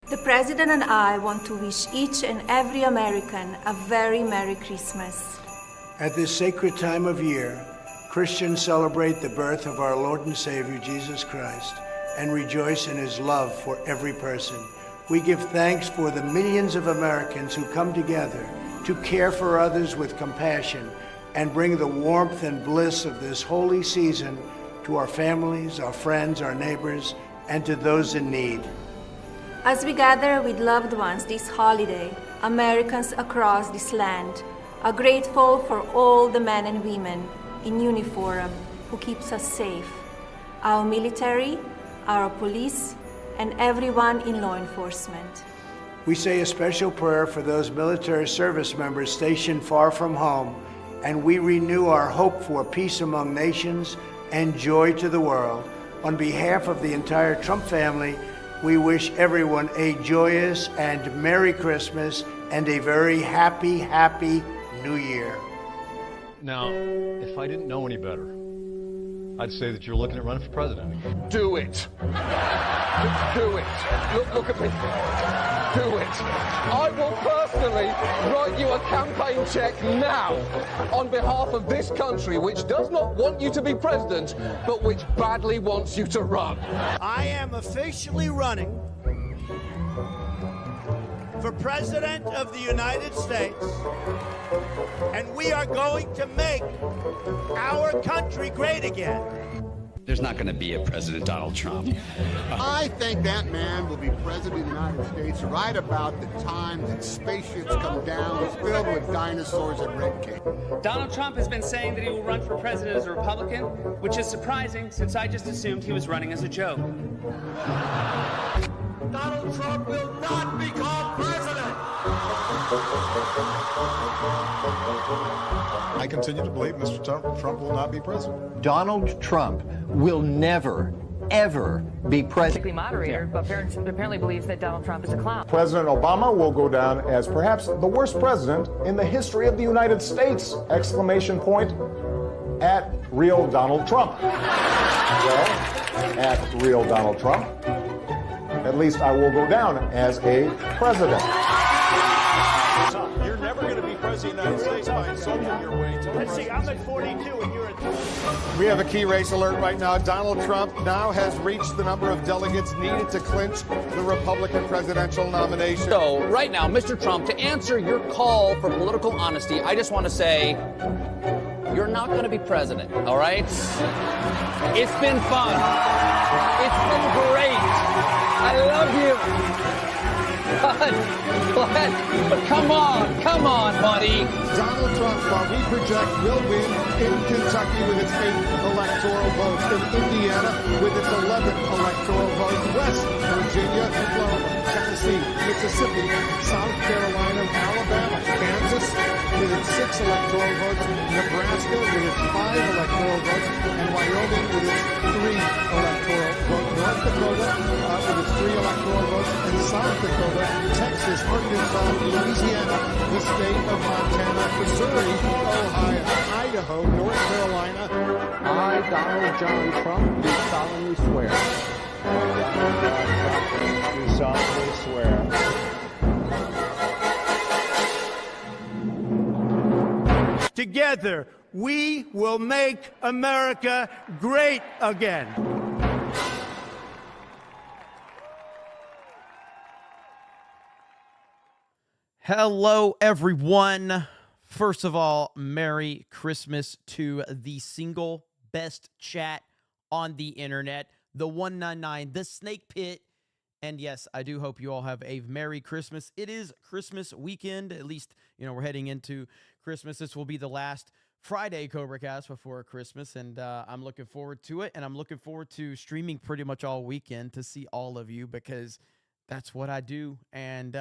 The President and I want to wish each and every American a very Merry Christmas. At this sacred time of year, Christians celebrate the birth of our Lord and Savior, Jesus Christ, and rejoice in his love for every person. We give thanks for the millions of Americans who come together to care for others with compassion and bring the warmth and bliss of this holy season to our families, our friends, our neighbors, and to those in need. As we gather with loved ones this holiday, Americans across this land are grateful for all the men and women in uniform who keeps us safe, our military, our police, and everyone in law enforcement. We say a special prayer for those military service members stationed far from home, and we renew our hope for peace among nations and joy to the world. On behalf of the entire Trump family, we wish everyone a joyous and Merry Christmas and a very happy, happy New Year. Now, if I didn't know any better, I'd say that you're looking at running for president. Do it. Do it. Look at me. Do it. I will personally write you a campaign check now on behalf of this country, which does not want you to be president, but which badly wants you to run. I am officially running for President of the United States, and we are going to make our country great again. There's not going to be a President Donald Trump. I think that man will be president of the United States right about the time that spaceships come down filled with dinosaurs and red cake. Donald Trump has been saying that he will run for president as a Republican, which is surprising since I just assumed he was running as a joke. Donald Trump will not become president. I continue to believe Mr. Trump will not be president. Donald Trump will never, ever be president. Moderator, but apparently believes that Donald Trump is a clown. President Obama will go down as perhaps the worst president in the history of the United States! Exclamation point at real Donald Trump. Well, at real Donald Trump, at least I will go down as a president. You're never going to be president of the United States by insulting your way to. Let's see, I'm at 42 and you're at 20. We have a key race alert right now. Donald Trump now has reached the number of delegates needed to clinch the Republican presidential nomination. So, right now, Mr. Trump, to answer your call for political honesty, I just want to say, you're not going to be president, all right? It's been fun. It's been great. I love you. But come on, buddy. Donald Trump, while we project, will win in Kentucky with its 8th electoral vote, in Indiana with its 11th electoral vote, West Virginia, Oklahoma, Tennessee, Mississippi, South Carolina, Alabama, Kansas with its 6 electoral votes, Nebraska with its 5 electoral votes, and Wyoming with its 3 electoral votes, North Dakota with its 3 electoral votes, and South Dakota, Texas, Arkansas, Louisiana, the state of Montana, Missouri, Ohio, Idaho, North Carolina. I, Donald John Trump, do solemnly swear. Do solemnly swear. Together, we will make America great again. Hello, everyone. First of all, Merry Christmas to the single best chat on the internet, the 199, the Snake Pit. And yes, I do hope you all have a Merry Christmas. It is Christmas weekend. At least, we're heading into Christmas. This will be the last Friday CobraCast before Christmas, and I'm looking forward to it. And I'm looking forward to streaming pretty much all weekend to see all of you, because that's what I do. And,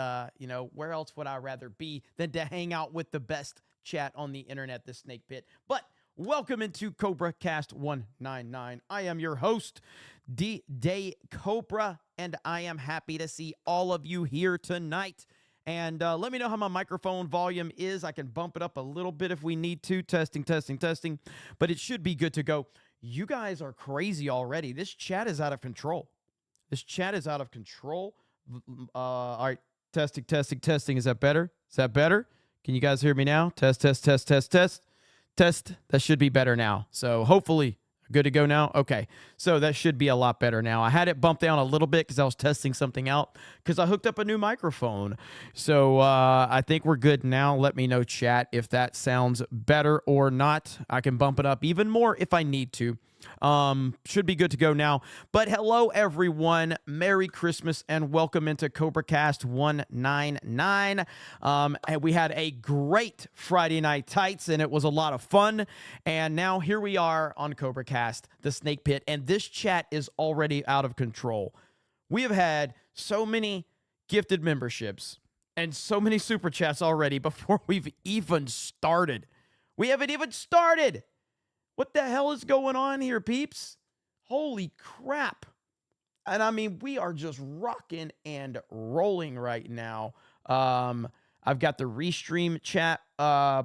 where else would I rather be than to hang out with the best chat on the internet, the Snake Pit. But welcome into CobraCast 199. I am your host, D-Day Cobra, and I am happy to see all of you here tonight. And let me know how my microphone volume is. I can bump it up a little bit if we need to. Testing. But it should be good to go. You guys are crazy already. This chat is out of control. All right. Testing. Is that better? Is that better? Can you guys hear me now? Test. That should be better now. So hopefully good to go now. Okay. So that should be a lot better now. I had it bumped down a little bit because I was testing something out because I hooked up a new microphone. So I think we're good now. Let me know, chat, if that sounds better or not. I can bump it up even more if I need to. Should be good to go now. But hello, everyone. Merry Christmas and welcome into CobraCast 199. And we had a great Friday Night Tights, and it was a lot of fun. And now here we are on CobraCast, the Snake Pit, and this chat is already out of control. We have had so many gifted memberships and so many super chats already before we've even started. We haven't even started. What the hell is going on here, peeps? Holy crap. And I mean, we are just rocking and rolling right now. I've got the Restream chat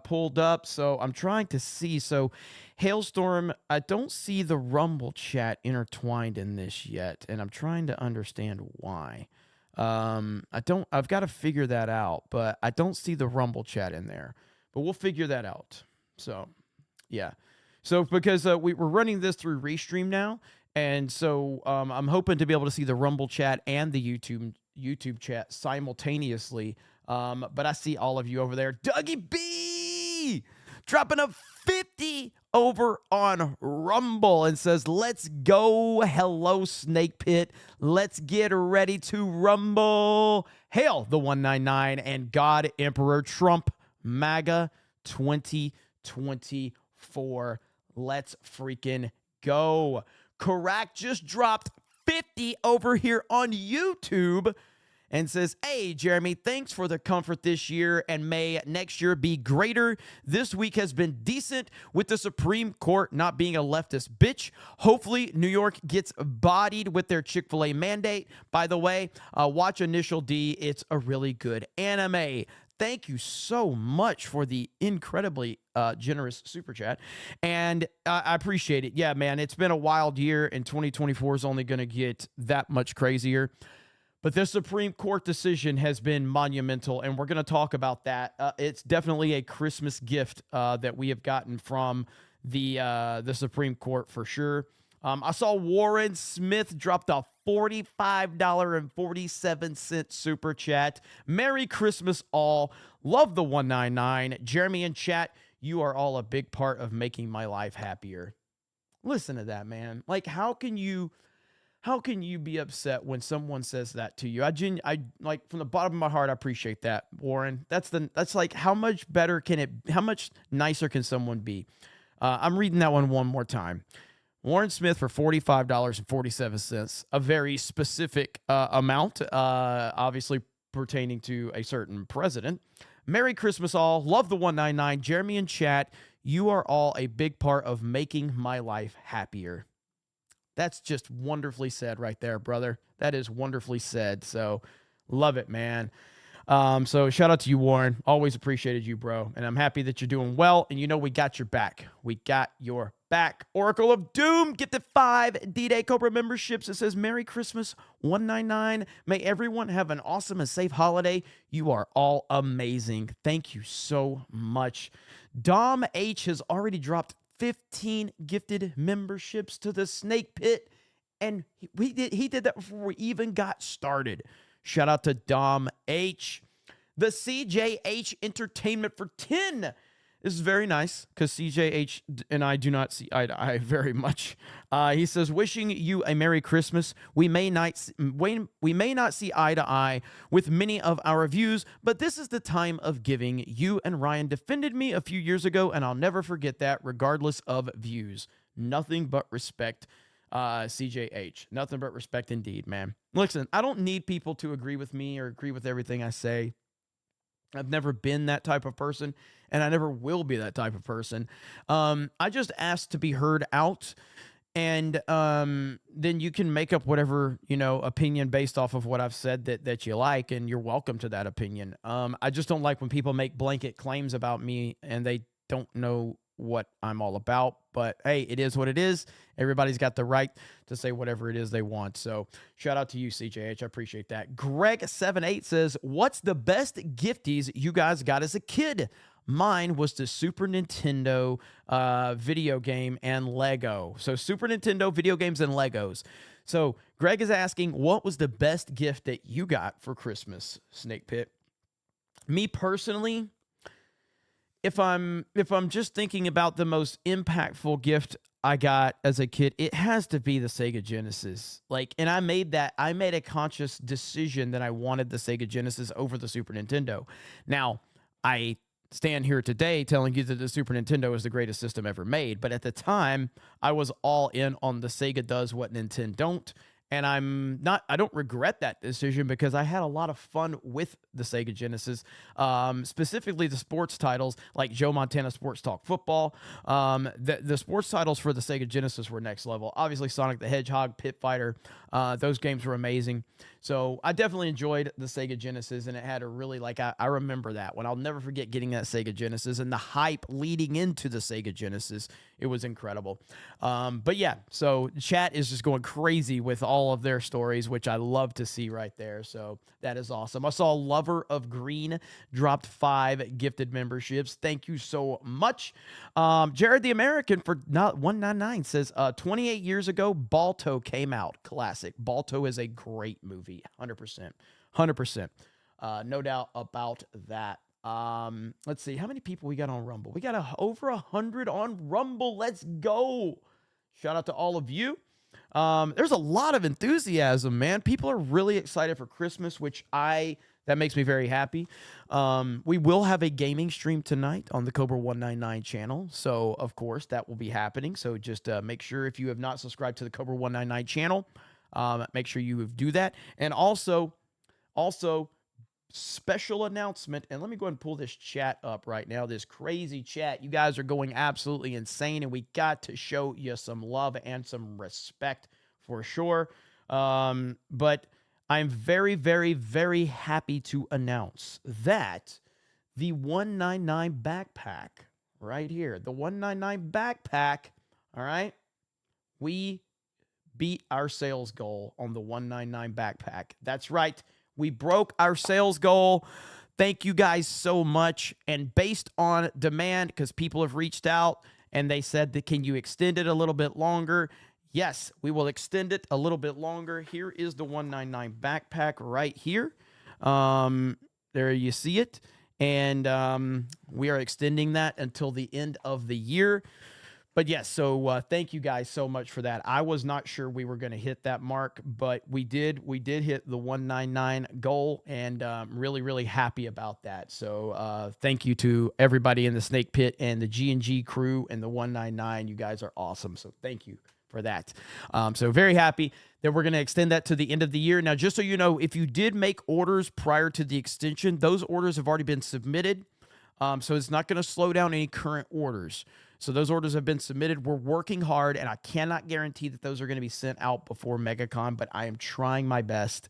pulled up, so I'm trying to see. So, Hailstorm, I don't see the Rumble chat intertwined in this yet, and I'm trying to understand why. I've got to figure that out, but I don't see the Rumble chat in there. But we'll figure that out. So, yeah. So because we're running this through Restream now, and so I'm hoping to be able to see the Rumble chat and the YouTube chat simultaneously. But I see all of you over there. Dougie B dropping a 50 over on Rumble and says, "Let's go. Hello, Snake Pit. Let's get ready to rumble. Hail the 199 and God Emperor Trump MAGA 2024. Let's freaking go." Karak just dropped 50 over here on YouTube and says, "Hey, Jeremy, thanks for the comfort this year, and may next year be greater. This week has been decent with the Supreme Court not being a leftist bitch. Hopefully, New York gets bodied with their Chick-fil-A mandate. By the way, watch Initial D. It's a really good anime." Thank you so much for the incredibly generous super chat, and I appreciate it. Yeah, man, it's been a wild year, and 2024 is only going to get that much crazier. But this Supreme Court decision has been monumental, and we're going to talk about that. It's definitely a Christmas gift that we have gotten from the Supreme Court for sure. I saw Warren Smith dropped a $45.47 super chat. Merry Christmas all. Love the 199. Jeremy and chat, you are all a big part of making my life happier. Listen to that, man. Like, how can you be upset when someone says that to you? I like, from the bottom of my heart, I appreciate that, Warren. That's like, how much nicer can someone be? I'm reading that one more time. Warren Smith for $45.47, a very specific amount, obviously pertaining to a certain president. Merry Christmas all. Love the 199. Jeremy and chat, you are all a big part of making my life happier. That's just wonderfully said right there, brother. That is wonderfully said. So love it, man. So shout out to you, Warren. Always appreciated you, bro. And I'm happy that you're doing well. And you know, we got your back. We got your back. Oracle of Doom, get the 5 D-Day Cobra memberships. It says, "Merry Christmas, 199. May everyone have an awesome and safe holiday. You are all amazing." Thank you so much. Dom H has already dropped 15 gifted memberships to the Snake Pit. And he did that before we even got started. Shout out to Dom H. The CJH Entertainment for 10. This is very nice because CJH and I do not see eye to eye very much. He says, "Wishing you a Merry Christmas. We may not see eye to eye with many of our views, but this is the time of giving. You and Ryan defended me a few years ago, and I'll never forget that, regardless of views. Nothing but respect." CJH, nothing but respect indeed, man. Listen, I don't need people to agree with me or agree with everything I say. I've never been that type of person, and I never will be that type of person. I just ask to be heard out, and then you can make up whatever, opinion based off of what I've said that you like, and you're welcome to that opinion. I just don't like when people make blanket claims about me and they don't know what I'm all about. But hey, it is what it is. Everybody's got the right to say whatever it is they want. So shout out to you, CJH. I appreciate that. Greg78 says, what's the best gifties you guys got as a kid? Mine was the Super Nintendo video game and Lego. So Super Nintendo video games and Legos. So Greg is asking, what was the best gift that you got for Christmas, Snake Pit? Me personally, if I'm just thinking about the most impactful gift I got as a kid, it has to be the Sega Genesis. And I made a conscious decision that I wanted the Sega Genesis over the Super Nintendo. Now, I stand here today telling you that the Super Nintendo is the greatest system ever made, but at the time, I was all in on the Sega does what Nintendo don't. And I don't regret that decision because I had a lot of fun with the Sega Genesis, specifically the sports titles like Joe Montana Sports Talk Football. The sports titles for the Sega Genesis were next level. Obviously, Sonic the Hedgehog, Pit Fighter, those games were amazing. So I definitely enjoyed the Sega Genesis, and it had a really, I remember that one. I'll never forget getting that Sega Genesis and the hype leading into the Sega Genesis. It was incredible. But yeah, so chat is just going crazy with all of their stories, which I love to see right there. So that is awesome. I saw Lover of Green dropped 5 gifted memberships. Thank you so much. Jared the American for 199 says, 28 years ago, Balto came out. Classic. Balto is a great movie. 100%. 100%. No doubt about that. Let's see how many people we got on Rumble. We got over 100 on Rumble. Let's go. Shout out to all of you. There's a lot of enthusiasm, man. People are really excited for Christmas, that makes me very happy. We will have a gaming stream tonight on the Cobra 199 channel. So, of course, that will be happening. So just make sure if you have not subscribed to the Cobra 199 channel, make sure you do that. And also, special announcement, and let me go ahead and pull this chat up right now, this crazy chat. You guys are going absolutely insane, and we got to show you some love and some respect for sure. But I'm very, very, very happy to announce that the 199 backpack right here, the 199 backpack, all right, we beat our sales goal on the 199 backpack. That's right. We broke our sales goal. Thank you guys so much. And based on demand, because people have reached out and they said that, can you extend it a little bit longer? Yes, we will extend it a little bit longer. Here is the 199 backpack right here. There you see it. And we are extending that until the end of the year. But yes, so thank you guys so much for that. I was not sure we were going to hit that mark, but we did. We did hit the 199 goal, and really, really happy about that. So thank you to everybody in the Snake Pit and the G&G crew and the 199. You guys are awesome. So thank you for that. So very happy that we're going to extend that to the end of the year. Now, just so you know, if you did make orders prior to the extension, those orders have already been submitted. So it's not going to slow down any current orders. So those orders have been submitted. We're working hard, and I cannot guarantee that those are going to be sent out before MegaCon, but I am trying my best,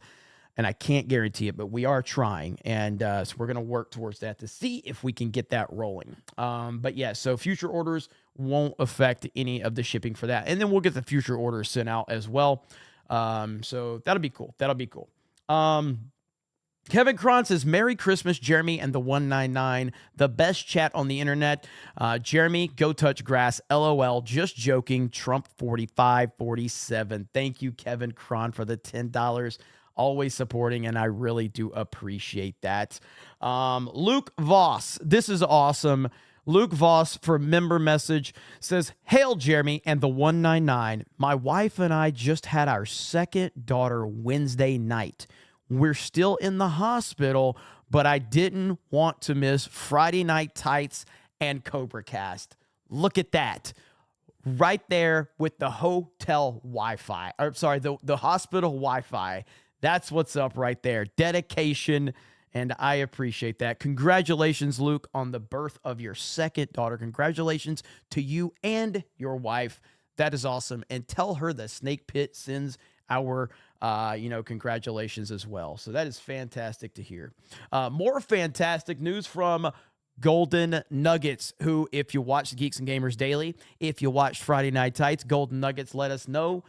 and I can't guarantee it, but we are trying. And so we're going to work towards that to see if we can get that rolling. But yeah, so future orders won't affect any of the shipping for that. And then we'll get the future orders sent out as well. So that'll be cool. That'll be cool. Kevin Cron says, Merry Christmas, Jeremy and the 199. The best chat on the internet. Jeremy, go touch grass. LOL. Just joking. Trump 4547. Thank you, Kevin Cron, for the $10. Always supporting, and I really do appreciate that. Luke Voss. This is awesome. Luke Voss for member message says, Hail, Jeremy and the 199. My wife and I just had our second daughter Wednesday night. We're still in the hospital, but I didn't want to miss Friday Night Tights and CobraCast. Look at that. Right there with the hotel Wi-Fi. Or sorry, the hospital Wi-Fi. That's what's up right there. Dedication, and I appreciate that. Congratulations, Luke, on the birth of your second daughter. Congratulations to you and your wife. That is awesome. And tell her the Snake Pit sends our congratulations as well. So that is fantastic to hear. More fantastic news from Golden Nuggets, who, if you watch Geeks and Gamers Daily, if you watch Friday Night Tights, Golden Nuggets let us know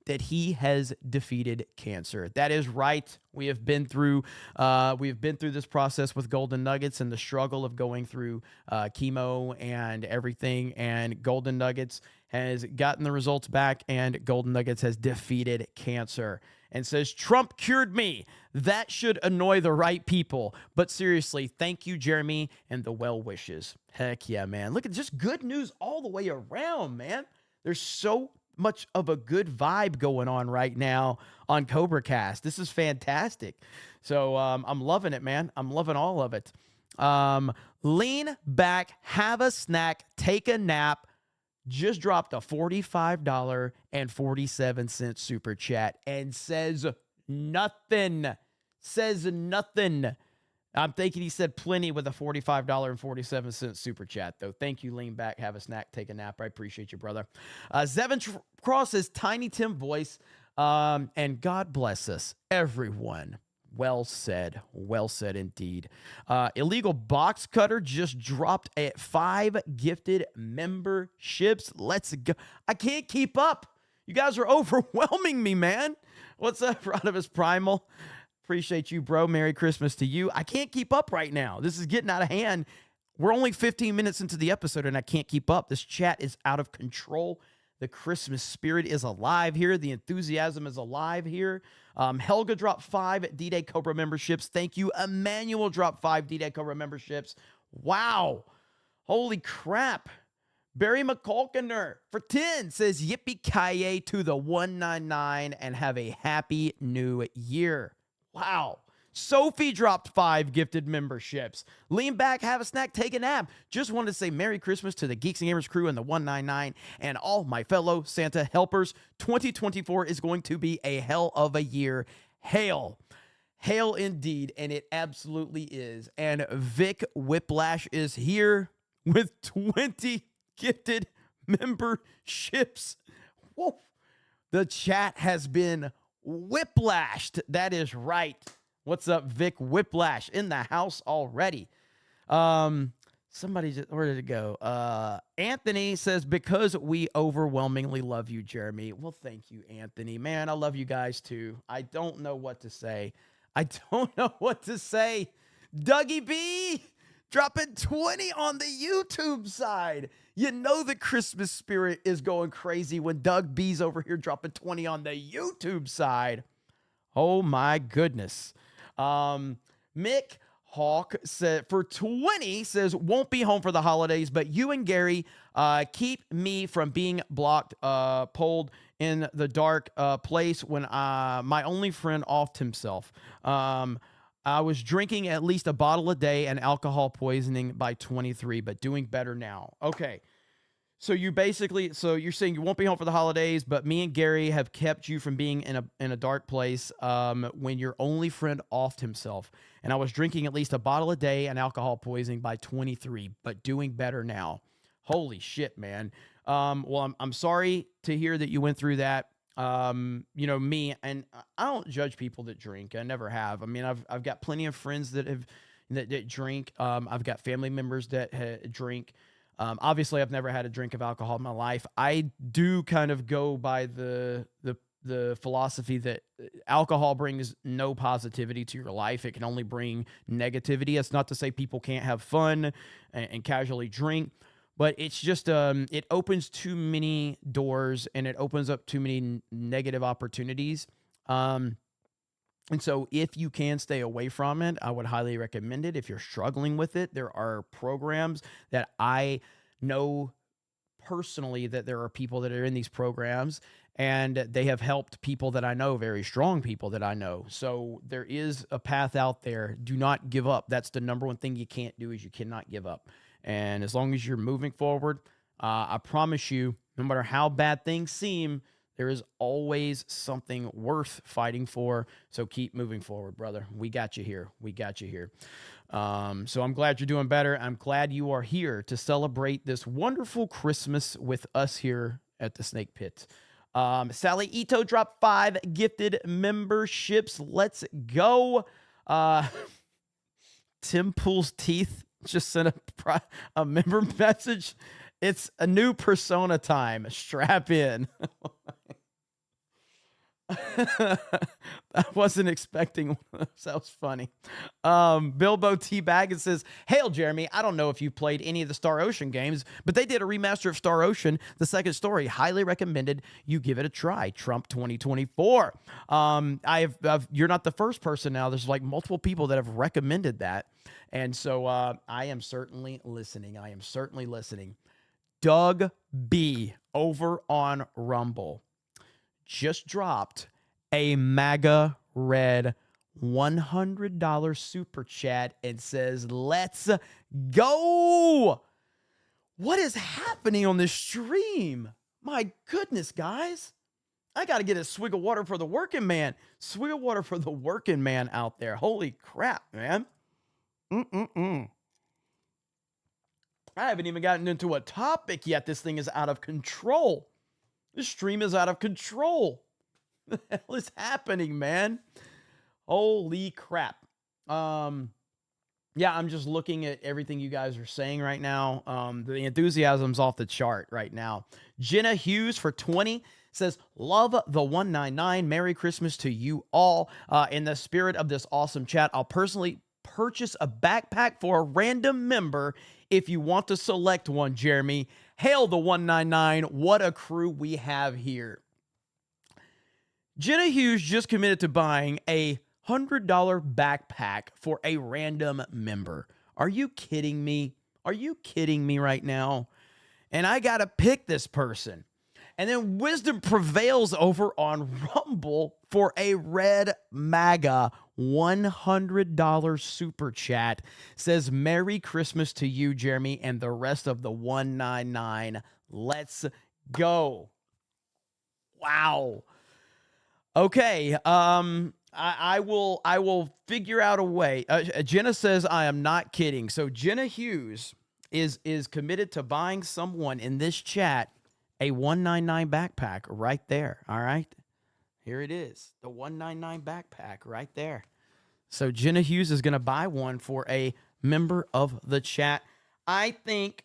that he has defeated cancer. That is right. We have been through this process with Golden Nuggets and the struggle of going through chemo and everything. And Golden Nuggets has gotten the results back, and Golden Nuggets has defeated cancer. And says, Trump cured me. That should annoy the right people. But seriously, thank you, Jeremy, and the well wishes. Heck yeah, man. Look at just good news all the way around, man. There's so much of a good vibe going on right now on CobraCast. This is fantastic. So I'm loving it, man. I'm loving all of it. Lean back, have a snack, take a nap. Just dropped a $45.47 super chat and says nothing. Says nothing. I'm thinking he said plenty with a $45.47 super chat, though. Thank you, lean back, have a snack, take a nap. I appreciate you, brother. Zevin Cross says, Tiny Tim voice, and God bless us, everyone. Well said indeed. Illegal Box Cutter just dropped at 5 gifted memberships. Let's go. I can't keep up. You guys are overwhelming me, man. What's up, Rodimus Primal? Appreciate you, bro. Merry Christmas to you. I can't keep up right now. This is getting out of hand. We're only 15 minutes into the episode, and I can't keep up. This chat is out of control. The Christmas spirit is alive here. The enthusiasm is alive here. Helga dropped 5 D-Day Cobra memberships. Thank you. Emmanuel dropped 5 D-Day Cobra memberships. Wow. Holy crap. Barry McCulkiner for 10 says, yippee-ki-yay to the 199 and have a happy new year. Wow. Sophie dropped 5 gifted memberships. Lean back, have a snack, take a nap. Just wanted to say Merry Christmas to the Geeks and Gamers crew and the 199 and all my fellow Santa helpers. 2024 is going to be a hell of a year. Hail. Hail indeed, and it absolutely is. And Vic Whiplash is here with 20 gifted memberships. Whoa. The chat has been whiplashed. That is right. What's up, Vic Whiplash in the house already? Somebody just, where did it go? Anthony says, because we overwhelmingly love you, Jeremy. Well, thank you, Anthony. Man, I love you guys too. I don't know what to say. Dougie B dropping 20 on the YouTube side. You know the Christmas spirit is going crazy when Doug B's over here dropping 20 on the YouTube side. Oh my goodness. Mick Hawk said for 20 says won't be home for the holidays, but you and Gary keep me from being blocked, pulled in the dark place when my only friend offed himself. I was drinking at least a bottle a day and alcohol poisoning by 23, but doing better now. Okay. So you're saying you won't be home for the holidays, but me and Gary have kept you from being in a dark place when your only friend offed himself. And I was drinking at least a bottle a day and alcohol poisoning by 23, but doing better now. Holy shit, man. Well, I'm sorry to hear that you went through that. Me, and I don't judge people that drink. I never have. I mean, I've got plenty of friends that drink. I've got family members that drink. Obviously, I've never had a drink of alcohol in my life. I do kind of go by the philosophy that alcohol brings no positivity to your life. It can only bring negativity. It's not to say people can't have fun and casually drink, but it's just it opens too many doors and it opens up too many negative opportunities. And so if you can stay away from it, I would highly recommend it. If you're struggling with it, there are programs that I know personally that there are people that are in these programs and they have helped people that I know, very strong people that I know. So there is a path out there. Do not give up. That's the number one thing you can't do is you cannot give up. And as long as you're moving forward, I promise you, no matter how bad things seem, there is always something worth fighting for. So keep moving forward, brother. We got you here. So I'm glad you're doing better. I'm glad you are here to celebrate this wonderful Christmas with us here at the Snake Pit. Sally Ito dropped 5 gifted memberships. Let's go. Tim pulls teeth just sent a member message. It's a new persona time. Strap in. I wasn't expecting one of those. That was funny. Bilbo T. Baggins says, "Hail, Jeremy. I don't know if you've played any of the Star Ocean games, but they did a remaster of Star Ocean, the second story. Highly recommended you give it a try. Trump 2024. You're not the first person now. There's like multiple people that have recommended that. And so I am certainly listening. Doug B. over on Rumble just dropped a MAGA red $100 super chat and says, "Let's go." What is happening on this stream? My goodness, guys. I got to get a swig of water for the working man. Swig of water for the working man out there. Holy crap, man. I haven't even gotten into a topic yet. This thing is out of control. This stream is out of control. What the hell is happening, man? Holy crap. Yeah, I'm just looking at everything you guys are saying right now. The enthusiasm's off the chart right now. Jenna Hughes for 20 says, "Love the 199. Merry Christmas to you all. In the spirit of this awesome chat, I'll personally purchase a backpack for a random member if you want to select one, Jeremy. Hail the 199. What a crew we have here." Jenna Hughes just committed to buying a $100 backpack for a random member. Are you kidding me? Are you kidding me right now? And I got to pick this person. And then Wisdom Prevails over on Rumble for a red MAGA $100 super chat. Says, "Merry Christmas to you, Jeremy, and the rest of the 199. Let's go." Wow. Okay. I will figure out a way. Jenna says, "I am not kidding." So Jenna Hughes is committed to buying someone in this chat a 199 backpack right there. All right. Here it is. The 199 backpack right there. So Jenna Hughes is going to buy one for a member of the chat. I think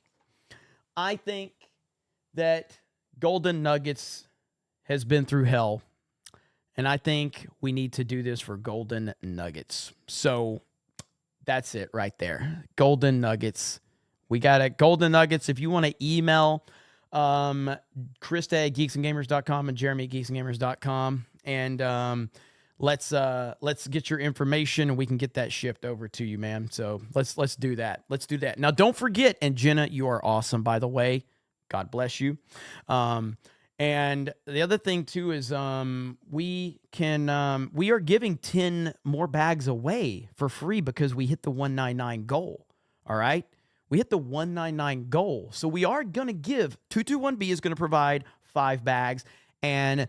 that Golden Nuggets has been through hell. And I think we need to do this for Golden Nuggets. So that's it right there. Golden Nuggets. We got it. Golden Nuggets. If you want to email Krista at geeksandgamers.com and Jeremy at geeksandgamers.com. And let's get your information and we can get that shipped over to you, man. So let's do that. Let's do that. Now, don't forget, and Jenna, you are awesome, by the way. God bless you. And the other thing too is we are giving 10 more bags away for free because we hit the 199 goal. All right. We hit the 199 goal. So we are going to give 221B is going to provide 5 bags and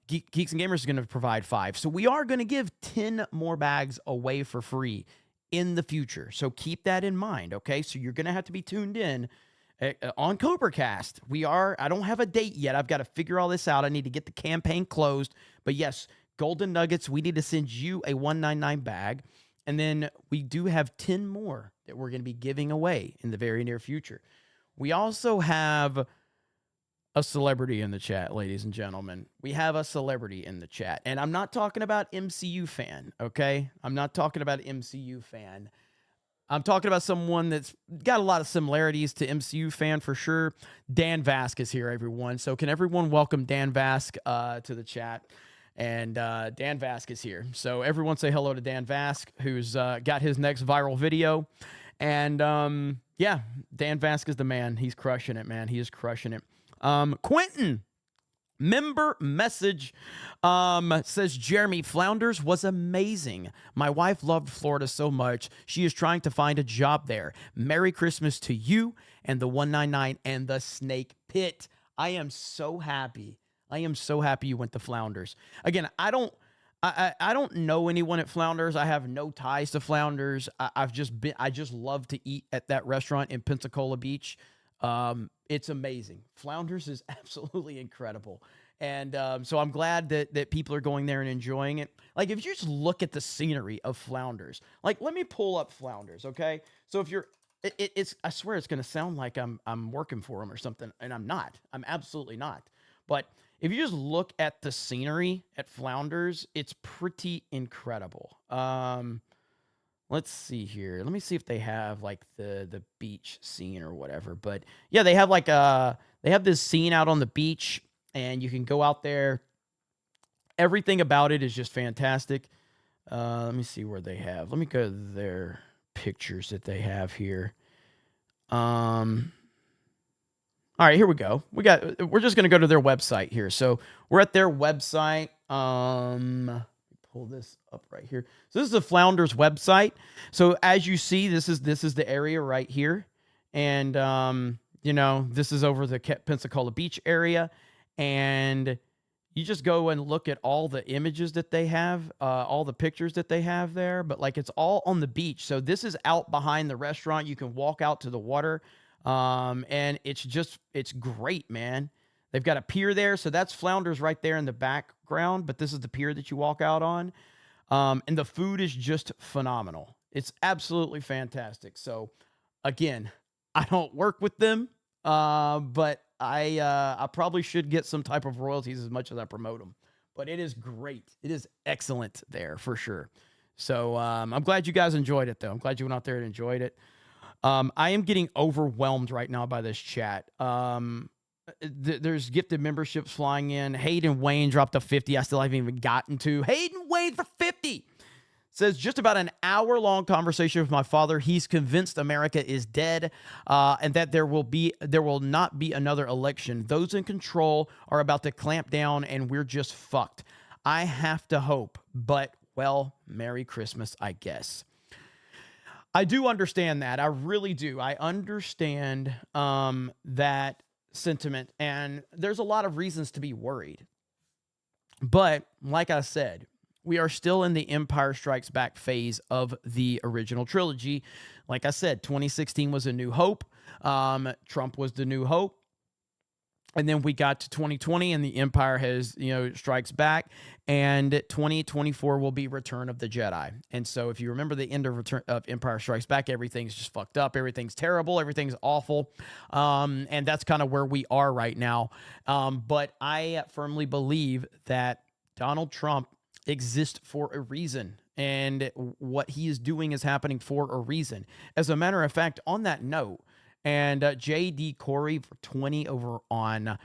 Geeks and Gamers is going to provide 5. So we are going to give 10 more bags away for free in the future. So keep that in mind. Okay. So you're going to have to be tuned in on CobraCast. I don't have a date yet. I've got to figure all this out. I need to get the campaign closed. But yes, Golden Nuggets, we need to send you a 199 bag. And then we do have 10 more that we're going to be giving away in the very near future. We also have a celebrity in the chat, ladies and gentlemen. We have a celebrity in the chat. And I'm not talking about MCU fan, okay? I'm not talking about MCU fan. I'm talking about someone that's got a lot of similarities to MCU fan for sure. Dan Vasc is here, everyone. So can everyone welcome Dan Vasc to the chat? And Dan Vasc is here. So everyone say hello to Dan Vasc, who's got his next viral video. And yeah, Dan Vasc is the man. He's crushing it, man. He is crushing it. Quentin, member message, says, "Jeremy, Flounders was amazing. My wife loved Florida so much. She is trying to find a job there. Merry Christmas to you and the 199 and the Snake Pit." I am so happy. I am so happy you went to Flounders. Again, I don't know anyone at Flounders. I have no ties to Flounders. I just love to eat at that restaurant in Pensacola Beach. It's amazing. Flounders is absolutely incredible. And so I'm glad that people are going there and enjoying it. Like, if you just look at the scenery of Flounders, like, let me pull up Flounders, okay? So if you're, it's I swear it's going to sound like I'm working for them or something, and I'm not. I'm absolutely not. But if you just look at the scenery at Flounders, it's pretty incredible. Let's see here. Let me see if they have like the beach scene or whatever. But yeah, they have like they have this scene out on the beach, and you can go out there. Everything about it is just fantastic. Let me see where they have. Let me go to their pictures that they have here. All right, here we go. We're just gonna go to their website here. So we're at their website. Pull this up right here. So this is the Flounders website. So as you see, this is the area right here, and you know, this is over the Pensacola Beach area, and you just go and look at all the images that they have, all the pictures that they have there. But like, it's all on the beach. So this is out behind the restaurant. You can walk out to the water, and it's great, man. They've got a pier there, so that's Flounders right there in the background, but this is the pier that you walk out on. And the food is just phenomenal. It's absolutely fantastic. So, again, I don't work with them, but I probably should get some type of royalties as much as I promote them. But it is great. It is excellent there, for sure. So, I'm glad you guys enjoyed it, though. I'm glad you went out there and enjoyed it. I am getting overwhelmed right now by this chat. There's gifted memberships flying in. Hayden Wayne dropped a 50. I still haven't even gotten to. Hayden Wayne for 50. Says, just about an hour-long conversation with my father. He's convinced America is dead, and that there will not be another election. Those in control are about to clamp down, and we're just fucked. I have to hope, but, well, Merry Christmas, I guess. I do understand that. I really do. I understand that sentiment, and there's a lot of reasons to be worried. But like I said, we are still in the Empire Strikes Back phase of the original trilogy. Like I said, 2016 was A New Hope. Trump was the New Hope. And then we got to 2020, and the Empire has, strikes back, and 2024 will be Return of the Jedi. And so if you remember the end of Empire Strikes Back, everything's just fucked up. Everything's terrible. Everything's awful. And that's kind of where we are right now. But I firmly believe that Donald Trump exists for a reason, and what he is doing is happening for a reason. As a matter of fact, on that note, and JD Corey for 20 over on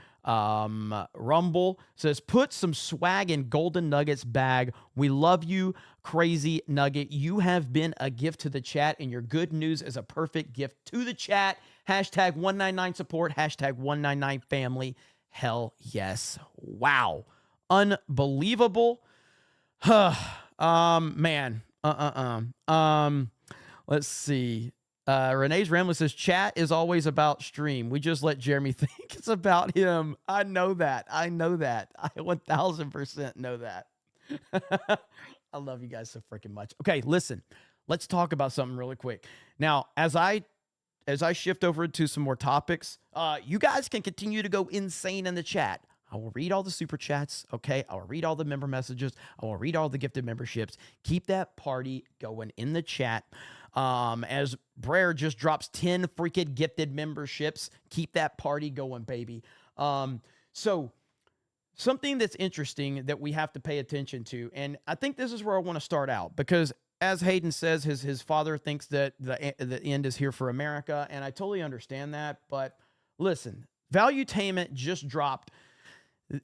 Rumble says, put some swag in Golden Nuggets bag. We love you, Crazy Nugget. You have been a gift to the chat, and your good news is a perfect gift to the chat. Hashtag 199 support. Hashtag 199 family. Hell yes. Wow. Unbelievable. Man. Let's see. Renee's Ramblin' says, chat is always about stream. We just let Jeremy think it's about him. I know that. I 1000% know that. I love you guys so freaking much. Okay, listen. Let's talk about something really quick. Now, as I shift over to some more topics, you guys can continue to go insane in the chat. I will read all the super chats, okay? I will read all the member messages. I will read all the gifted memberships. Keep that party going in the chat. As Brer just drops 10 freaking gifted memberships. Keep that party going, baby. So something that's interesting that we have to pay attention to, and I think this is where I want to start out, because as Hayden says, his father thinks that the end is here for America, and I totally understand that. But listen, Valuetainment just dropped,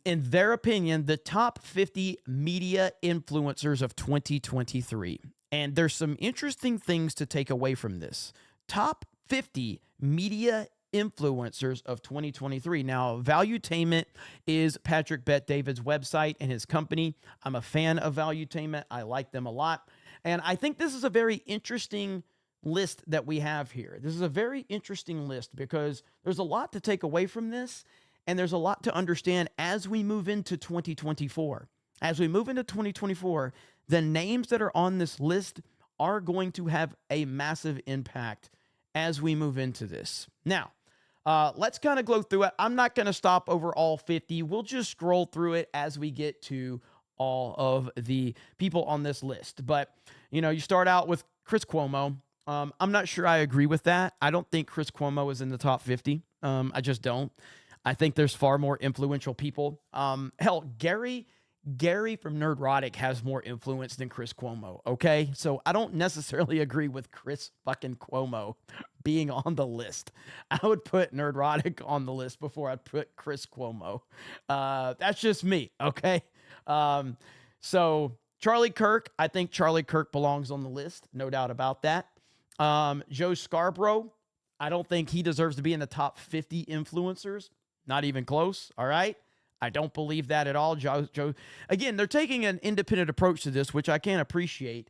in their opinion, the top 50 media influencers of 2023. And there's some interesting things to take away from this. Top 50 media influencers of 2023. Now, Valuetainment is Patrick Bet-David's website and his company. I'm a fan of Valuetainment. I like them a lot. And I think this is a very interesting list that we have here. This is a very interesting list because there's a lot to take away from this, and there's a lot to understand as we move into 2024. As we move into 2024, the names that are on this list are going to have a massive impact as we move into this. Now, Let's kind of go through it. I'm not going to stop over all 50. We'll just scroll through it as we get to all of the people on this list. But, you start out with Chris Cuomo. I'm not sure I agree with that. I don't think Chris Cuomo is in the top 50. I just don't. I think there's far more influential people. Hell, Gary from Nerdrotic has more influence than Chris Cuomo, okay? So I don't necessarily agree with Chris fucking Cuomo being on the list. I would put Nerdrotic on the list before I'd put Chris Cuomo. That's just me, okay? So Charlie Kirk, I think Charlie Kirk belongs on the list, no doubt about that. Joe Scarborough, I don't think he deserves to be in the top 50 influencers. Not even close, all right? I don't believe that at all. Joe, again, they're taking an independent approach to this, which I can appreciate.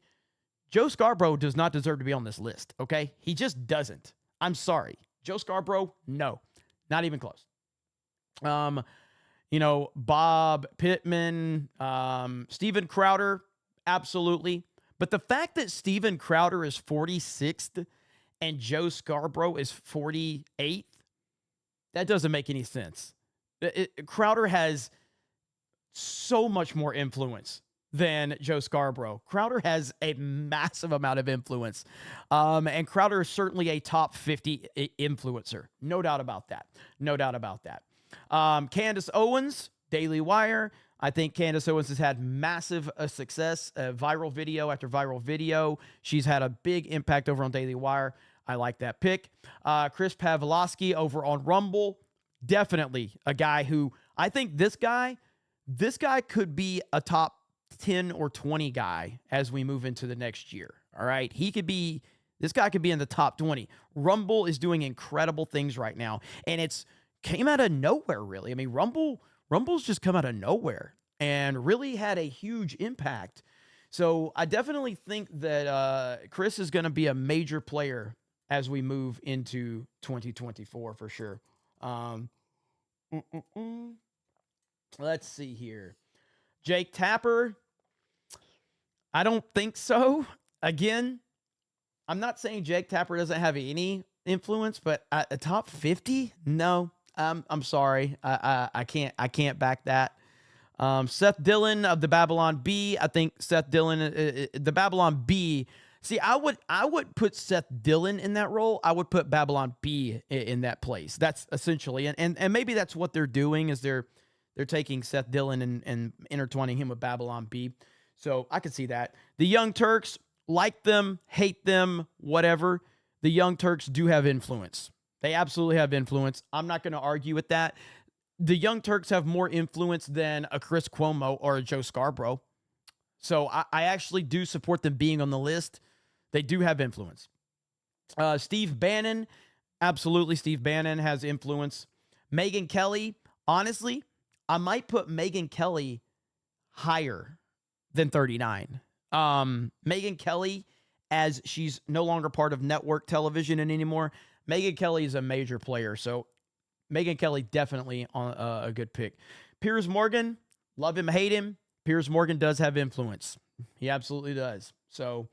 Joe Scarborough does not deserve to be on this list, okay? He just doesn't. I'm sorry. Joe Scarborough, no. Not even close. Bob Pittman, Steven Crowder, absolutely. But the fact that Steven Crowder is 46th and Joe Scarborough is 48th, that doesn't make any sense. Crowder has so much more influence than Joe Scarborough. Crowder has a massive amount of influence. And Crowder is certainly a top 50 influencer. No doubt about that. No doubt about that. Candace Owens, Daily Wire. I think Candace Owens has had massive success, viral video after viral video. She's had a big impact over on Daily Wire. I like that pick. Chris Pavlovsky over on Rumble. Definitely a guy who I think this guy could be a top 10 or 20 guy as we move into the next year. All right. This guy could be in the top 20. Rumble is doing incredible things right now. And it's came out of nowhere, really. I mean, Rumble's just come out of nowhere and really had a huge impact. So I definitely think that Chris is going to be a major player as we move into 2024 for sure. Let's see here. Jake Tapper. I don't think so. Again, I'm not saying Jake Tapper doesn't have any influence, but a top 50? No. I'm sorry. I can't back that. Seth Dillon of the Babylon Bee. I think Seth Dillon, the Babylon Bee. See, I would put Seth Dillon in that role. I would put Babylon Bee in that place. That's essentially, and maybe that's what they're doing is they're taking Seth Dillon and intertwining him with Babylon Bee. So I could see that. The Young Turks, like them, hate them, whatever. The Young Turks do have influence. They absolutely have influence. I'm not going to argue with that. The Young Turks have more influence than a Chris Cuomo or a Joe Scarborough. So I actually do support them being on the list. They do have influence. Steve Bannon, absolutely. Steve Bannon has influence. Megyn Kelly, honestly, I might put Megyn Kelly higher than 39. Megyn Kelly, as she's no longer part of network television anymore, Megyn Kelly is a major player. So Megyn Kelly definitely on a good pick. Piers Morgan, love him, hate him. Piers Morgan does have influence. He absolutely does. So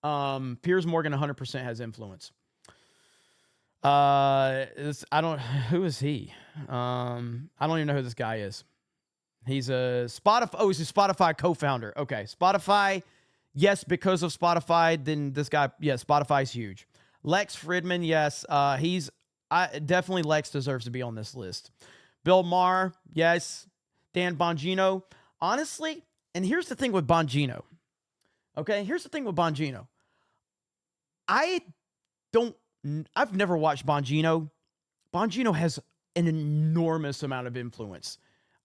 Piers Morgan 100% has influence. Who is he? I don't even know who this guy is. He's a Spotify. Oh, he's a Spotify co-founder. Okay. Spotify. Yes. Because of Spotify, then this guy, yeah, Spotify's huge. Lex Fridman. Yes. Definitely Lex deserves to be on this list. Bill Maher. Yes. Dan Bongino. Honestly, and here's the thing with Bongino. Okay. Here's the thing with Bongino. I've never watched Bongino. Bongino has an enormous amount of influence.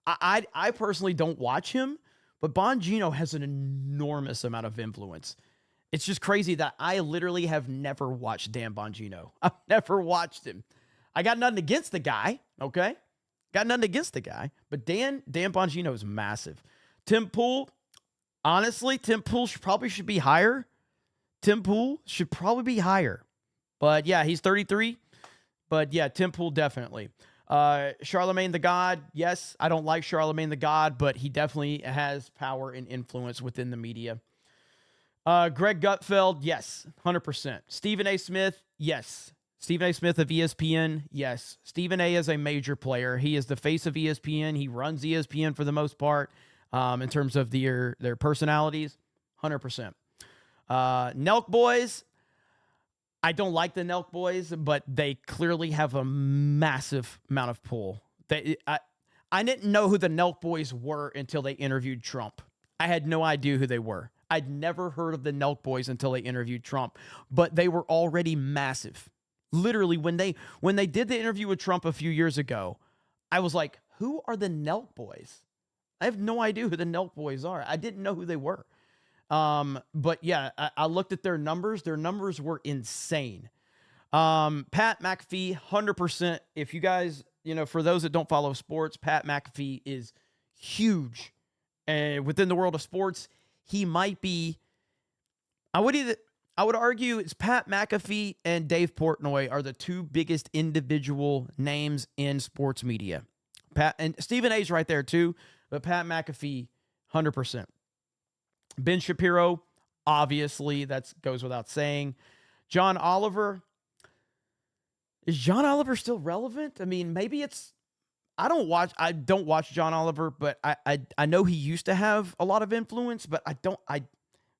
I personally don't watch him, but Bongino has an enormous amount of influence. It's just crazy that I literally have never watched Dan Bongino. I've never watched him. I got nothing against the guy, okay? Got nothing against the guy, but Dan Bongino is massive. Tim Pool, honestly, Tim Pool should be higher. Tim Pool should probably be higher. But yeah, he's 33. But yeah, Tim Pool definitely. Charlemagne the God, yes, I don't like Charlemagne the God, but he definitely has power and influence within the media. Greg Gutfeld, yes, 100%. Stephen A. Smith, yes. Stephen A. Smith of ESPN, yes. Stephen A. is a major player. He is the face of ESPN. He runs ESPN for the most part in terms of their personalities, 100%. Nelk Boys, I don't like the Nelk Boys, but they clearly have a massive amount of pull. I didn't know who the Nelk Boys were until they interviewed Trump. I had no idea who they were. I'd never heard of the Nelk Boys until they interviewed Trump, but they were already massive. Literally, when they did the interview with Trump a few years ago, I was like, who are the Nelk Boys? I have no idea who the Nelk Boys are. I didn't know who they were. But yeah, I looked at their numbers. Their numbers were insane. Pat McAfee, 100%. If you guys, for those that don't follow sports, Pat McAfee is huge. And within the world of sports, he might be, I would argue it's Pat McAfee and Dave Portnoy are the two biggest individual names in sports media. Pat and Stephen A's right there too, but Pat McAfee, 100%. Ben Shapiro, obviously, that goes without saying. John Oliver, is John Oliver still relevant? I mean, maybe it's, I don't watch John Oliver, but I know he used to have a lot of influence, but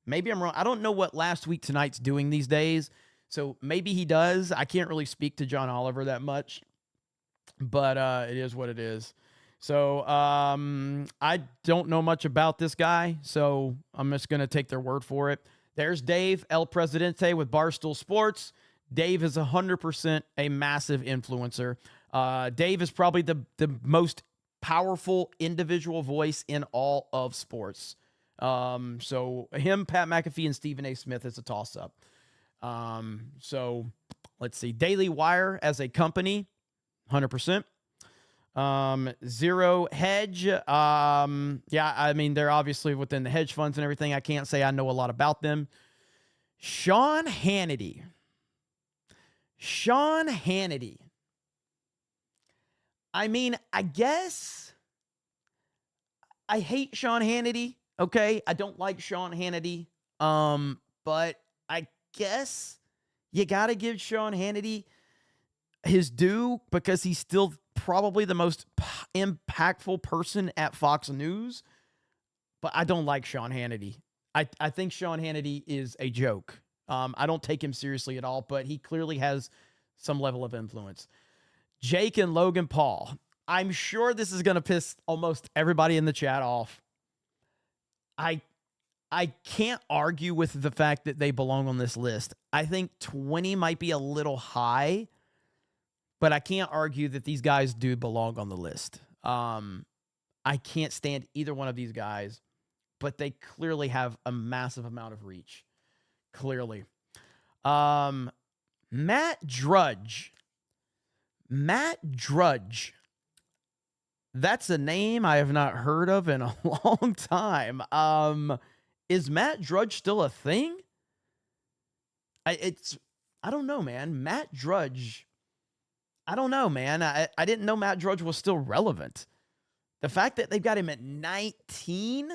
maybe I'm wrong. I don't know what Last Week Tonight's doing these days. So maybe he does. I can't really speak to John Oliver that much, but it is what it is. So I don't know much about this guy, so I'm just going to take their word for it. There's Dave, El Presidente with Barstool Sports. Dave is 100% a massive influencer. Dave is probably the most powerful individual voice in all of sports. So him, Pat McAfee, and Stephen A. Smith is a toss-up. So let's see. Daily Wire as a company, 100%. Zero Hedge. Yeah, I mean, they're obviously within the hedge funds and everything. I can't say I know a lot about them. Sean Hannity. I mean, I guess I hate Sean Hannity. Okay, I don't like Sean Hannity. But I guess you got to give Sean Hannity his due because he's still probably the most impactful person at Fox News. But I don't like Sean Hannity. I think Sean Hannity is a joke. I don't take him seriously at all, but he clearly has some level of influence. Jake and Logan Paul. I'm sure this is going to piss almost everybody in the chat off. I can't argue with the fact that they belong on this list. I think 20 might be a little high, but I can't argue that these guys do belong on the list. I can't stand either one of these guys, but they clearly have a massive amount of reach. Clearly. Matt Drudge. That's a name I have not heard of in a long time. Is Matt Drudge still a thing? I don't know, man. Matt Drudge. I don't know, man. I didn't know Matt Drudge was still relevant. The fact that they've got him at 19,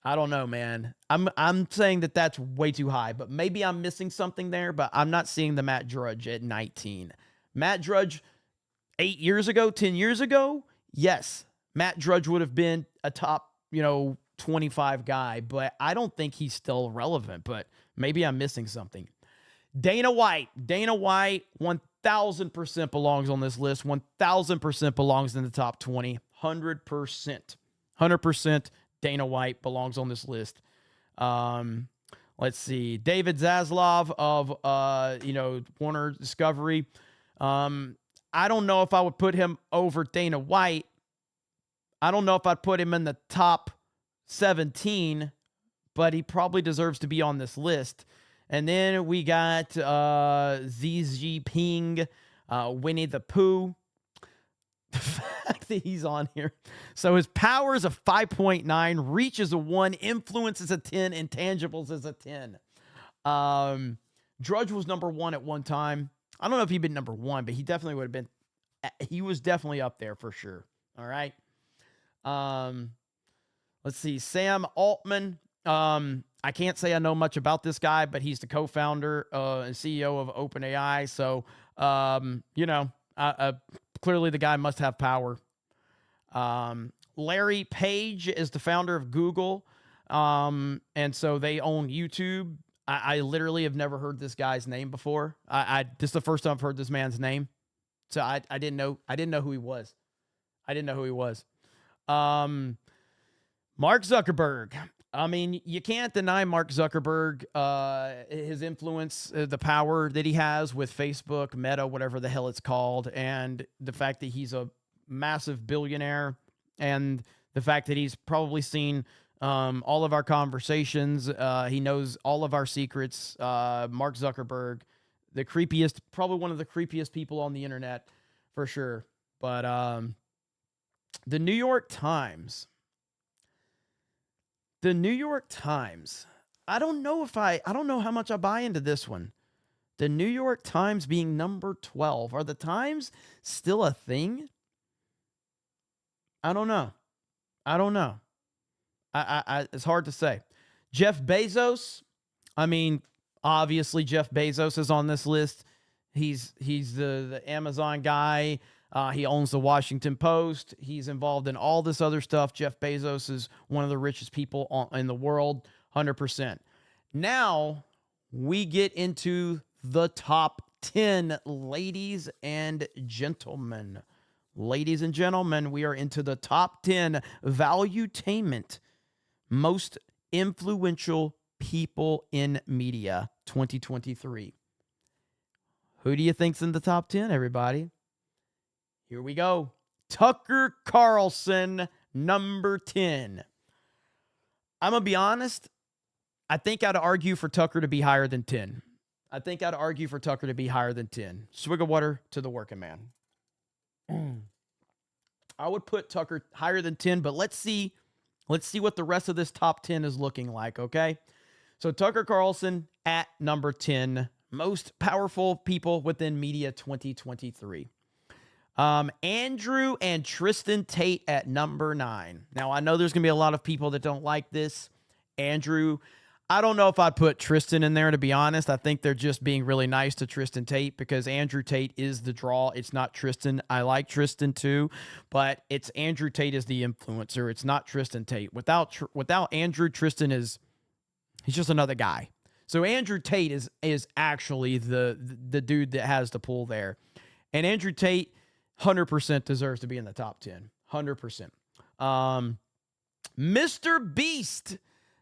I don't know, man. I'm saying that that's way too high, but maybe I'm missing something there, but I'm not seeing the Matt Drudge at 19. Matt Drudge 8 years ago, 10 years ago, yes, Matt Drudge would have been a top, 25 guy, but I don't think he's still relevant, but maybe I'm missing something. Dana White, 1000% belongs on this list. 1000% belongs in the top 20. 100%. Dana White belongs on this list. Let's see. David Zaslav of, Warner Discovery. I don't know if I would put him over Dana White. I don't know if I'd put him in the top 17, but he probably deserves to be on this list. And then we got Xi Jinping, Winnie the Pooh. The fact that he's on here. So his power is a 5.9, reach is a 1, influence is a 10, intangibles is a 10. Drudge was number 1 at one time. I don't know if he'd been number 1, but he definitely would have been. He was definitely up there for sure. All right. Let's see. Sam Altman. I can't say I know much about this guy, but he's the co-founder and CEO of OpenAI. So, clearly the guy must have power. Larry Page is the founder of Google. And so they own YouTube. I literally have never heard this guy's name before. This is the first time I've heard this man's name. So I didn't know who he was. Mark Zuckerberg. I mean, you can't deny Mark Zuckerberg, his influence, the power that he has with Facebook, Meta, whatever the hell it's called, and the fact that he's a massive billionaire, and the fact that he's probably seen all of our conversations. He knows all of our secrets. Mark Zuckerberg, probably one of the creepiest people on the internet, for sure. But the New York Times. The New York Times. I don't know how much I buy into this one. The New York Times being number 12. Are the Times still a thing? I don't know. It's hard to say. Jeff Bezos. I mean, obviously Jeff Bezos is on this list. He's the Amazon guy. He owns the Washington Post. He's involved in all this other stuff. Jeff Bezos is one of the richest people in the world, 100%. Now we get into the top 10, ladies and gentlemen. Ladies and gentlemen, we are into the top 10 valuetainment most influential people in media 2023. Who do you think's in the top 10, everybody? Here we go. Tucker Carlson, number 10. I'm going to be honest. I think I'd argue for Tucker to be higher than 10. Swig of water to the working man. I would put Tucker higher than 10, but let's see what the rest of this top 10 is looking like, okay? So Tucker Carlson at number 10. Most powerful people within media 2023. Andrew and Tristan Tate at number 9. Now, I know there's going to be a lot of people that don't like this. Andrew, I don't know if I'd put Tristan in there, to be honest. I think they're just being really nice to Tristan Tate because Andrew Tate is the draw. It's not Tristan. I like Tristan too, but it's Andrew Tate is the influencer. It's not Tristan Tate. Without Andrew, Tristan he's just another guy. So Andrew Tate is actually the dude that has the pull there. And Andrew Tate 100% deserves to be in the top 10. 100%. Mr. Beast,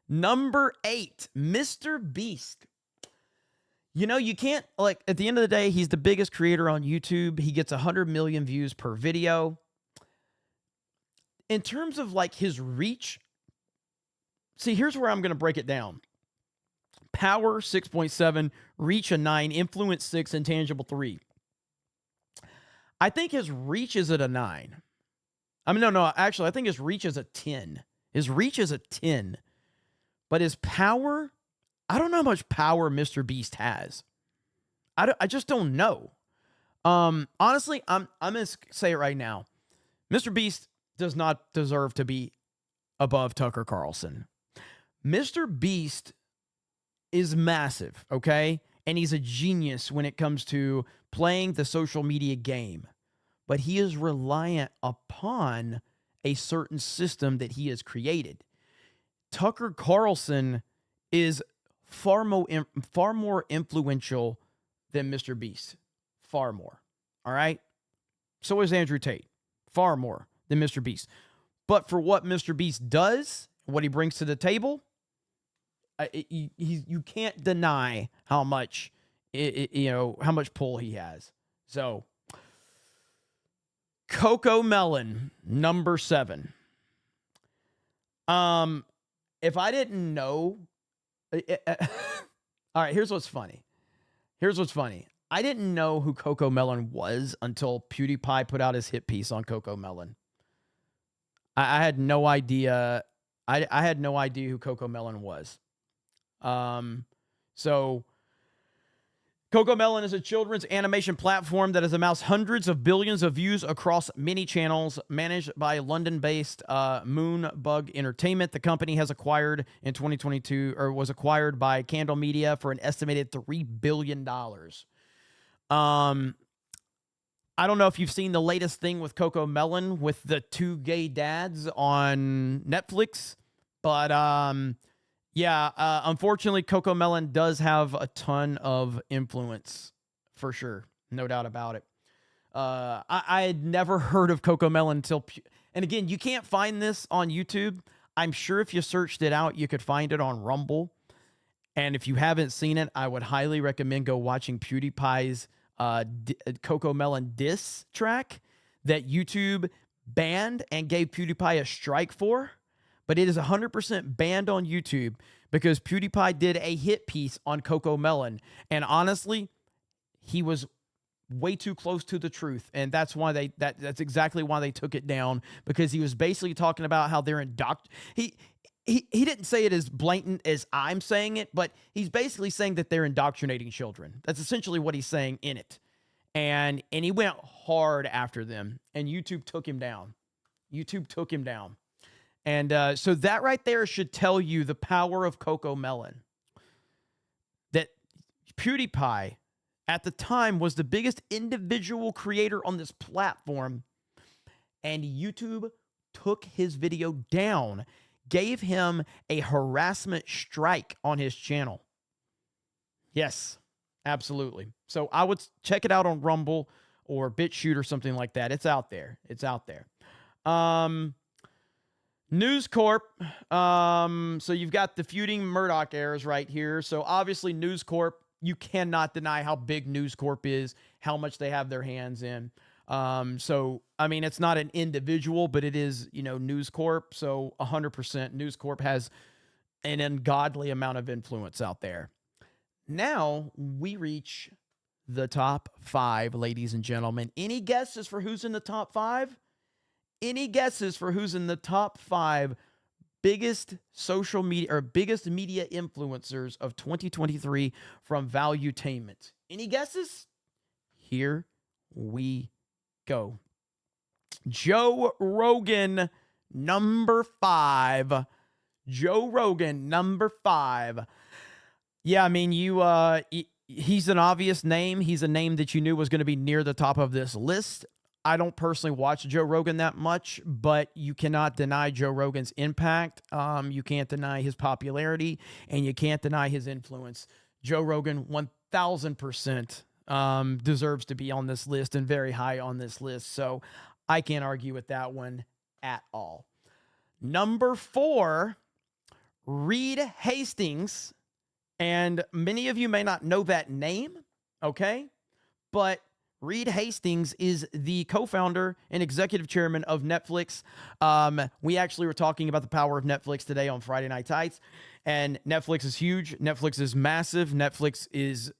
number 8. Mr. Beast. You can't, at the end of the day, he's the biggest creator on YouTube. He gets 100 million views per video. In terms of, his reach, see, here's where I'm going to break it down. Power, 6.7. Reach, a 9. Influence, 6. Intangible, 3. I think his reach is at a 9. Actually, I think his reach is a 10. His reach is a 10. But his power, I don't know how much power Mr. Beast has. I just don't know. Honestly, I'm going to say it right now. Mr. Beast does not deserve to be above Tucker Carlson. Mr. Beast is massive, okay? And he's a genius when it comes to playing the social media game. But he is reliant upon a certain system that he has created. Tucker Carlson is far more influential than Mr. Beast. Far more. All right? So is Andrew Tate. Far more than Mr. Beast. But for what Mr. Beast does, what he brings to the table, you can't deny how much how much pull he has. So Coco Melon, number 7. If I didn't know, all right, here's what's funny. I didn't know who Coco Melon was until PewDiePie put out his hit piece on Coco Melon. I had no idea. I had no idea who Coco Melon was. So CoComelon is a children's animation platform that has amassed hundreds of billions of views across many channels, managed by London-based Moonbug Entertainment. The company has acquired in 2022, or was acquired by Candle Media for an estimated $3 billion. I don't know if you've seen the latest thing with CoComelon with the two gay dads on Netflix, but unfortunately, CoComelon does have a ton of influence, for sure. No doubt about it. I had never heard of CoComelon until... And again, you can't find this on YouTube. I'm sure if you searched it out, you could find it on Rumble. And if you haven't seen it, I would highly recommend go watching PewDiePie's CoComelon diss track that YouTube banned and gave PewDiePie a strike for. But it is 100% banned on YouTube because PewDiePie did a hit piece on CoComelon. And honestly, he was way too close to the truth. And that's why that's exactly why they took it down, because he was basically talking about how they're He didn't say it as blatant as I'm saying it, but he's basically saying that they're indoctrinating children. That's essentially what he's saying in it. And he went hard after them, and YouTube took him down. YouTube took him down. And so that right there should tell you the power of CoComelon. That PewDiePie, at the time, was the biggest individual creator on this platform, and YouTube took his video down, gave him a harassment strike on his channel. Yes, absolutely. So I would check it out on Rumble or BitChute or something like that. It's out there. It's out there. News Corp. So you've got the feuding Murdoch heirs right here. So obviously News Corp, you cannot deny how big News Corp is, how much they have their hands in. So, I mean, it's not an individual, but it is, News Corp. So 100% News Corp has an ungodly amount of influence out there. Now we reach the top 5, ladies and gentlemen. Any guesses for who's in the top 5? Any guesses for who's in the top 5 biggest social media or biggest media influencers of 2023 from Valuetainment? Any guesses? Here we go. Joe Rogan, number 5. Joe Rogan, number 5. Yeah, I mean, he's an obvious name. He's a name that you knew was going to be near the top of this list. I don't personally watch Joe Rogan that much, but you cannot deny Joe Rogan's impact. You can't deny his popularity, and you can't deny his influence. Joe Rogan, 1,000%. Deserves to be on this list and very high on this list. So I can't argue with that one at all. Number 4, Reed Hastings. And many of you may not know that name, okay? But Reed Hastings is the co-founder and executive chairman of Netflix. We actually were talking about the power of Netflix today on Friday Night Tights. And Netflix is huge. Netflix is massive. Netflix is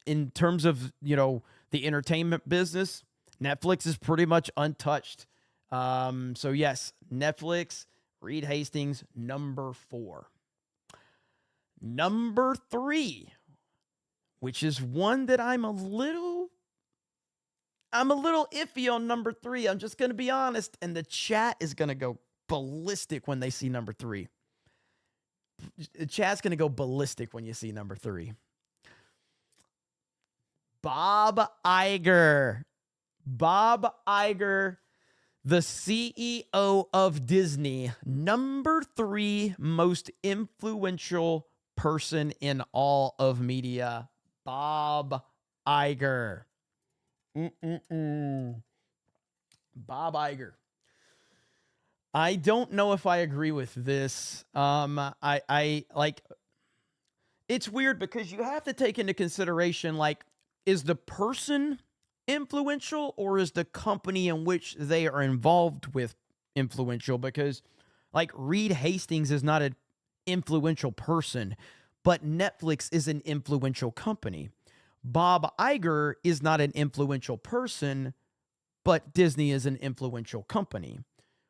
in terms of, the entertainment business, Netflix is pretty much untouched. So yes, Netflix, Reed Hastings, number 4. Number 3, which is one that I'm a little iffy on number 3. I'm just going to be honest. And the chat is going to go ballistic when they see number 3. The chat's going to go ballistic when you see number 3. Bob Iger. Bob Iger, the CEO of Disney. Number 3 most influential person in all of media. Bob Iger. Bob Iger. I don't know if I agree with this. I like, it's weird because you have to take into consideration, like, is the person influential or is the company in which they are involved with influential? Because, like, Reed Hastings is not an influential person, but Netflix is an influential company. Bob Iger is not an influential person, but Disney is an influential company.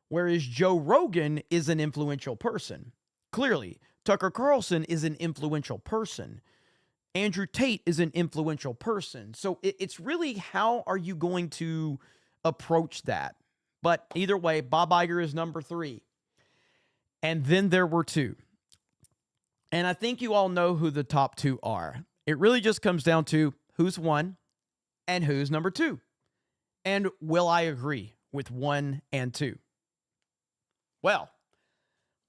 Whereas Joe Rogan is an influential person. Clearly, Tucker Carlson is an influential person. Andrew Tate is an influential person. So it's really, how are you going to approach that? But either way, Bob Iger is number 3. And then there were 2. And I think you all know who the top 2 are. It really just comes down to who's 1 and who's number 2. And will I agree with 1 and 2? Well,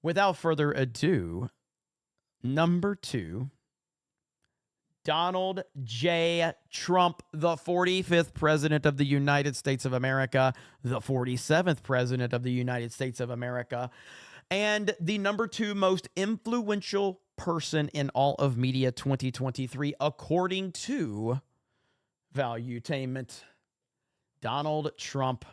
without further ado, number 2, Donald J. Trump, the 45th president of the United States of America, the 47th president of the United States of America, and the number 2 most influential person in all of media 2023, according to Valuetainment. Donald Trump.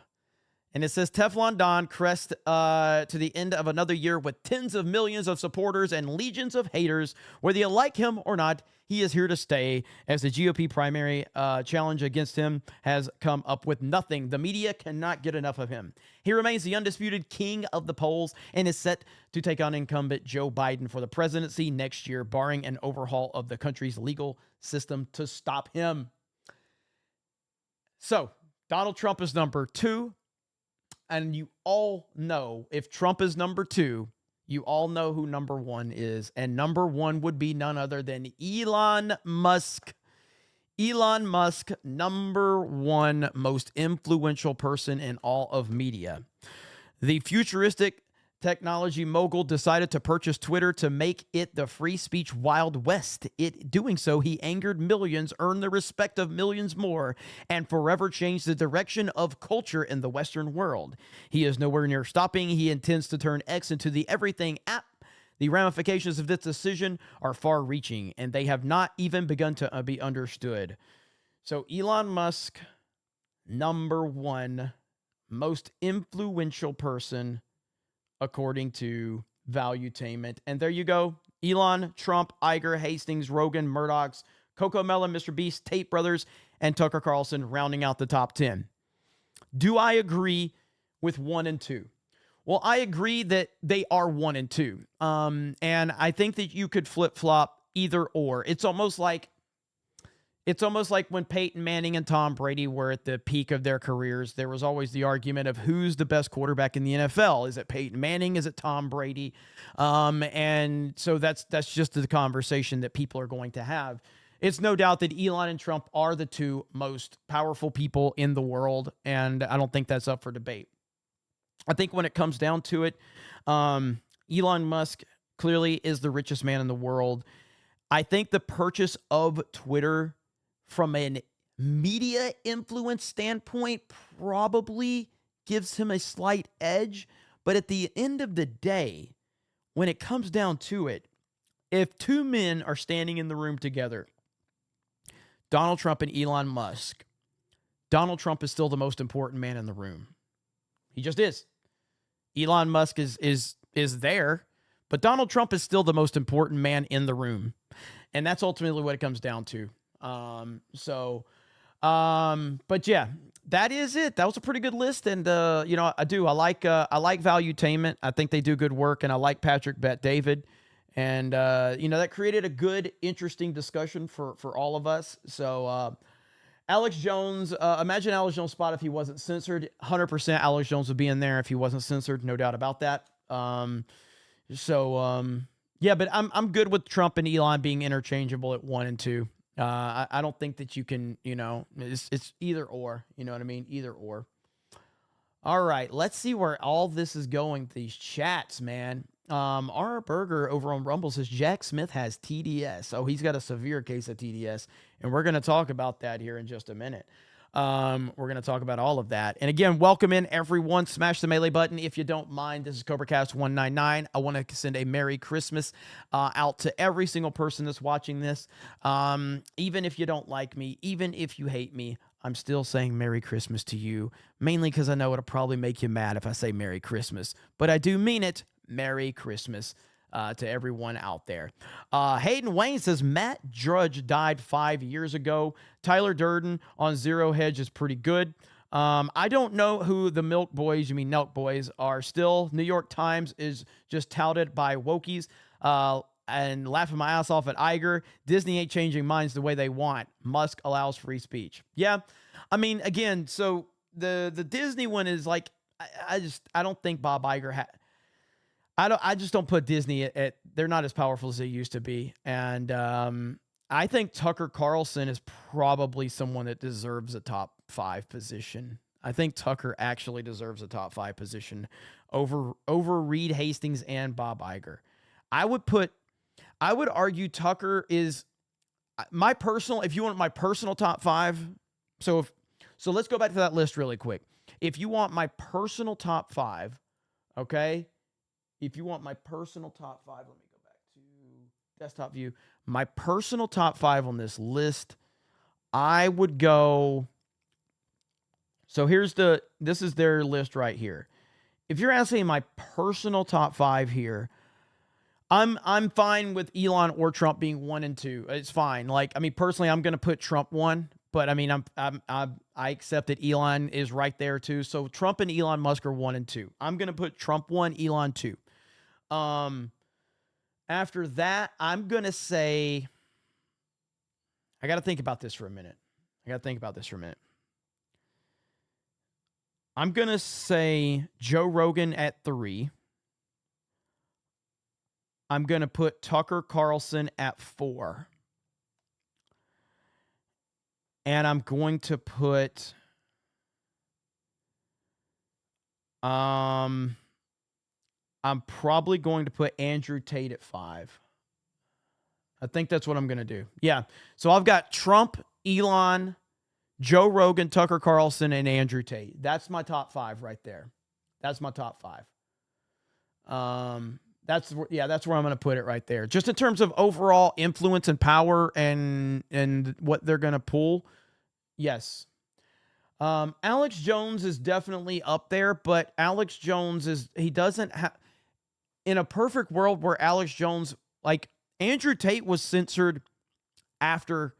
And it says, Teflon Don crest to the end of another year with tens of millions of supporters and legions of haters. Whether you like him or not, he is here to stay, as the GOP primary challenge against him has come up with nothing. The media cannot get enough of him. He remains the undisputed king of the polls and is set to take on incumbent Joe Biden for the presidency next year, barring an overhaul of the country's legal system to stop him. So, Donald Trump is number 2. And you all know, if Trump is number 2, you all know who number 1 is. And number 1 would be none other than Elon Musk. Elon Musk, number 1 most influential person in all of media. The futuristic technology mogul decided to purchase Twitter to make it the free speech Wild West. Doing so, he angered millions, earned the respect of millions more, and forever changed the direction of culture in the Western world. He is nowhere near stopping. He intends to turn X into the everything app. The ramifications of this decision are far-reaching, and they have not even begun to be understood. So Elon Musk, number 1 most influential person according to Valuetainment. And there you go. Elon, Trump, Iger, Hastings, Rogan, Murdoch's, Coco Melon, Mr. Beast, Tate Brothers, and Tucker Carlson rounding out the top 10. Do I agree with 1 and 2? Well, I agree that they are 1 and 2. And I think that you could flip-flop either or. It's almost like when Peyton Manning and Tom Brady were at the peak of their careers. There was always the argument of who's the best quarterback in the NFL. Is it Peyton Manning? Is it Tom Brady? And so that's just the conversation that people are going to have. It's no doubt that Elon and Trump are the 2 most powerful people in the world, and I don't think that's up for debate. I think when it comes down to it, Elon Musk clearly is the richest man in the world. I think the purchase of Twitter from a media influence standpoint probably gives him a slight edge. But at the end of the day, when it comes down to it, if 2 men are standing in the room together, Donald Trump and Elon Musk, Donald Trump is still the most important man in the room. He just is. Elon Musk is there, but Donald Trump is still the most important man in the room. And that's ultimately what it comes down to. But yeah, that is it. That was a pretty good list. And, I like Valuetainment. I think they do good work, and I like Patrick Bet-David. And, that created a good, interesting discussion for all of us. So, Alex Jones, imagine Alex Jones' spot if he wasn't censored. 100% Alex Jones would be in there if he wasn't censored. No doubt about that. Yeah, but I'm good with Trump and Elon being interchangeable at 1 and 2. I don't think that you can, it's either or, you know what I mean? Either or. All right, let's see where all this is going. These chats, man. Our Burger over on Rumble says Jack Smith has TDS. Oh, he's got a severe case of TDS, and we're going to talk about that here in just a minute. We're going to talk about all of that. And again, welcome in everyone. Smash the melee button if you don't mind. This is CobraCast 199. I want to send a Merry Christmas out to every single person that's watching this. Even if you don't like me, even if you hate me, I'm still saying Merry Christmas to you, mainly because I know it'll probably make you mad if I say Merry Christmas. But I do mean it. Merry Christmas to everyone out there. Hayden Wayne says Matt Drudge died 5 years ago. Tyler Durden on Zero Hedge is pretty good. I don't know who the Milk Boys are still. New York Times is just touted by wokies and laughing my ass off at Iger. Disney ain't changing minds the way they want. Musk allows free speech. Yeah. I mean, again, so the Disney one is like, I don't think Bob Iger I just don't put Disney at they're not as powerful as they used to be. And I think Tucker Carlson is probably someone that deserves a top 5 position. I think Tucker actually deserves a top 5 position over Reed Hastings and Bob Iger. I would argue Tucker is my personal, if you want my personal top 5. So let's go back to that list really quick. If you want my personal top 5, okay? If you want my personal top 5, let me go back to desktop view. My personal top 5 on this list, I would go. So this is their list right here. If you're asking my personal top 5 here, I'm fine with Elon or Trump being 1 and 2. It's fine. Like, I mean, personally, I'm going to put Trump 1, but I mean, I accept that Elon is right there too. So Trump and Elon Musk are 1 and 2. I'm going to put Trump 1, Elon 2. After that, I'm going to say, I got to think about this for a minute. I'm going to say Joe Rogan at 3. I'm going to put Tucker Carlson at 4. And I'm going to put I'm probably going to put Andrew Tate at 5. I think that's what I'm going to do. Yeah. So I've got Trump, Elon, Joe Rogan, Tucker Carlson, and Andrew Tate. That's my top 5 right there. That's my top 5. That's where I'm going to put it right there. Just in terms of overall influence and power and what they're going to pull. Yes. Alex Jones is definitely up there, but Alex Jones he doesn't have, in a perfect world where Alex Jones, like Andrew Tate was censored after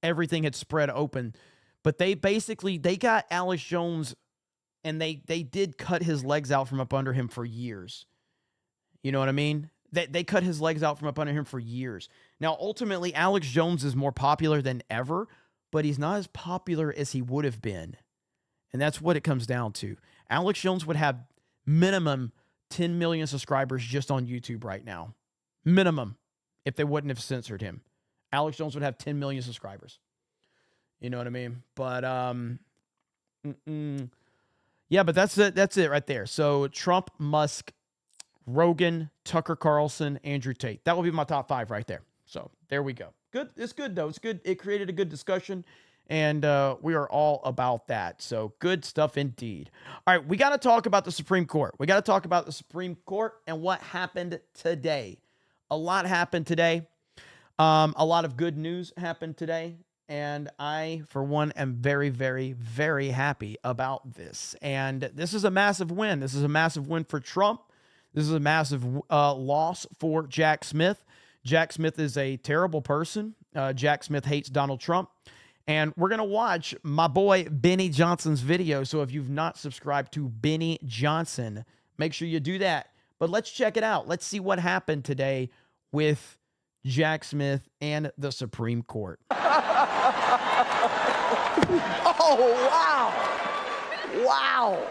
everything had spread open, but they got Alex Jones and they did cut his legs out from up under him for years. You know what I mean? They cut his legs out from up under him for years. Now, ultimately, Alex Jones is more popular than ever, but he's not as popular as he would have been. And that's what it comes down to. Alex Jones would have minimum 10 million subscribers just on YouTube right now. Minimum, if they wouldn't have censored him. Alex Jones would have 10 million subscribers. You know what I mean? But, yeah, but that's it right there. So Trump, Musk, Rogan, Tucker Carlson, Andrew Tate. That will be my top 5 right there. So there we go. Good. It's good, though. It's good. It created a good discussion, and we are all about that. So good stuff indeed. All right, we got to talk about the Supreme Court. We got to talk about the Supreme Court and what happened today. A lot happened today. A lot of good news happened today. And I, for one, am very, very, very happy about this. And this is a massive win. This is a massive win for Trump. This is a massive loss for Jack Smith. Jack Smith is a terrible person. Jack Smith hates Donald Trump. And we're going to watch my boy Benny Johnson's video. So if you've not subscribed to Benny Johnson, make sure you do that. But let's check it out. Let's see what happened today with Jack Smith and the Supreme Court. Oh, wow. Wow.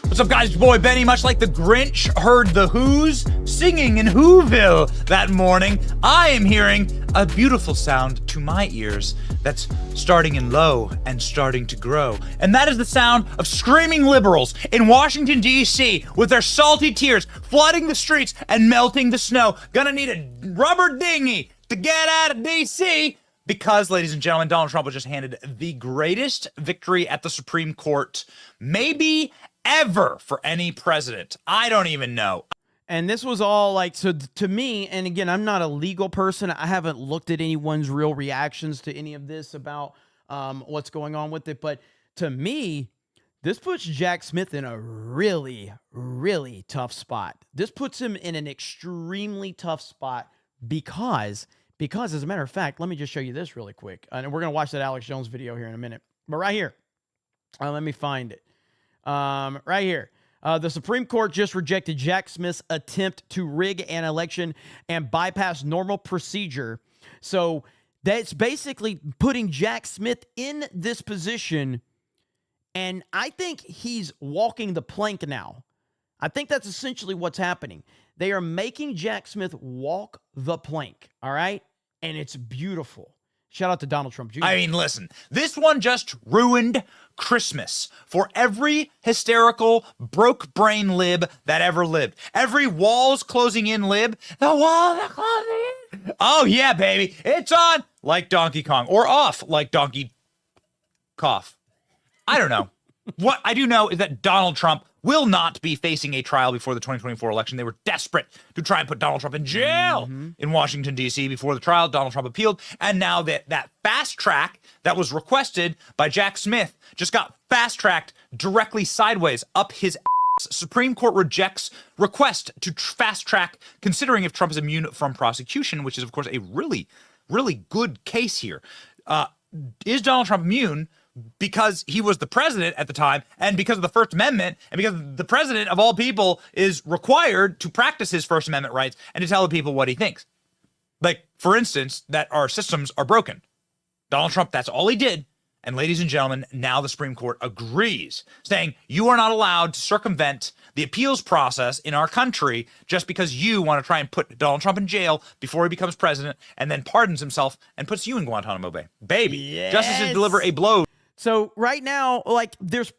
What's up, guys? It's your boy Benny. Much like the Grinch heard the Who's singing in Whoville that morning, I am hearing a beautiful sound to my ears that's starting in low and starting to grow. And that is the sound of screaming liberals in Washington, D.C. with their salty tears flooding the streets and melting the snow. Gonna need a rubber dinghy to get out of D.C. because, ladies and gentlemen, Donald Trump was just handed the greatest victory at the Supreme Court, maybe ever, for any president. I don't even know. And this was all like, so to me, and again, I'm not a legal person. I haven't looked at anyone's real reactions to any of this about what's going on with it. But to me, this puts Jack Smith in a really, really tough spot. This puts him in an extremely tough spot because as a matter of fact, let me just show you this really quick. And we're going to watch that Alex Jones video here in a minute. But right here, let me find it. Right here. The Supreme Court just rejected Jack Smith's attempt to rig an election and bypass normal procedure. So that's basically putting Jack Smith in this position, and I think he's walking the plank now. I think that's essentially what's happening. They are making Jack Smith walk the plank, all right? And it's beautiful. Shout out to Donald Trump Jr. I mean, listen, this one just ruined Christmas for every hysterical, broke brain lib that ever lived. Every walls closing in lib, the walls are closing in. Oh, yeah, baby, it's on like Donkey Kong, or off like Donkey Cough. I don't know. What I do know is that Donald Trump will not be facing a trial before the 2024 election. They were desperate to try and put Donald Trump in jail in Washington, D.C. before the trial. Donald Trump appealed. And now that fast track that was requested by Jack Smith just got fast tracked directly sideways up his ass. Supreme Court rejects request to fast track, considering if Trump is immune from prosecution, which is, of course, a really, really good case here. Is Donald Trump immune? Because he was the president at the time, and because of the First Amendment, and because the president of all people is required to practice his First Amendment rights and to tell the people what he thinks. Like, for instance, that our systems are broken. Donald Trump, that's all he did. And ladies and gentlemen, now the Supreme Court agrees, saying you are not allowed to circumvent the appeals process in our country just because you want to try and put Donald Trump in jail before he becomes president and then pardons himself and puts you in Guantanamo Bay. Baby, yes. Justices deliver a blow. So right now, like, there's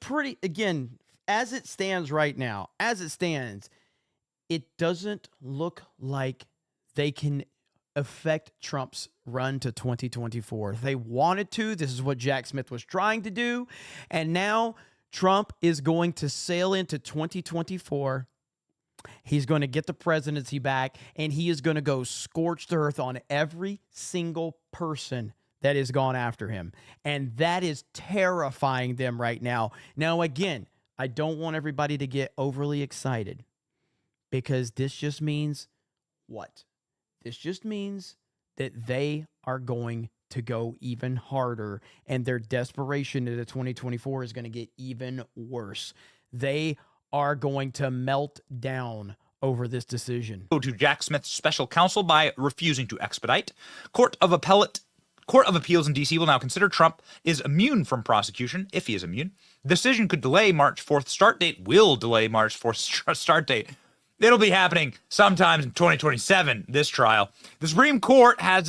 again, as it stands right now, it doesn't look like they can affect Trump's run to 2024. They wanted to. This is what Jack Smith was trying to do. And now Trump is going to sail into 2024. He's going to get the presidency back, and he is going to go scorched earth on every single person that has gone after him. And that is terrifying them right now. Now, again, I don't want everybody to get overly excited, because this just means what? This just means that they are going to go even harder, and their desperation into 2024 is going to get even worse. They are going to melt down over this decision. To Jack Smith's special counsel by refusing to expedite. Court of Appeals in D.C. will now consider Trump is immune from prosecution, if he is immune. The decision could delay March 4th start date, will delay March 4th start date. It'll be happening sometime in 2027, this trial. The Supreme Court has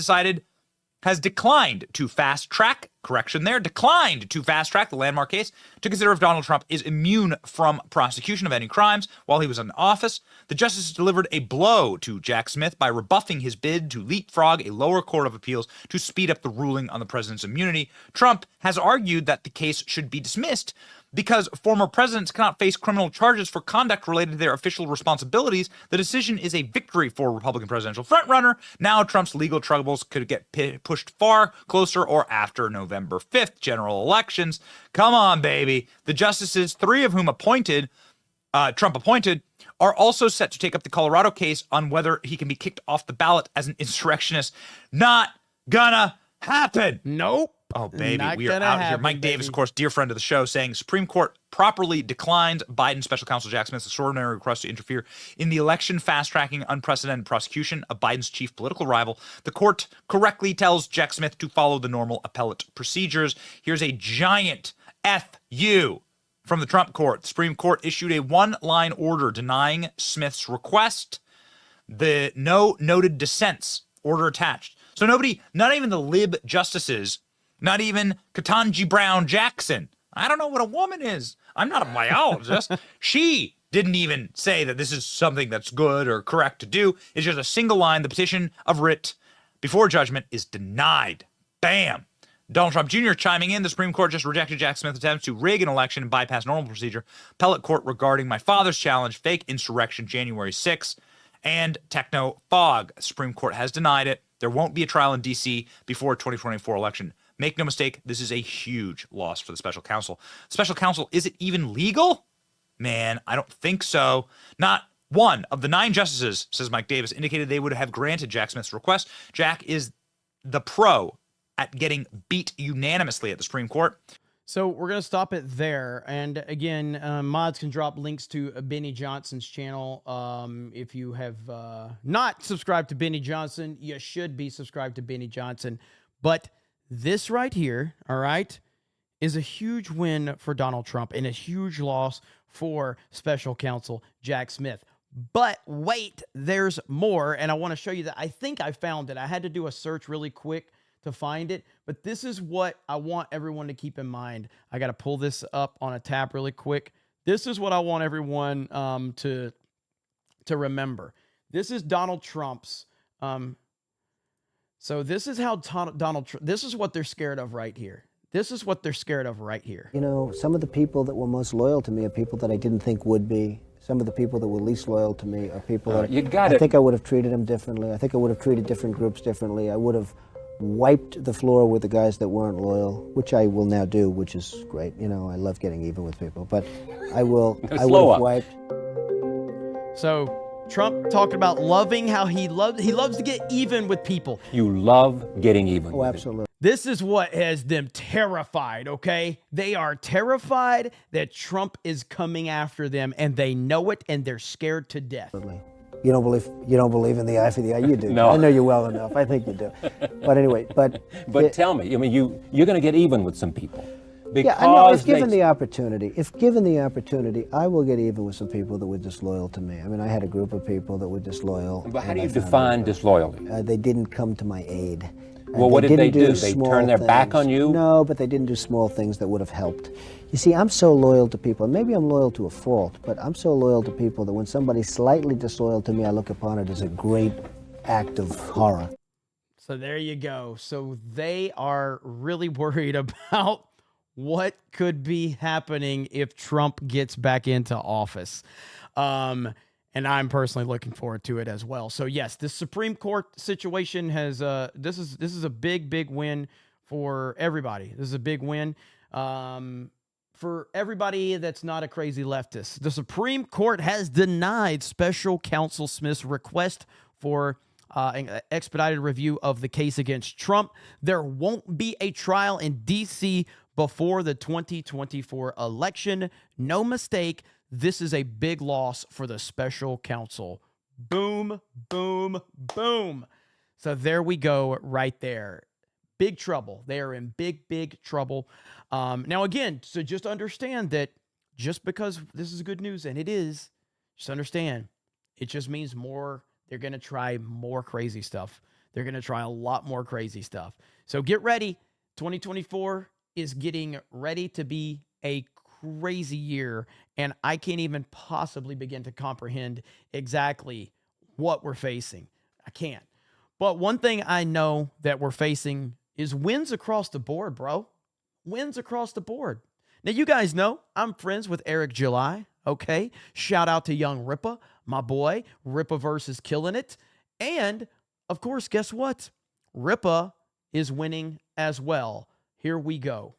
declined to fast track the landmark case to consider if Donald Trump is immune from prosecution of any crimes while he was in office. The justices delivered a blow to Jack Smith by rebuffing his bid to leapfrog a lower court of appeals to speed up the ruling on the president's immunity. Trump has argued that the case should be dismissed because former presidents cannot face criminal charges for conduct related to their official responsibilities. The decision is a victory for Republican presidential frontrunner. Now Trump's legal troubles could get pushed far closer or after November 5th general elections. Come on, baby. The justices, 3 of whom Trump appointed, are also set to take up the Colorado case on whether he can be kicked off the ballot as an insurrectionist. Not gonna happen. Nope. Oh, baby, Not we are out happen, here. Mike Davis, of course, dear friend of the show, saying Supreme Court properly declined Biden special counsel Jack Smith's extraordinary request to interfere in the election, fast-tracking unprecedented prosecution of Biden's chief political rival. The court correctly tells Jack Smith to follow the normal appellate procedures. Here's a giant F-U from the Trump court. The Supreme Court issued a one-line order denying Smith's request. The no noted dissents order attached. So nobody, not even the lib justices, not even Ketanji Brown Jackson. I don't know what a woman is. I'm not a biologist. She didn't even say that this is something that's good or correct to do. It's just a single line. The petition of writ before judgment is denied. Bam. Donald Trump Jr. chiming in. The Supreme Court just rejected Jack Smith's attempts to rig an election and bypass normal procedure. Appellate court regarding my father's challenge, fake insurrection, January 6th, and techno fog. Supreme Court has denied it. There won't be a trial in D.C. before 2024 election. Make no mistake, this is a huge loss for the special counsel. Special counsel, is it even legal? Man, I don't think so. Not one of the 9 justices, says Mike Davis, indicated they would have granted Jack Smith's request. Jack is the pro at getting beat unanimously at the Supreme Court. So we're going to stop it there. And again, mods can drop links to Benny Johnson's channel. If you have not subscribed to Benny Johnson, you should be subscribed to Benny Johnson. But this right here, all right, is a huge win for Donald Trump and a huge loss for special counsel Jack Smith. But wait, there's more. And I want to show you that. I think I found it. I had to do a search really quick to find it, but this is what I want everyone to keep in mind. I got to pull this up on a tab really quick. This is what I want everyone to remember. This is Donald Trump's. So this is how Donald Trump. This is what they're scared of right here. This is what they're scared of right here. You know, some of the people that were most loyal to me are people that I didn't think would be. Some of the people that were least loyal to me are people that I think I would have treated them differently. I think I would have treated different groups differently. I would have wiped the floor with the guys that weren't loyal, which I will now do, which is great. You know, I love getting even with people, but I would have wiped. So Trump talking about loving how he loves to get even with people. You love getting even. Oh, absolutely. This is what has them terrified, okay? They are terrified that Trump is coming after them, and they know it, and they're scared to death. You don't believe in the eye for the eye. You do. No. I know you well enough. I think you do. But anyway, but tell me, I mean, you're going to get even with some people. Yeah, I know. If given the opportunity, I will get even with some people that were disloyal to me. I mean, I had a group of people that were disloyal. But how do you define disloyalty? They didn't come to my aid. Well, what did they do? They turned their back on you? No, but they didn't do small things that would have helped. You see, I'm so loyal to people, and maybe I'm loyal to a fault, but I'm so loyal to people that when somebody's slightly disloyal to me, I look upon it as a great act of horror. So there you go. So they are really worried about what could be happening if Trump gets back into office. And I'm personally looking forward to it as well. So yes, this Supreme Court situation has this is a big win for everybody. This is a big win for everybody that's not a crazy leftist. The Supreme Court has denied special counsel Smith's request for an expedited review of the case against Trump. There won't be a trial in D.C. before the 2024 election. No mistake. This is a big loss for the special counsel. Boom, boom, boom. So there we go right there. Big trouble. They are in big trouble. Now, again, so just understand that just because this is good news, and it is, just understand, it just means more. They're going to try more crazy stuff. They're going to try a lot more crazy stuff. So get ready. 2024 is getting ready to be a crazy year, and I can't even possibly begin to comprehend exactly what we're facing. I can't. But one thing I know that we're facing is wins across the board, bro. Wins across the board. Now, you guys know I'm friends with Eric July, okay? Shout out to young Ripa, my boy. Ripaverse is killing it. And, of course, guess what? Ripa is winning as well. Here we go.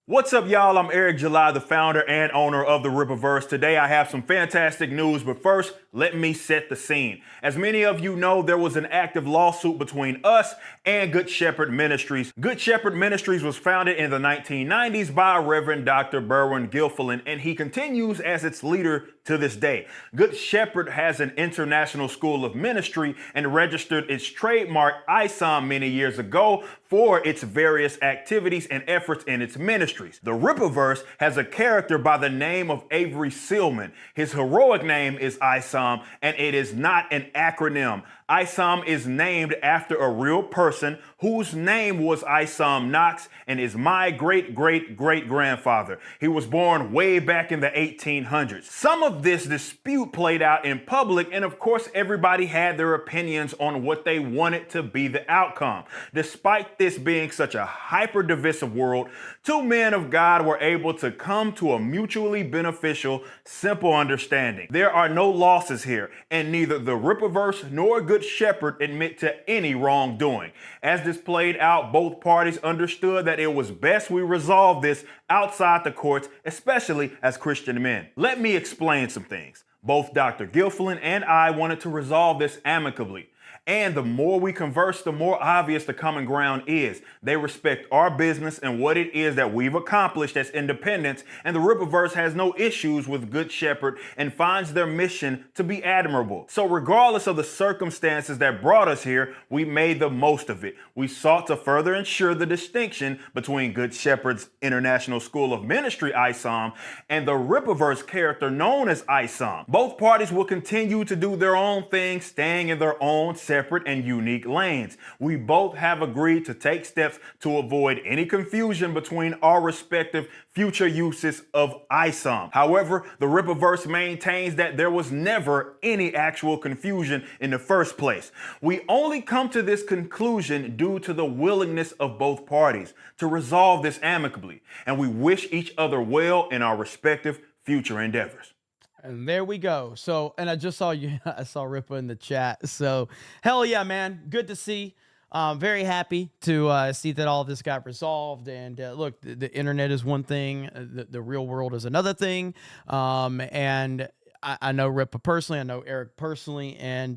What's up, y'all? I'm Eric July, the founder and owner of the Ripaverse. Today, I have some fantastic news, but first, let me set the scene. As many of you know, there was an active lawsuit between us and Good Shepherd Ministries. Good Shepherd Ministries was founded in the 1990s by Reverend Dr. Berwin Gilfillan, and he continues as its leader to this day. Good Shepherd has an international school of ministry and registered its trademark ISOM many years ago for its various activities and efforts in its ministries. The Ripaverse has a character by the name of Avery Sealman. His heroic name is ISOM, and it is not an acronym. ISOM is named after a real person whose name was Isom Knox and is my great-great-great-grandfather. He was born way back in the 1800s. Some of this dispute played out in public, and of course everybody had their opinions on what they wanted to be the outcome. Despite this being such a hyper-divisive world, two men of God were able to come to a mutually beneficial, simple understanding. There are no losses here, and neither the Ripaverse nor Good Shepherd admit to any wrongdoing. As this played out, both parties understood that it was best we resolve this outside the courts, especially as Christian men. Let me explain some things. Both Dr. Gilfillan and I wanted to resolve this amicably. And the more we converse, the more obvious the common ground is. They respect our business and what it is that we've accomplished as independents, and the Ripaverse has no issues with Good Shepherd and finds their mission to be admirable. So regardless of the circumstances that brought us here, we made the most of it. We sought to further ensure the distinction between Good Shepherd's International School of Ministry, ISOM, and the Ripaverse character known as ISOM. Both parties will continue to do their own thing, staying in their own separate and unique lanes. We both have agreed to take steps to avoid any confusion between our respective future uses of ISOM. However, the Ripaverse maintains that there was never any actual confusion in the first place. We only come to this conclusion due to the willingness of both parties to resolve this amicably, and we wish each other well in our respective future endeavors. And there we go. So, and I just saw I saw Ripa in the chat. So, hell yeah, man. Good to see. Very happy to see that all of this got resolved. And look, the internet is one thing. The real world is another thing. And I know Ripa personally. I know Eric personally. And,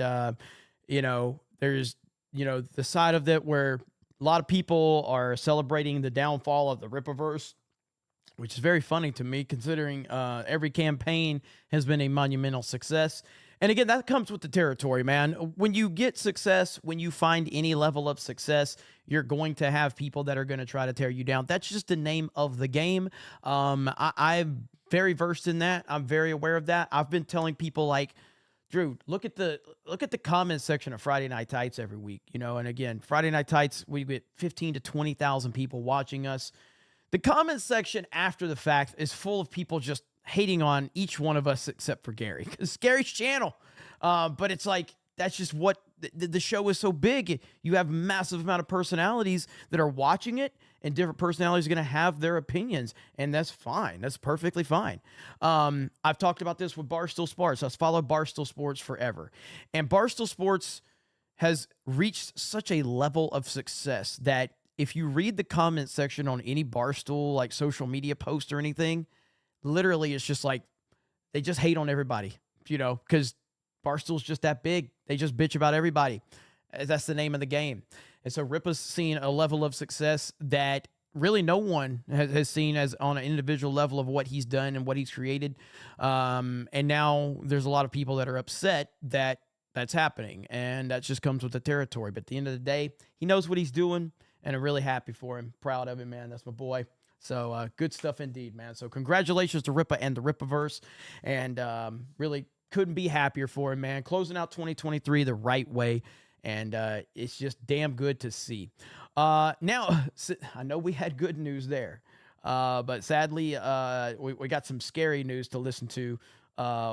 there's, the side of that where a lot of people are celebrating the downfall of the Ripaverse, which is very funny to me considering every campaign has been a monumental success. And again, that comes with the territory, man. When you get success, when you find any level of success, you're going to have people that are going to try to tear you down. That's just the name of the game. I'm very versed in that. I'm very aware of that. I've been telling people like, Drew, look at the comment section of Friday Night Tights every week, and again, Friday Night Tights, we get 15 to 20,000 people watching us. The comment section after the fact is full of people just hating on each one of us except for Gary. It's Gary's channel. But it's like, that's just what the show is so big. You have a massive amount of personalities that are watching it, and different personalities are going to have their opinions, and that's fine. That's perfectly fine. I've talked about this with Barstool Sports. I've followed Barstool Sports forever. And Barstool Sports has reached such a level of success that if you read the comment section on any Barstool, like social media post or anything, literally it's just like, they just hate on everybody, because Barstool's just that big. They just bitch about everybody. That's the name of the game. And so Ripa's seen a level of success that really no one has seen as on an individual level of what he's done and what he's created. And now there's a lot of people that are upset that that's happening. And that just comes with the territory. But at the end of the day, he knows what he's doing. And I'm really happy for him. Proud of him, man. That's my boy. So good stuff indeed, man. So congratulations to Ripa and the Ripaverse. And really couldn't be happier for him, man. Closing out 2023 the right way. And it's just damn good to see. Now, I know we had good news there. But sadly, we got some scary news to listen to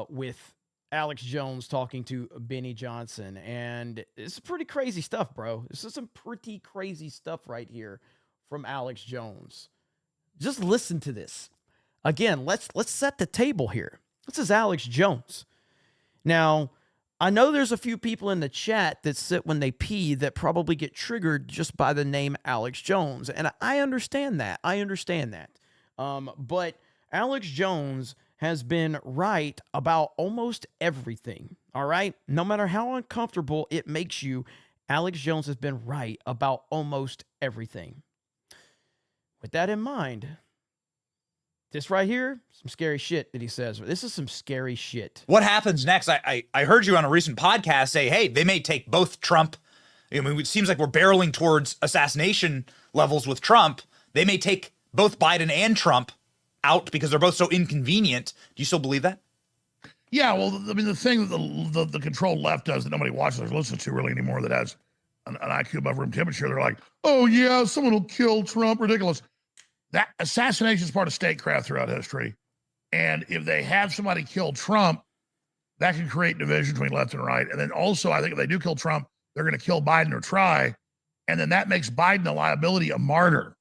with Alex Jones talking to Benny Johnson. And it's pretty crazy stuff, bro. This is some pretty crazy stuff right here from Alex Jones. Just listen to this. Again, let's set the table here. This is Alex Jones. Now, I know there's a few people in the chat that sit when they pee that probably get triggered just by the name Alex Jones. And I understand that. But Alex Jones has been right about almost everything, all right? No matter how uncomfortable it makes you, Alex Jones has been right about almost everything. With that in mind, this right here, some scary shit that he says. This is some scary shit. What happens next? I heard you on a recent podcast say, hey, they may take both Trump. I mean, it seems like we're barreling towards assassination levels with Trump. They may take both Biden and Trump out because they're both so inconvenient. Do you still believe that? Yeah, well, I mean, the thing that the controlled left does that nobody watches or listens to really anymore that has an IQ above room temperature, they're like, oh, yeah, someone will kill Trump. Ridiculous. That assassination is part of statecraft throughout history. And if they have somebody kill Trump, that can create division between left and right. And then also, I think if they do kill Trump, they're going to kill Biden or try. And then that makes Biden a liability, a martyr.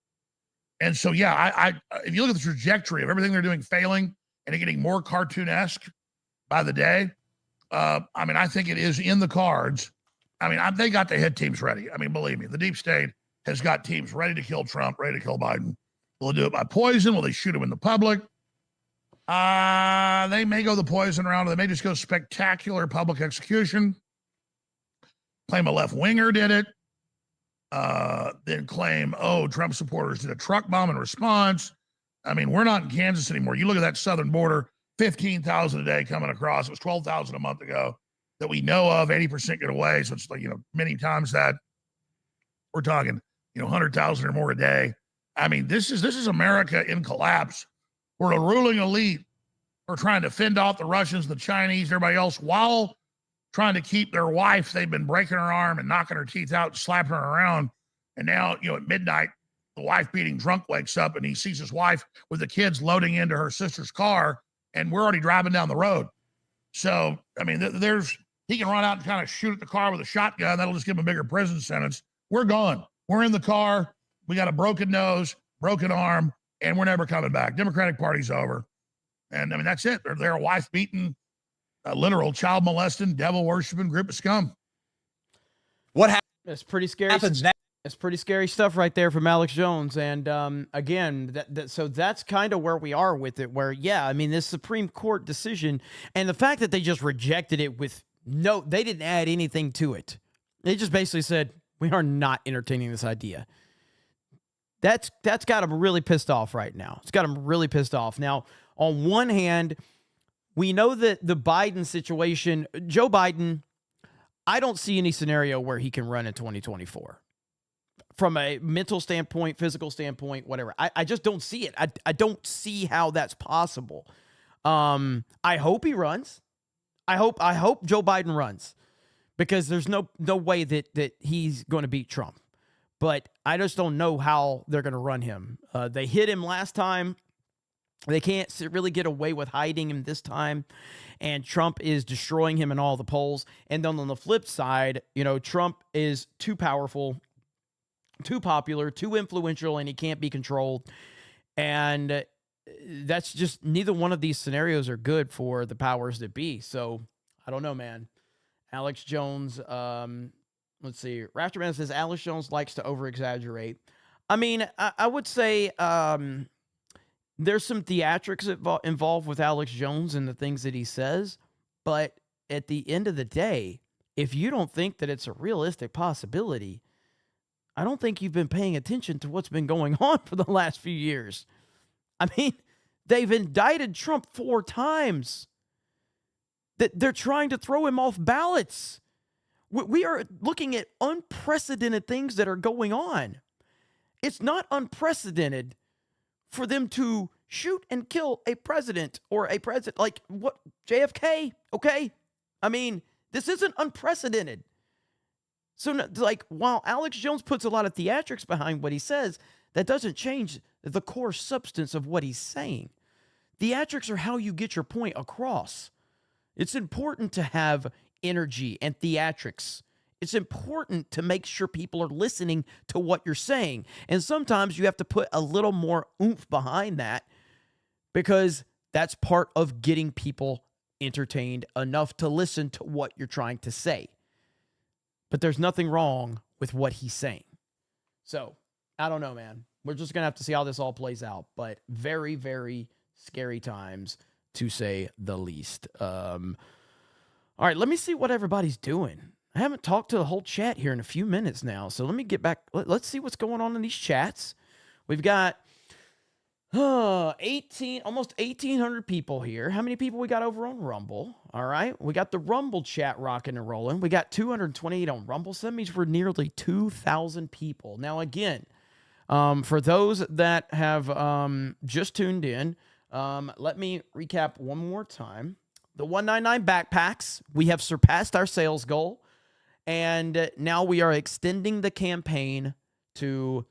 And so, yeah, if you look at the trajectory of everything they're doing failing and it getting more cartoonesque by the day, I mean, I think it is in the cards. I mean, they got the hit teams ready. I mean, believe me, the deep state has got teams ready to kill Trump, ready to kill Biden. Will they do it by poison? Will they shoot him in the public? They may go the poison route, or they may just go spectacular public execution. claim a left-winger did it, then claim, oh, Trump supporters did a truck bomb in response. I mean, we're not in Kansas anymore. You look at that southern border, 15,000 a day coming across. It was 12,000 a month ago that we know of. 80% get away. So it's like, many times that. We're talking, 100,000 or more a day. I mean, this is America in collapse, where the ruling elite are trying to fend off the Russians, the Chinese, everybody else, while trying to keep their wife. They've been breaking her arm and knocking her teeth out, slapping her around. And now, at midnight, the wife beating drunk wakes up and he sees his wife with the kids loading into her sister's car, and we're already driving down the road. So, I mean, he can run out and kind of shoot at the car with a shotgun. That'll just give him a bigger prison sentence. We're gone. We're in the car. We got a broken nose, broken arm, and we're never coming back. Democratic Party's over. And I mean, that's it. They're a wife beating, literal child molesting, devil worshiping group of scum. What happened? It's pretty scary. Happens now. It's pretty scary stuff right there from Alex Jones. And again, so that's kind of where we are with it, where, yeah, I mean, this Supreme Court decision and the fact that they just rejected it with they didn't add anything to it. They just basically said, we are not entertaining this idea. That's got them really pissed off right now. It's got them really pissed off. Now, on one hand, we know that the Biden situation, Joe Biden, I don't see any scenario where he can run in 2024. From a mental standpoint, physical standpoint, whatever. I just don't see it. I don't see how that's possible. I hope he runs. I hope Joe Biden runs, because there's no way that he's going to beat Trump. But I just don't know how they're going to run him. They hit him last time. They can't really get away with hiding him this time. And Trump is destroying him in all the polls. And then on the flip side, Trump is too powerful, too popular, too influential, and he can't be controlled. And that's just, neither one of these scenarios are good for the powers that be. So I don't know, man. Alex Jones, let's see. Rafterman says Alex Jones likes to over-exaggerate. I mean, I would say there's some theatrics involved with Alex Jones and the things that he says. But at the end of the day, if you don't think that it's a realistic possibility, I don't think you've been paying attention to what's been going on for the last few years. I mean, they've indicted Trump 4 times. They're trying to throw him off ballots. We are looking at unprecedented things that are going on. It's not unprecedented for them to shoot and kill a president or a president like what JFK, okay? I mean, this isn't unprecedented. So, like, while Alex Jones puts a lot of theatrics behind what he says, that doesn't change the core substance of what he's saying. Theatrics are how you get your point across. It's important to have energy and theatrics. It's important to make sure people are listening to what you're saying. And sometimes you have to put a little more oomph behind that, because that's part of getting people entertained enough to listen to what you're trying to say. But there's nothing wrong with what he's saying. So, I don't know, man. We're just going to have to see how this all plays out. But very, very scary times, to say the least. All right, let me see what everybody's doing. I haven't talked to the whole chat here in a few minutes now. So let me get back. Let's see what's going on in these chats. We've got almost 1,800 people here. How many people we got over on Rumble? All right. We got the Rumble chat rocking and rolling. We got 228 on Rumble. So that means we're nearly 2,000 people. Now, again, for those that have just tuned in, let me recap one more time. The 199 backpacks, we have surpassed our sales goal. And now we are extending the campaign to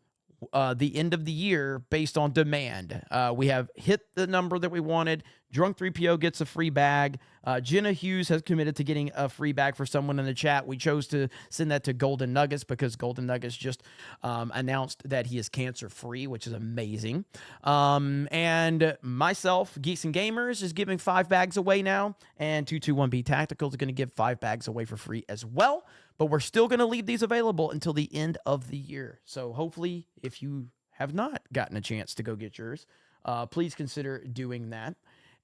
the end of the year based on demand. We have hit the number that we wanted. Drunk 3PO gets a free bag. Jenna Hughes has committed to getting a free bag for someone in the chat. We chose to send that to Golden Nuggets because Golden Nuggets just announced that he is cancer-free, which is amazing. And myself, Geeks and Gamers, is giving 5 bags away now. And 221B Tactical is going to give 5 bags away for free as well. But we're still going to leave these available until the end of the year. So hopefully, if you have not gotten a chance to go get yours, please consider doing that.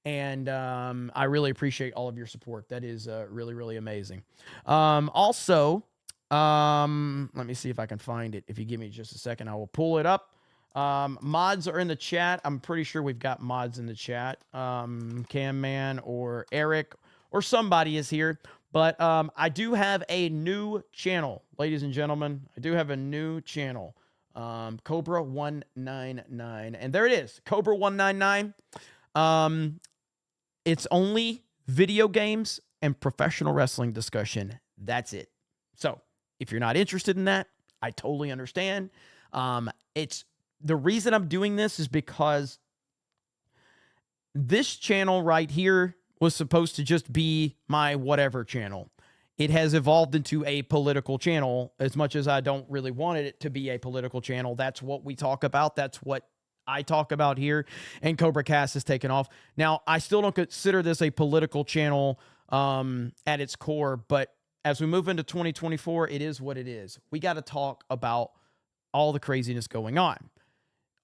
And I really appreciate all of your support. That is really, really amazing. Also, Let me see if I can find it. If you give me just a second, I will pull it up. Mods are in the chat. I'm pretty sure we've got mods in the chat. Cam Man or Eric or somebody is here. But I do have a new channel, ladies and gentlemen. I do have a new channel, Cobra 199, and there it is, Cobra 199. It's only video games and professional wrestling discussion. That's it. So if you're not interested in that, I totally understand. It's the reason I'm doing this is because this channel right here was supposed to just be my whatever channel. It has evolved into a political channel. As much as I don't really want it to be a political channel, that's what we talk about. That's what I talk about here, and CobraCast has taken off. Now, I still don't consider this a political channel at its core, but as we move into 2024, it is what it is. We got to talk about all the craziness going on.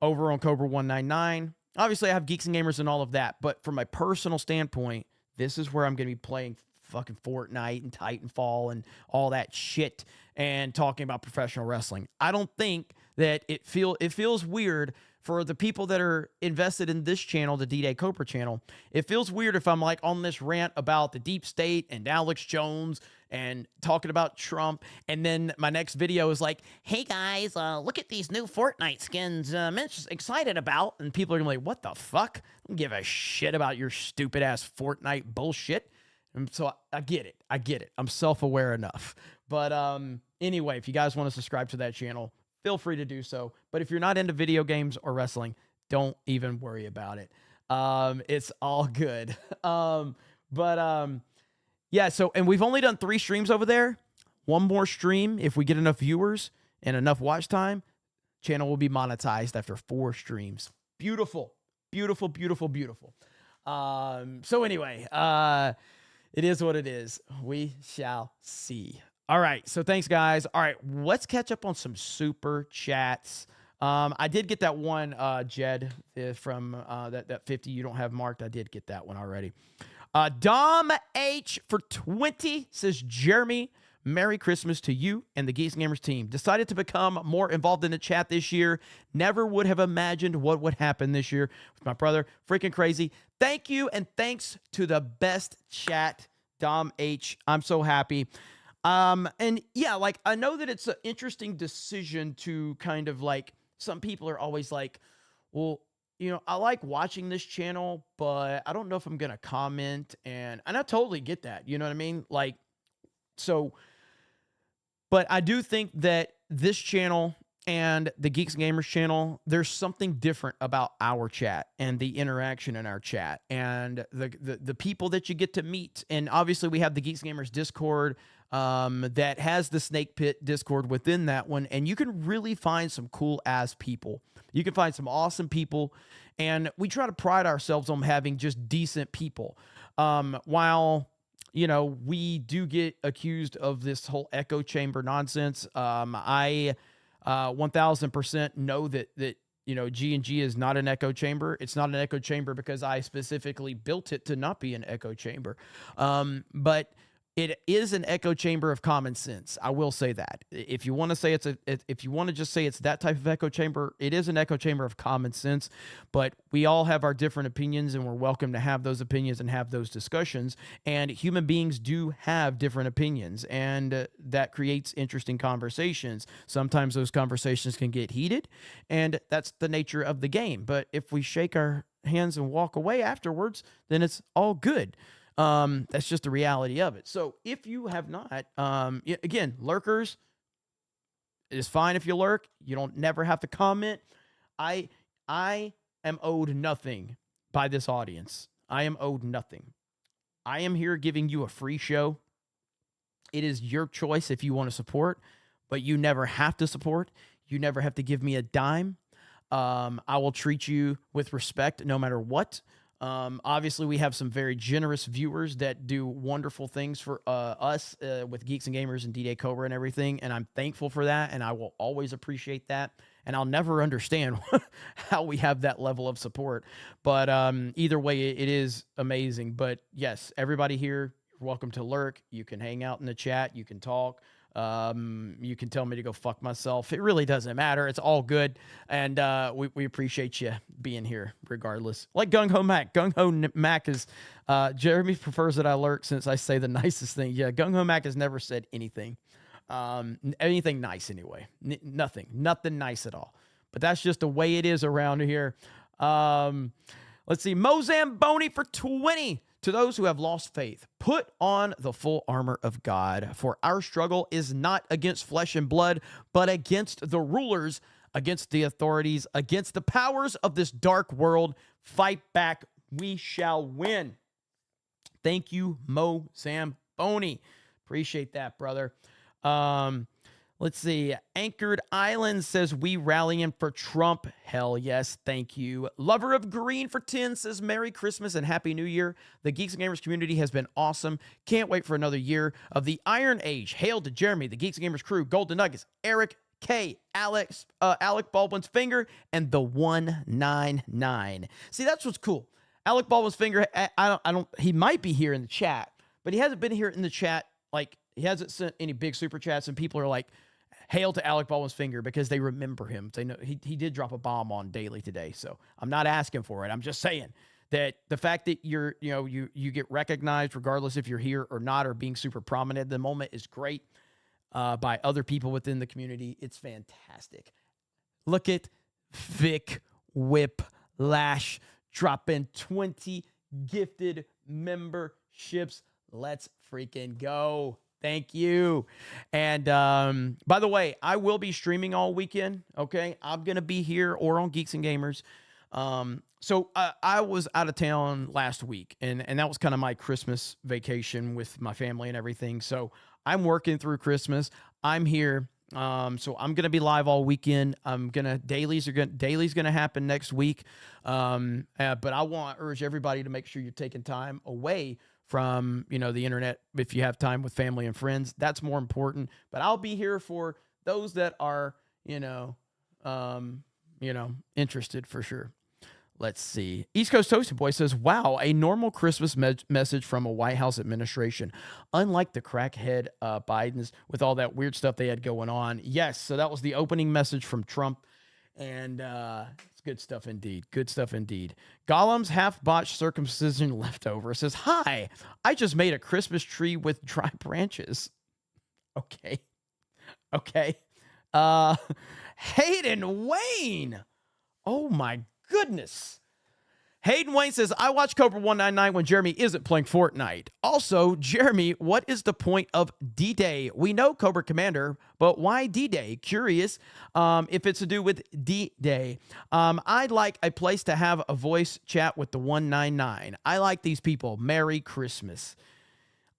Over on Cobra 199, obviously I have Geeks and Gamers and all of that, but from my personal standpoint, this is where I'm going to be playing fucking Fortnite and Titanfall and all that shit and talking about professional wrestling. I don't think that it feels weird for the people that are invested in this channel, the D-Day Cobra channel. It feels weird if I'm like on this rant about the deep state and Alex Jones and talking about Trump, and then my next video is like, hey guys, look at these new Fortnite skins I'm excited about, and people are gonna be like, what the fuck? I don't give a shit about your stupid ass Fortnite bullshit. And so I get it. I'm self-aware enough. But anyway, if you guys want to subscribe to that channel, feel free to do so. But if you're not into video games or wrestling, don't even worry about it. It's all good. Yeah, so, and we've only done 3 streams over there. One more stream, if we get enough viewers and enough watch time, channel will be monetized after 4 streams. Beautiful, beautiful, beautiful, beautiful. So anyway, it is what it is. We shall see. All right, so thanks, guys. All right, let's catch up on some super chats. I did get that one, Jed, from that 50 you don't have marked. I did get that one already. Dom H for 20 says, Jeremy, Merry Christmas to you and the Geeks and Gamers team. Decided to become more involved in the chat this year. Never would have imagined what would happen this year with my brother. Freaking crazy. Thank you, and thanks to the best chat, Dom H. I'm so happy. And yeah, like, I know that it's an interesting decision to kind of like, some people are always like, well, you know, I like watching this channel, but I don't know if I'm going to comment. And I totally get that. You know what I mean? Like, so, but I do think that this channel and the Geeks and Gamers channel, there's something different about our chat and the interaction in our chat and the people that you get to meet. And obviously we have the Geeks and Gamers Discord that has the Snake Pit Discord within that one. And you can really find some cool ass people. You can find some awesome people. And we try to pride ourselves on having just decent people. While, you know, we do get accused of this whole echo chamber nonsense. I 1000% know that you know, G&G is not an echo chamber. It's not an echo chamber because I specifically built it to not be an echo chamber. But it is an echo chamber of common sense. I will say that. If you want to say if you want to just say it's that type of echo chamber, it is an echo chamber of common sense. But we all have our different opinions, and we're welcome to have those opinions and have those discussions. And human beings do have different opinions, and that creates interesting conversations. Sometimes those conversations can get heated, and that's the nature of the game. But if we shake our hands and walk away afterwards, then it's all good. That's just the reality of it. So if you have not, again, lurkers, it is fine if you lurk. You don't never have to comment. I am owed nothing by this audience. I am owed nothing. I am here giving you a free show. It is your choice if you want to support, but you never have to support. You never have to give me a dime. I will treat you with respect no matter what. Obviously, we have some very generous viewers that do wonderful things for us with Geeks and Gamers and D-Day Cobra and everything, and I'm thankful for that, and I will always appreciate that, and I'll never understand how we have that level of support, but either way, it is amazing. But yes, everybody here, you're welcome to lurk. You can hang out in the chat. You can talk. You can tell me to go fuck myself. It really doesn't matter. It's all good. And we appreciate you being here regardless. Like Gung Ho Mac. Gung Ho Mac is, Jeremy prefers that I lurk since I say the nicest thing. Yeah, Gung Ho Mac has never said anything. Anything nice anyway. Nothing nice at all. But that's just the way it is around here. Let's see. Mozamboni for 20. To those who have lost faith, put on the full armor of God, for our struggle is not against flesh and blood, but against the rulers, against the authorities, against the powers of this dark world. Fight back. We shall win. Thank you, Mozamboni. Appreciate that, brother. Let's see. Anchored Island says, we rallying for Trump. Hell yes, thank you. Lover of Green for 10 says, Merry Christmas and Happy New Year. The Geeks and Gamers community has been awesome. Can't wait for another year of the Iron Age. Hail to Jeremy, the Geeks and Gamers crew, Golden Nuggets, Eric, K, Alec Baldwin's finger, and the 199. See, that's what's cool. Alec Baldwin's finger, he might be here in the chat, but he hasn't been here in the chat. Like, he hasn't sent any big super chats, and people are like, hail to Alec Baldwin's finger, because they remember him. They know he did drop a bomb on Daily today, so I'm not asking for it. I'm just saying that the fact that you get recognized regardless if you're here or not, or being super prominent at the moment, is great by other people within the community. It's fantastic. Look at Vic Whiplash dropping 20 gifted memberships. Let's freaking go. Thank you. And by the way, I will be streaming all weekend. Okay. I'm going to be here or on Geeks and Gamers. So I was out of town last week, and that was kind of my Christmas vacation with my family and everything. So I'm working through Christmas. I'm here. So I'm going to be live all weekend. Daily's going to happen next week. But I want to urge everybody to make sure you're taking time away from, the internet. If you have time with family and friends, that's more important. But I'll be here for those that are, interested for sure. Let's see. East Coast Toasted Boy says, wow, a normal Christmas message from a White House administration. Unlike the crackhead Bidens with all that weird stuff they had going on. Yes, so that was the opening message from Trump. And it's good stuff indeed. Good stuff indeed. Gollum's half-botched circumcision leftover says, hi, I just made a Christmas tree with dry branches. Okay. Hayden Wayne. Oh, my goodness. Hayden Wayne says, I watch Cobra 199 when Jeremy isn't playing Fortnite. Also, Jeremy, what is the point of D-Day? We know Cobra Commander, but why D-Day? Curious if it's to do with D-Day. I'd like a place to have a voice chat with the 199. I like these people. Merry Christmas.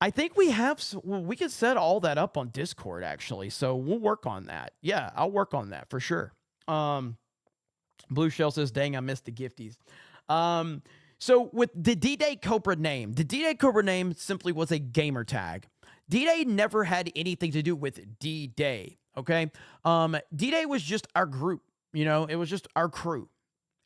I think we could set all that up on Discord, actually. So we'll work on that. Yeah, I'll work on that for sure. Blue Shell says, dang, I missed the gifties. So with the D-Day Cobra name, the D-Day Cobra name simply was a gamer tag. D-Day never had anything to do with D-Day, okay? D-Day was just our group, it was just our crew.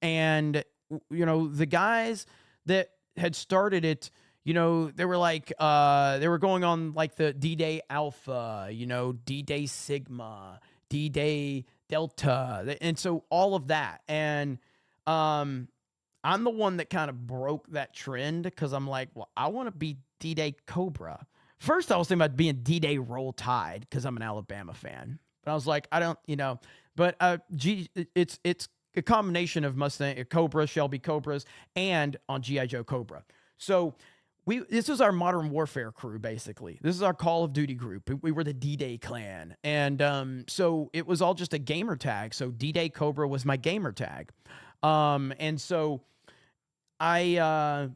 And, the guys that had started it, they were like, they were going on like the D-Day Alpha, D-Day Sigma, D-Day Delta, and so all of that. And, I'm the one that kind of broke that trend, because I'm like, well, I want to be D-Day Cobra. First, I was thinking about being D-Day Roll Tide, because I'm an Alabama fan. But I was like, I don't, But it's a combination of Mustang, Cobra, Shelby Cobras, and on G.I. Joe Cobra. So this is our Modern Warfare crew, basically. This is our Call of Duty group. We were the D-Day clan. And so it was all just a gamer tag. So D-Day Cobra was my gamer tag. And so I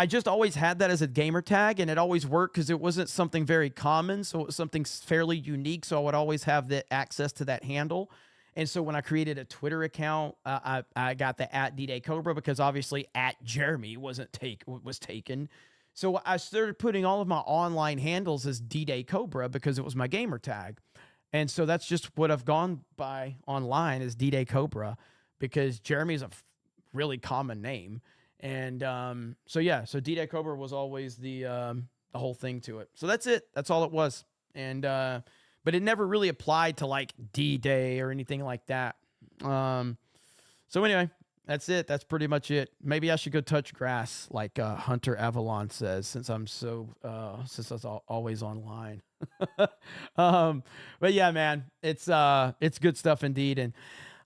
just always had that as a gamer tag, and it always worked because it wasn't something very common. So it was something fairly unique. So I would always have the access to that handle. And so when I created a Twitter account, I got the @D-Day Cobra, because obviously @Jeremy was taken. So I started putting all of my online handles as D-Day Cobra, because it was my gamer tag. And so that's just what I've gone by online, is D-Day Cobra, because Jeremy is a really common name. And so D-Day Cobra was always the whole thing to it. So that's it. That's all it was. And but it never really applied to like D-Day or anything like that. So anyway, that's it. That's pretty much it. Maybe I should go touch grass, like Hunter Avalon says, since I'm always online. But yeah, man, it's good stuff indeed. And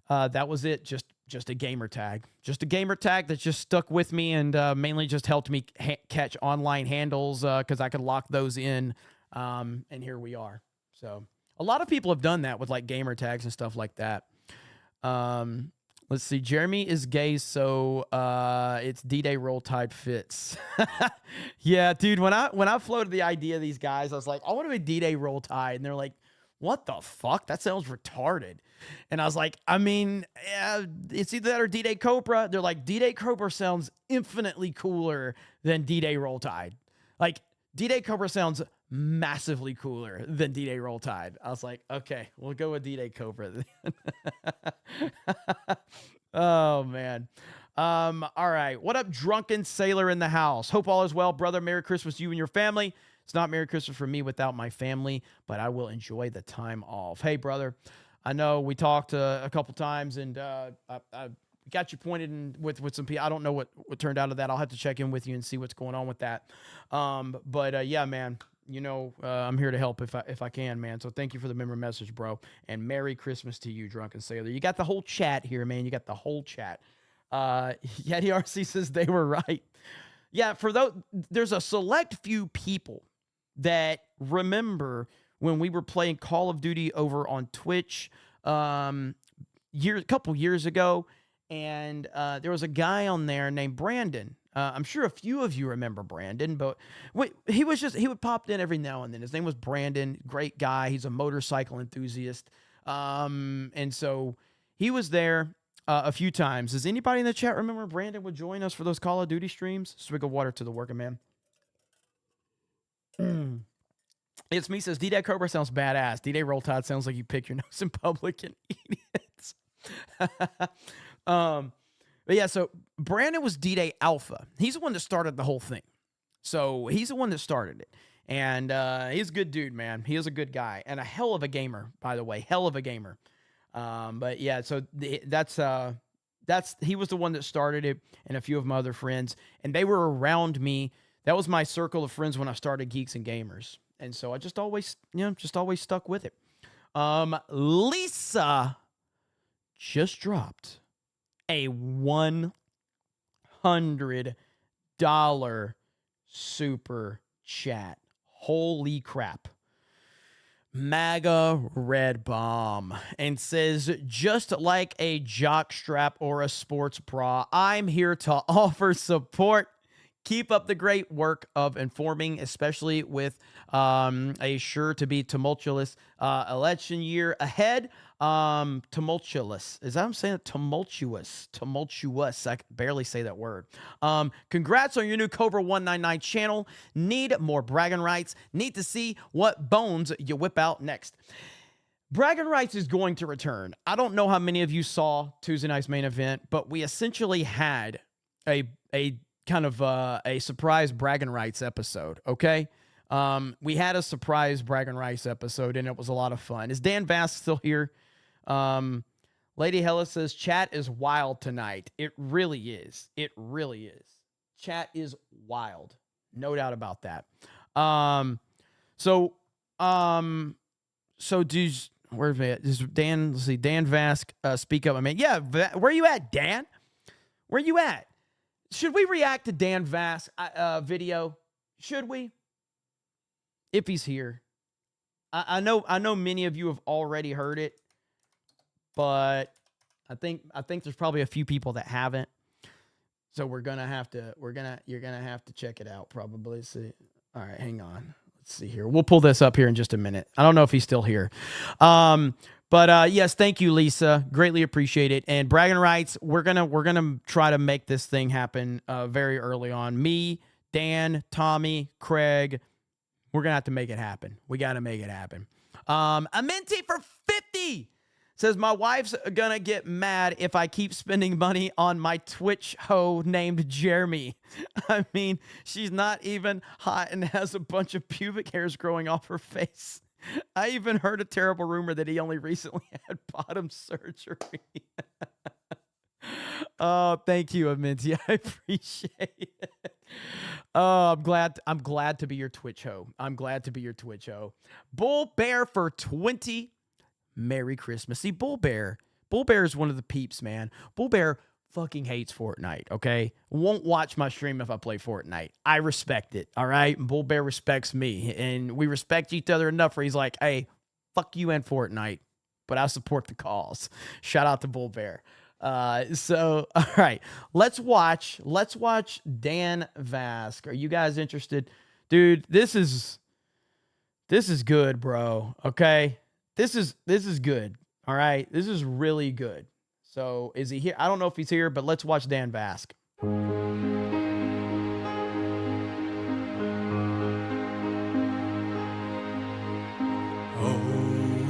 that was it. Just a gamer tag, that just stuck with me and mainly just helped me catch online handles because I could lock those in. And here we are. So a lot of people have done that with like gamer tags and stuff like that. Let's see. Jeremy is gay, so it's D-Day Roll Tide fits. Yeah, dude. When I floated the idea of these guys, I was like, I want to be D-Day Roll Tide, and they're like, what the fuck? That sounds retarded. And I was like, I mean, yeah, it's either that or D-Day Cobra. They're like, D-Day Cobra sounds infinitely cooler than D-Day Roll Tide. Like, D-Day Cobra sounds massively cooler than D-Day Roll Tide. I was like, okay, we'll go with D-Day Cobra then. Oh, man. All right. What up, drunken sailor in the house? Hope all is well, brother. Merry Christmas to you and your family. It's not Merry Christmas for me without my family, but I will enjoy the time off. Hey, brother, I know we talked a couple times, and I got you pointed in with some people. I don't know what turned out of that. I'll have to check in with you and see what's going on with that. But yeah, man, you know, I'm here to help if I can, man. So thank you for the member message, bro. And Merry Christmas to you, drunken sailor. You got the whole chat here, man. You got the whole chat. Yeti RC says they were right. Yeah, for those, there's a select few people that remember when we were playing Call of Duty over on Twitch a couple years ago, and there was a guy on there named Brandon. I'm sure a few of you remember Brandon, but he would pop in every now and then. His name was Brandon, great guy. He's a motorcycle enthusiast. And so he was there a few times. Does anybody in the chat remember Brandon would join us for those Call of Duty streams? Swig of water to the working man. It's me says D-Day Cobra sounds badass. D-Day Roll Tide sounds like you pick your nose in public and idiots. But yeah, so Brandon was D-Day Alpha. He's the one that started the whole thing. So he's the one that started it. And he's a good dude, man. He is a good guy and a hell of a gamer, by the way. Hell of a gamer. But yeah, so he was the one that started it, and a few of my other friends, and they were around me. That was my circle of friends when I started Geeks and Gamers. And so I just always stuck with it. Lisa just dropped a $100 super chat. Holy crap. MAGA Red Bomb, and says, just like a jock strap or a sports bra, I'm here to offer support. Keep up the great work of informing, especially with a sure-to-be tumultuous election year ahead. Tumultuous. Is that what I'm saying? Tumultuous. Tumultuous. I can barely say that word. Congrats on your new Cobra 199 channel. Need more bragging rights. Need to see what bones you whip out next. Bragging rights is going to return. I don't know how many of you saw Tuesday night's main event, but we essentially had a kind of a surprise bragging rights episode, okay? We had a surprise bragging rights episode, and it was a lot of fun. Is Dan Vasc still here? Lady Hella says, chat is wild tonight. It really is. It really is. Chat is wild. No doubt about that. So where's Dan? Let's see. Dan Vasc, speak up. I mean, yeah, where you at, Dan? Where you at? Should we react to Dan Vasc video? Should we? If he's here. I know many of you have already heard it, but I think there's probably a few people that haven't. So you're gonna have to check it out probably. See. All right, hang on. Let's see here. We'll pull this up here in just a minute. I don't know if he's still here. But yes, thank you, Lisa. Greatly appreciate it. And bragging rights, we're gonna try to make this thing happen very early on. Me, Dan, Tommy, Craig, we're gonna have to make it happen. We gotta make it happen. A minty for 50 says my wife's gonna get mad if I keep spending money on my Twitch hoe named Jeremy. I mean, she's not even hot and has a bunch of pubic hairs growing off her face. I even heard a terrible rumor that he only recently had bottom surgery. Oh, thank you, Aminti. I appreciate it. Oh, I'm glad to be your Twitch ho. I'm glad to be your Twitch ho. Bull Bear for 20. Merry Christmas. See, Bull Bear is one of the peeps, man. Bull Bear fucking hates Fortnite, okay? Won't watch my stream if I play Fortnite. I respect it, all right? Bull Bear respects me, and we respect each other enough where he's like, hey, fuck you and Fortnite, but I support the cause. Shout out to Bull Bear. So, all right, let's watch Dan Vasc. Are you guys interested? Dude, this is good, bro, okay? This is good, all right? This is really good. So is he here? I don't know if he's here, but let's watch Dan Vasc. Oh,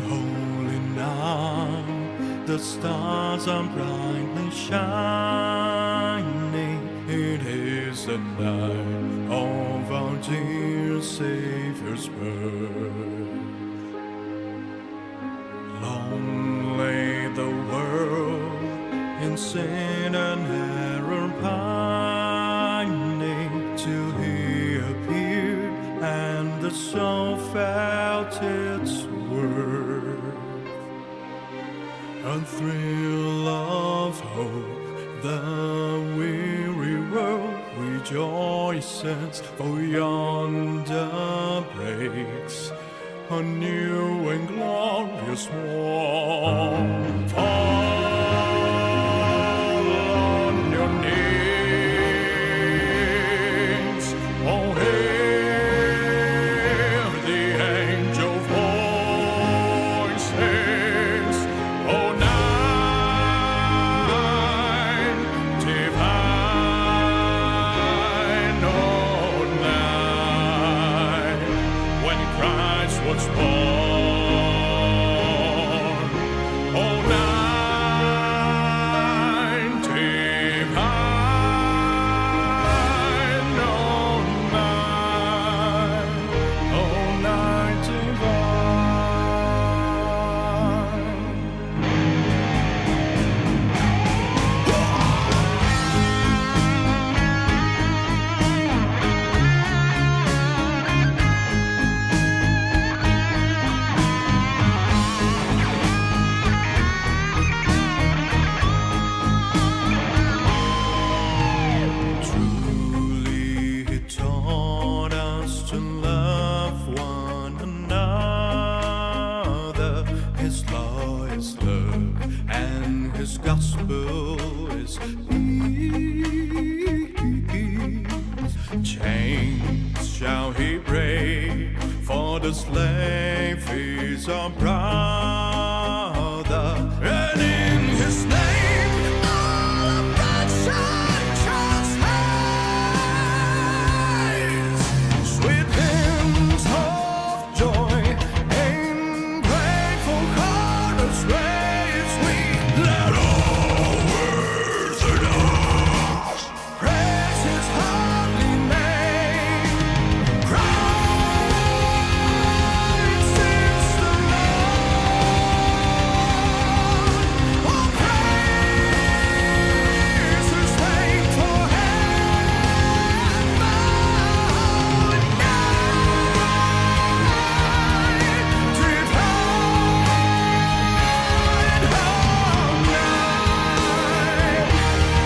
holy night, the stars are brightly shining. It is the night of our dear Savior's birth. Long lay the world in sin and error pining, till he appeared and the soul felt its worth. A thrill of hope, the weary world rejoices, for yonder breaks a new and glorious morn. Fall on your knees, oh, hear the angel voices, oh, night divine, oh, night when Christ was born. Gospel is peace. Chains shall he break, for the slave is our brother, and in his name all oppression shall cease. Sweet hymns of joy in grateful chorus raise we. Let all earth and us praise his holy name. Christ is the Lord. Oh, praise his name forever.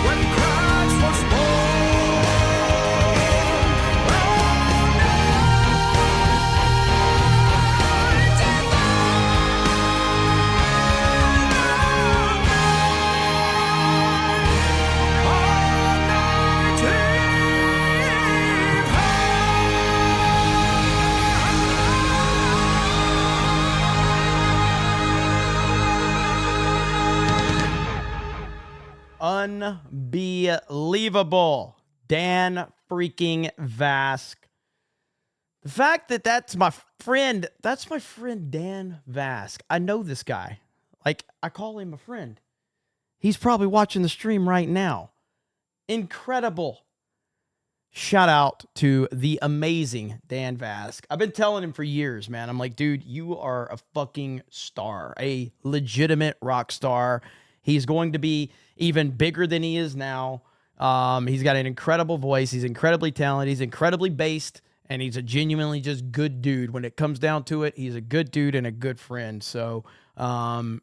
When Christ was Unbelievable. Dan freaking Vasc. The fact that that's my friend Dan Vasc. I know this guy. Like, I call him a friend. He's probably watching the stream right now. Incredible. shout out to the amazing Dan Vasc. I've been telling him for years, man. I'm like, dude, you are a fucking star, a legitimate rock star. He's going to be even bigger than he is now. He's got an incredible voice. He's incredibly talented. He's incredibly based, and he's a genuinely just good dude. When it comes down to it, he's a good dude and a good friend. So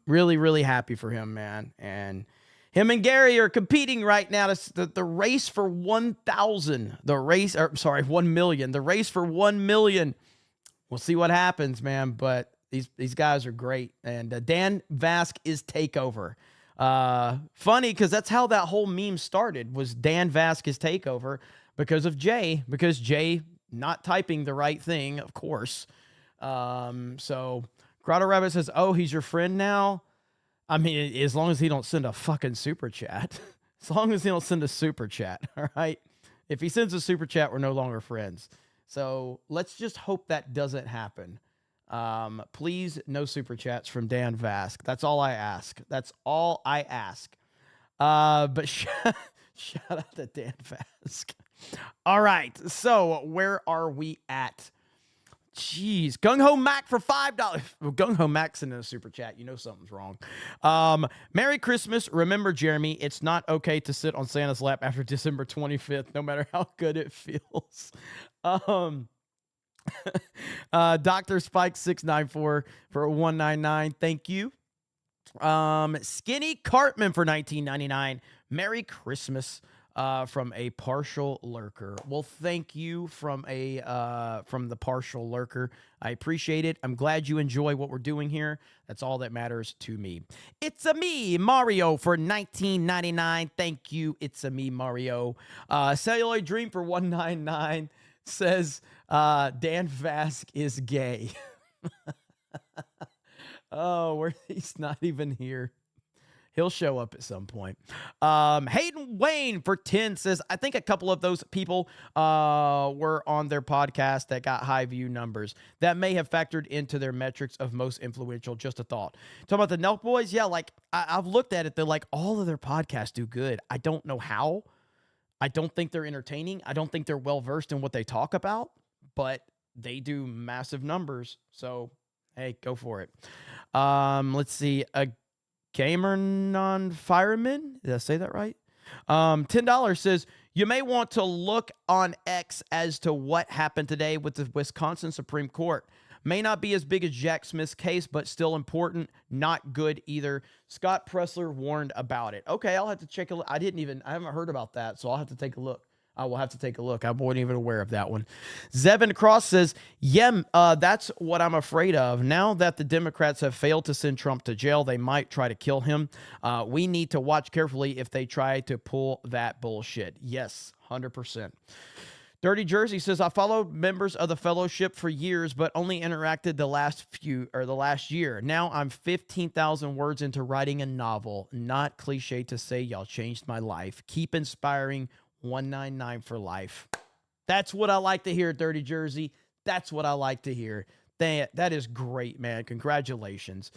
really, really happy for him, man. And him and Gary are competing right now. The race for 1,000. 1 million. The race for 1 million. We'll see what happens, man. But these guys are great. And Dan Vasc is takeover. Funny because that's how that whole meme started, was Dan Vasc is takeover because of Jay. Because Jay not typing the right thing, of course. So Grotto Rabbit says, oh, he's your friend now? I mean, as long as he don't send a fucking super chat. As long as he don't send a super chat, all right? If he sends a super chat, we're no longer friends. So let's just hope that doesn't happen. Please, no super chats from Dan Vasc. That's all I ask. That's all I ask. But shout out to Dan Vasc. All right, so where are we at? Jeez, Gung Ho Mac for $5. Well, Gung Ho Mac's in a super chat. You know something's wrong. Merry Christmas. Remember, Jeremy, it's not okay to sit on Santa's lap after December 25th, no matter how good it feels. Dr. Spike 694 for $199. Thank you. Skinny Cartman for $19.99. Merry Christmas. From a partial lurker. Well, thank you from the partial lurker. I appreciate it. I'm glad you enjoy what we're doing here. That's all that matters to me. It's a me, Mario, for $19.99. Thank you. It's a me, Mario. Celluloid Dream for $199 says Dan Vasc is gay. Oh, he's not even here. He'll show up at some point. Hayden Wayne for 10 says, I think a couple of those people were on their podcast that got high view numbers. That may have factored into their metrics of most influential. Just a thought. Talking about the Nelk Boys, yeah, like I've looked at it. They're like, all of their podcasts do good. I don't know how. I don't think they're entertaining. I don't think they're well-versed in what they talk about, but they do massive numbers. So, hey, go for it. Let's see. Gamer Non-Fireman, did I say that right? $10 says, you may want to look on X as to what happened today with the Wisconsin Supreme Court. May not be as big as Jack Smith's case, but still important. Not good either. Scott Pressler warned about it. Okay, I'll have to check a look. I haven't heard about that, so I'll have to take a look. I will have to take a look. I wasn't even aware of that one. Zevin Cross says, yeah, that's what I'm afraid of. Now that the Democrats have failed to send Trump to jail, they might try to kill him. We need to watch carefully if they try to pull that bullshit. Yes, 100%. Dirty Jersey says, I followed members of the fellowship for years, but only interacted the last year. Now I'm 15,000 words into writing a novel. Not cliche to say y'all changed my life. Keep inspiring. 199 for life. That's what I like to hear, Dirty Jersey. That's what I like to hear. That is great, man. Congratulations.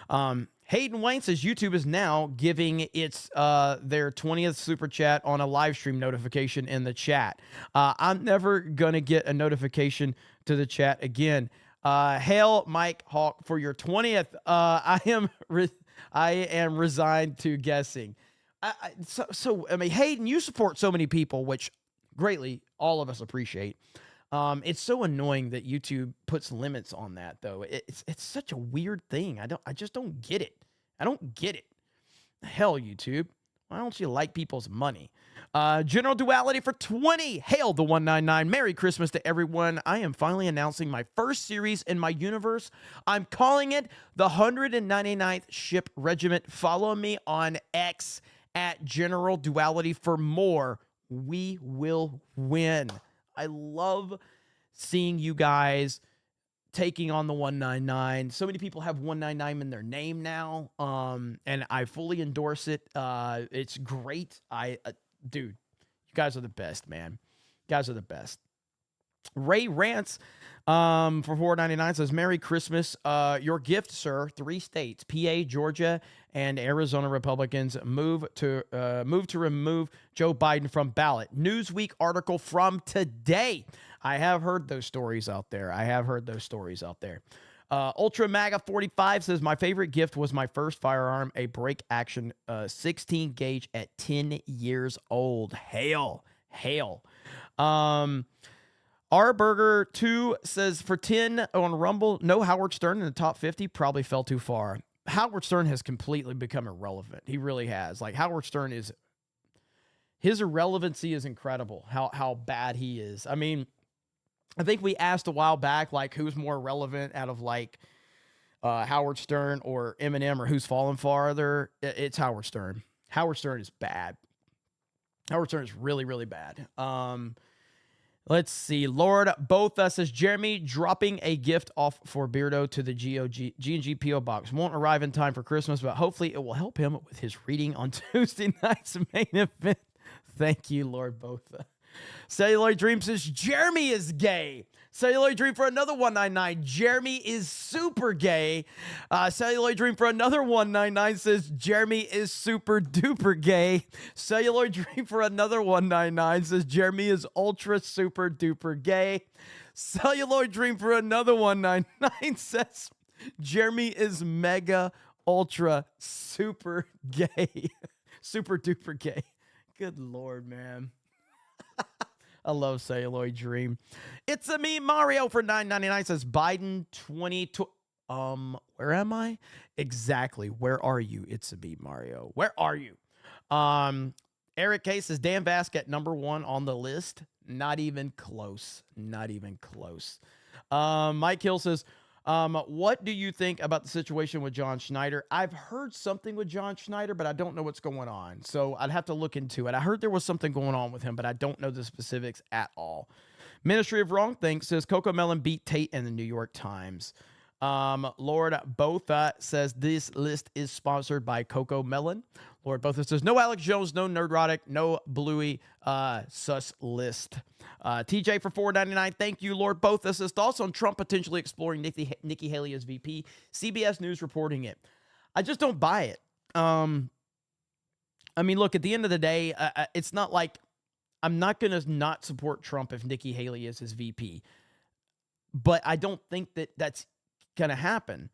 Hayden Wayne says YouTube is now giving its their 20th super chat on a live stream notification in the chat. I'm never gonna get a notification to the chat again. Hail Mike Hawk for your 20th. I am resigned to guessing. I mean, Hayden, you support so many people, which greatly all of us appreciate. It's so annoying that YouTube puts limits on that, though. It's such a weird thing. I just don't get it. I don't get it. Hell, YouTube. Why don't you like people's money? General Duality for 20. Hail the 199. Merry Christmas to everyone. I am finally announcing my first series in my universe. I'm calling it the 199th Ship Regiment. Follow me on X at General Duality for more. We will win. I love seeing you guys taking on the 199. So many people have 199 in their name now, and I fully endorse it. It's great. Dude, you guys are the best, man. You guys are the best. Ray Rants For $4.99 says, Merry Christmas. Your gift, sir. 3 states, PA, Georgia, and Arizona Republicans move to remove Joe Biden from ballot. Newsweek article from today. I have heard those stories out there. Ultra MAGA 45 says, my favorite gift was my first firearm, a break action 16 gauge at 10 years old. Hail. R Burger 2 says, for 10 on Rumble, no Howard Stern in the top 50, probably fell too far. Howard Stern has completely become irrelevant. He really has. Like, Howard Stern his irrelevancy is incredible, how bad he is. I mean, I think we asked a while back, like, who's more relevant out of, like, Howard Stern or Eminem, or who's fallen farther. It's Howard Stern. Howard Stern is bad. Howard Stern is really, really bad. Let's see. Lord Both says, Jeremy dropping a gift off for Beardo to the G&G P.O. Box. Won't arrive in time for Christmas, but hopefully it will help him with his reading on Tuesday night's main event. Thank you, Lord Both. Celluloid Dream says, Jeremy is gay. Celluloid Dream for another $1.99. Jeremy is super gay. Celluloid Dream for another $1.99 says, Jeremy is super duper gay. Celluloid Dream for another $1.99 says, Jeremy is ultra super duper gay. Celluloid Dream for another $1.99 says, Jeremy is mega ultra super gay. Super duper gay. Good Lord, man. I love Celluloid Dream. It's a me, Mario, for $9.99 says, Biden 2020. Where am I? Exactly. Where are you? It's a me, Mario. Where are you? Eric K says, Dan Vasc at number 1 on the list. Not even close. Mike Hill says, what do you think about the situation with John Schneider? I've heard something with John Schneider, but I don't know what's going on. So I'd have to look into it. I heard there was something going on with him, but I don't know the specifics at all. Ministry of Wrong Things says, Coco Melon beat Tate in the New York Times. Lord Botha says, this list is sponsored by Coco Melon. Lord Botha says, no Alex Jones, no Nerdrotic, no Bluey, sus list. TJ for $4.99. Thank you, Lord Botha says, thoughts on Trump potentially exploring Nikki Haley as VP. CBS News reporting it. I just don't buy it. I mean, look, at the end of the day, it's not like I'm not going to not support Trump if Nikki Haley is his VP. But I don't think that that's going to happen.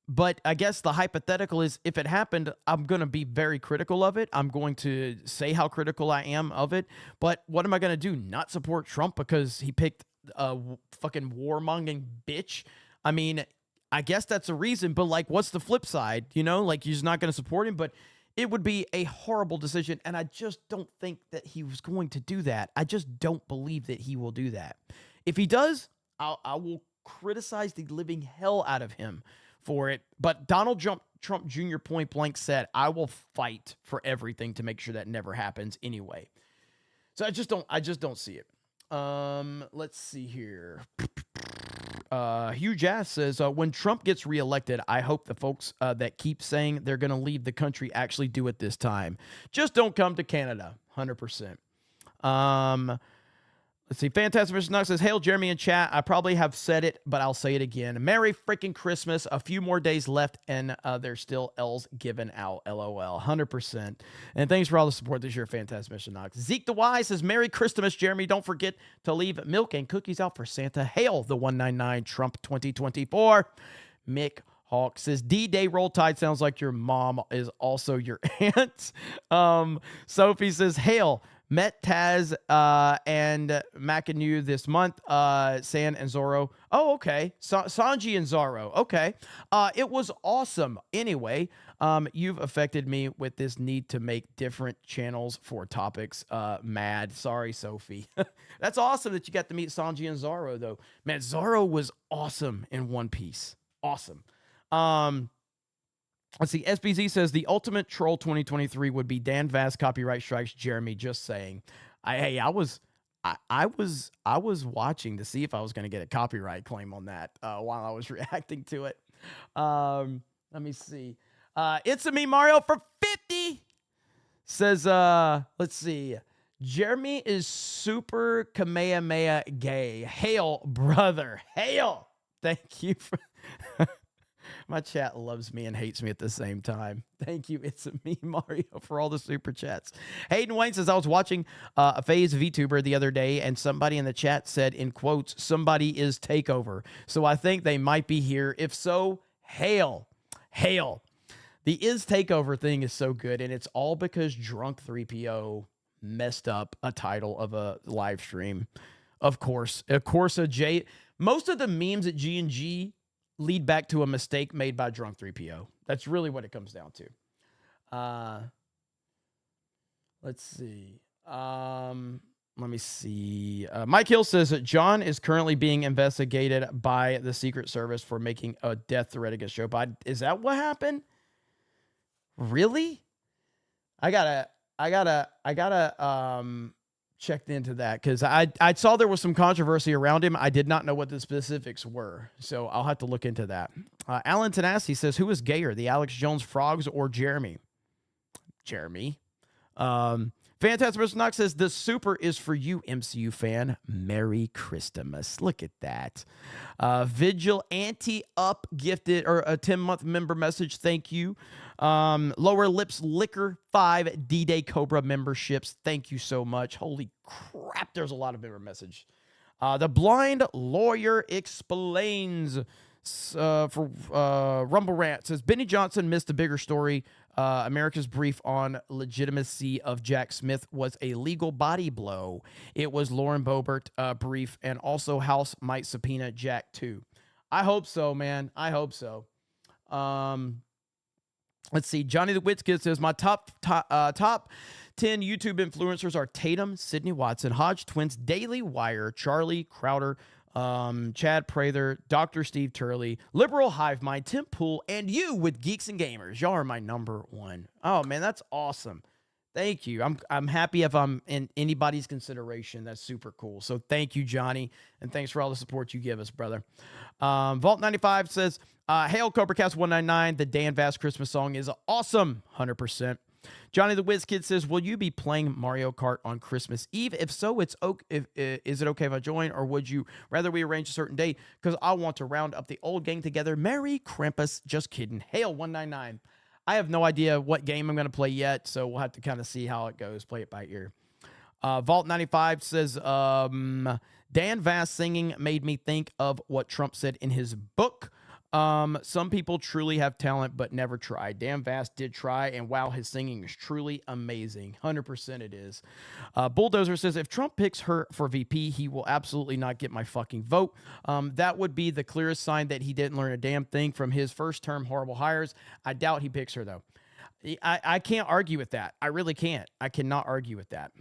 But I guess the hypothetical is, if it happened, I'm going to be very critical of it. I'm going to say how critical I am of it. But what am I going to do? Not support Trump because he picked a fucking warmongering bitch? I mean, I guess that's a reason, but like, what's the flip side? You know, like, you're just not going to support him, but it would be a horrible decision. And I just don't think that he was going to do that. I just don't believe that he will do that. If he does, I will criticize the living hell out of him for it. But Donald Trump Jr. point blank said, I will fight for everything to make sure that never happens anyway. So I just don't see it. Let's see here. Hugh Jass says, when Trump gets reelected, I hope the folks that keep saying they're going to leave the country actually do it this time. Just don't come to Canada. 100%. Let's see. Fantastic Mr. Knox says, hail Jeremy in chat. I probably have said it, but I'll say it again. Merry freaking Christmas. A few more days left, and there's still L's given out. LOL. 100%. And thanks for all the support this year. Fantastic Mr. Knox. Zeke the Wise says, Merry Christmas, Jeremy. Don't forget to leave milk and cookies out for Santa. Hail the 199 Trump 2024. Mick Hawk says, D-Day Roll Tide sounds like your mom is also your aunt. Sophie says, hail. Met Taz and Macanu this month. San and Zorro. Oh, okay. Sanji and Zorro. Okay. It was awesome. Anyway, you've affected me with this need to make different channels for topics. Mad. Sorry, Sophie. That's awesome that you got to meet Sanji and Zorro, though. Man, Zorro was awesome in One Piece. Awesome. Let's see. SBZ says the ultimate troll 2023 would be Dan Vasc copyright strikes Jeremy. Just saying. I was watching to see if I was going to get a copyright claim on that while I was reacting to it. Let me see. It's a me Mario for 50 says. Let's see. Jeremy is super Kamehameha gay. Hail, brother. Hail. Thank you for... My chat loves me and hates me at the same time. Thank you, It's Me, Mario, for all the super chats. Hayden Wayne says, I was watching a FaZe VTuber the other day, and somebody in the chat said, in quotes, somebody is takeover. So I think they might be here. If so, hail. Hail. The is takeover thing is so good, and it's all because Drunk 3PO messed up a title of a live stream. Of course, most of the memes at G&G lead back to a mistake made by Drunk 3PO. That's really what it comes down to. Let's see. Let me see. Mike Hill says that John is currently being investigated by the Secret Service for making a death threat against Joe Biden. Is that what happened? Really? I gotta check into that, because I saw there was some controversy around him. I did not know what the specifics were, so I'll have to look into that. Alan Tanasi says, who is gayer, the Alex Jones frogs or Jeremy? Jeremy. Fantastic Mr. Knox says, the super is for you, MCU fan. Merry Christmas. Look at that. Vigil Anti-Up gifted, or a 10-month member message. Thank you. Lower Lips Liquor 5 D-Day Cobra memberships. Thank you so much. Holy crap, there's a lot of member message. The Blind Lawyer Explains for Rumble Rant says, Benny Johnson missed a bigger story. America's brief on legitimacy of Jack Smith was a legal body blow. It was Lauren Boebert brief, and also House might subpoena Jack too. I hope so, man. I hope so. Let's see. Johnny the Witskid says, my top 10 YouTube influencers are Tatum, Sydney Watson, Hodge Twins, Daily Wire, Charlie Crowder, Chad Prather, Dr. Steve Turley, Liberal Hive Mind, Tim Pool, and you with Geeks and Gamers. Y'all are my number one. Oh, man, that's awesome. Thank you. I'm happy if I'm in anybody's consideration. That's super cool. So thank you, Johnny, and thanks for all the support you give us, brother. Vault 95 says, hail CobraCast 199. The Dan Vasc Christmas song is awesome. 100%. Johnny the Whiz Kid says, will you be playing Mario Kart on Christmas Eve? If so, is it okay if I join, or would you rather we arrange a certain date? Because I want to round up the old gang together. Merry Krampus. Just kidding. Hail 199. I have no idea what game I'm going to play yet, so we'll have to kind of see how it goes. Play it by ear. Vault 95 says, Dan Vasc singing made me think of what Trump said in his book. Some people truly have talent but never tried. Dan Vasc did try, and wow, his singing is truly amazing. 100% it is. Bulldozer says, if Trump picks her for VP, he will absolutely not get my fucking vote. That would be the clearest sign that he didn't learn a damn thing from his first term horrible hires. I doubt he picks her, though. I can't argue with that. I really can't. I cannot argue with that.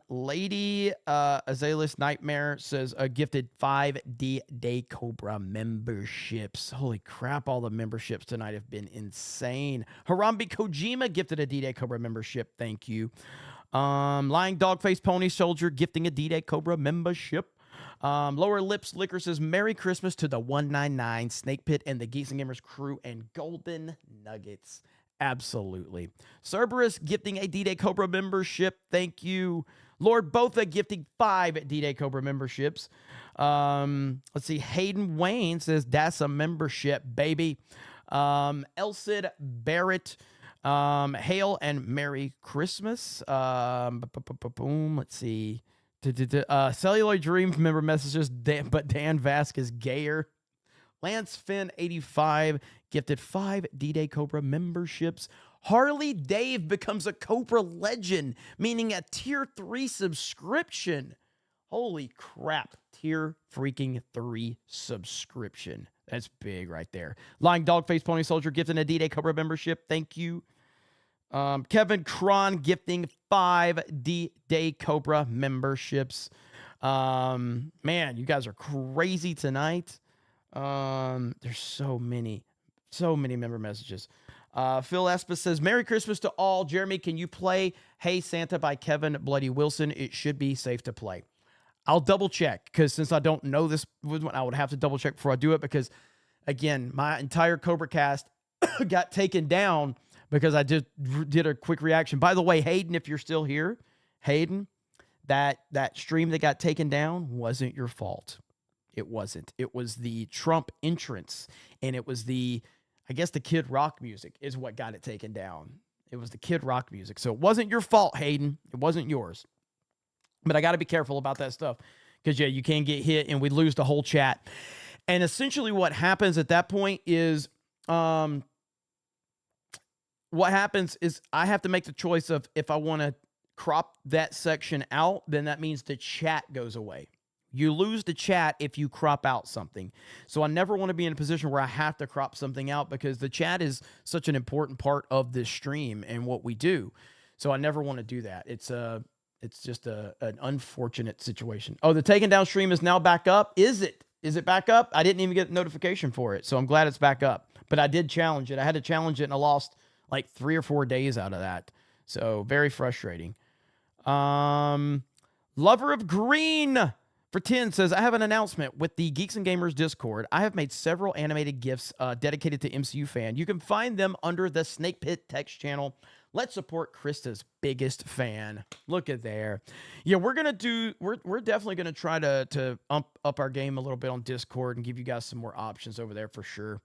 Lady Azalea Nightmare says a gifted 5 D-Day Cobra memberships. Holy crap, all the memberships tonight have been insane. Harambe Kojima gifted a D-Day Cobra membership. Thank you. Lying Dogface Pony Soldier gifting a D-Day Cobra membership. Lower Lips Liquor says, Merry Christmas to the 199 Snake Pit and the Geeks and Gamers crew and Golden Nuggets. Absolutely. Cerberus gifting a D-Day Cobra membership. Thank you. Lord Botha gifting 5 D-Day Cobra memberships. Let's see. Hayden Wayne says, that's a membership, baby. Elsid Barrett, hail and Merry Christmas. Let's see. Celluloid Dreams member messages, but Dan Vasc is gayer. Lance Finn 85 gifted 5 D-Day Cobra memberships. Harley Dave becomes a Cobra legend, meaning a tier 3 subscription. Holy crap. Tier freaking 3 subscription. That's big right there. Lying Dogface Pony Soldier gifting a D-Day Cobra membership. Thank you. Kevin Cron gifting 5 D-Day Cobra memberships. Man, you guys are crazy tonight. There's so many member messages. Phil Espis says, Merry Christmas to all. Jeremy, can you play Hey Santa by Kevin Bloody Wilson? It should be safe to play. I'll double check, because since I don't know this one, I would have to double check before I do it, because again, my entire CobraCast got taken down because I just did a quick reaction. By the way, Hayden, if you're still here, Hayden, that stream that got taken down wasn't your fault. It wasn't. It was the Trump entrance, and it was I guess the Kid Rock music is what got it taken down. It was the Kid Rock music. So it wasn't your fault, Hayden. It wasn't yours. But I got to be careful about that stuff because, yeah, you can get hit and we lose the whole chat. And essentially what happens at that point is I have to make the choice of if I want to crop that section out, then that means the chat goes away. You lose the chat if you crop out something. So I never want to be in a position where I have to crop something out because the chat is such an important part of this stream and what we do. So I never want to do that. It's just an unfortunate situation. Oh, the taken down stream is now back up. Is it? Is it back up? I didn't even get a notification for it. So I'm glad it's back up. But I did challenge it. I had to challenge it and I lost like 3 or 4 days out of that. So very frustrating. Lover of Green for 10 says, I have an announcement with the Geeks and Gamers Discord. I have made several animated GIFs dedicated to MCU fan. You can find them under the Snake Pit text channel. Let's support Krista's biggest fan. Look at there. Yeah, we're definitely gonna try to up our game a little bit on Discord and give you guys some more options over there for sure.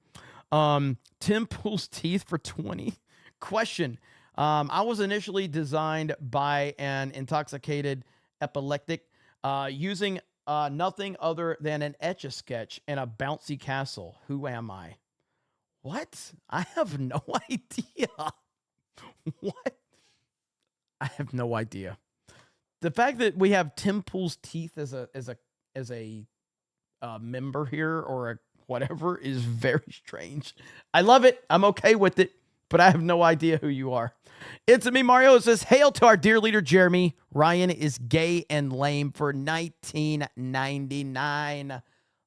Tim pulls teeth for 20. Question. I was initially designed by an intoxicated epileptic using nothing other than an Etch-a-Sketch and a bouncy castle. Who am I? What? I have no idea. What? I have no idea. The fact that we have Tim Pool's teeth as a member here or a whatever is very strange. I love it. I'm okay with it, but I have no idea who you are. It's me, Mario. It says, hail to our dear leader, Jeremy. Ryan is gay and lame for 1999.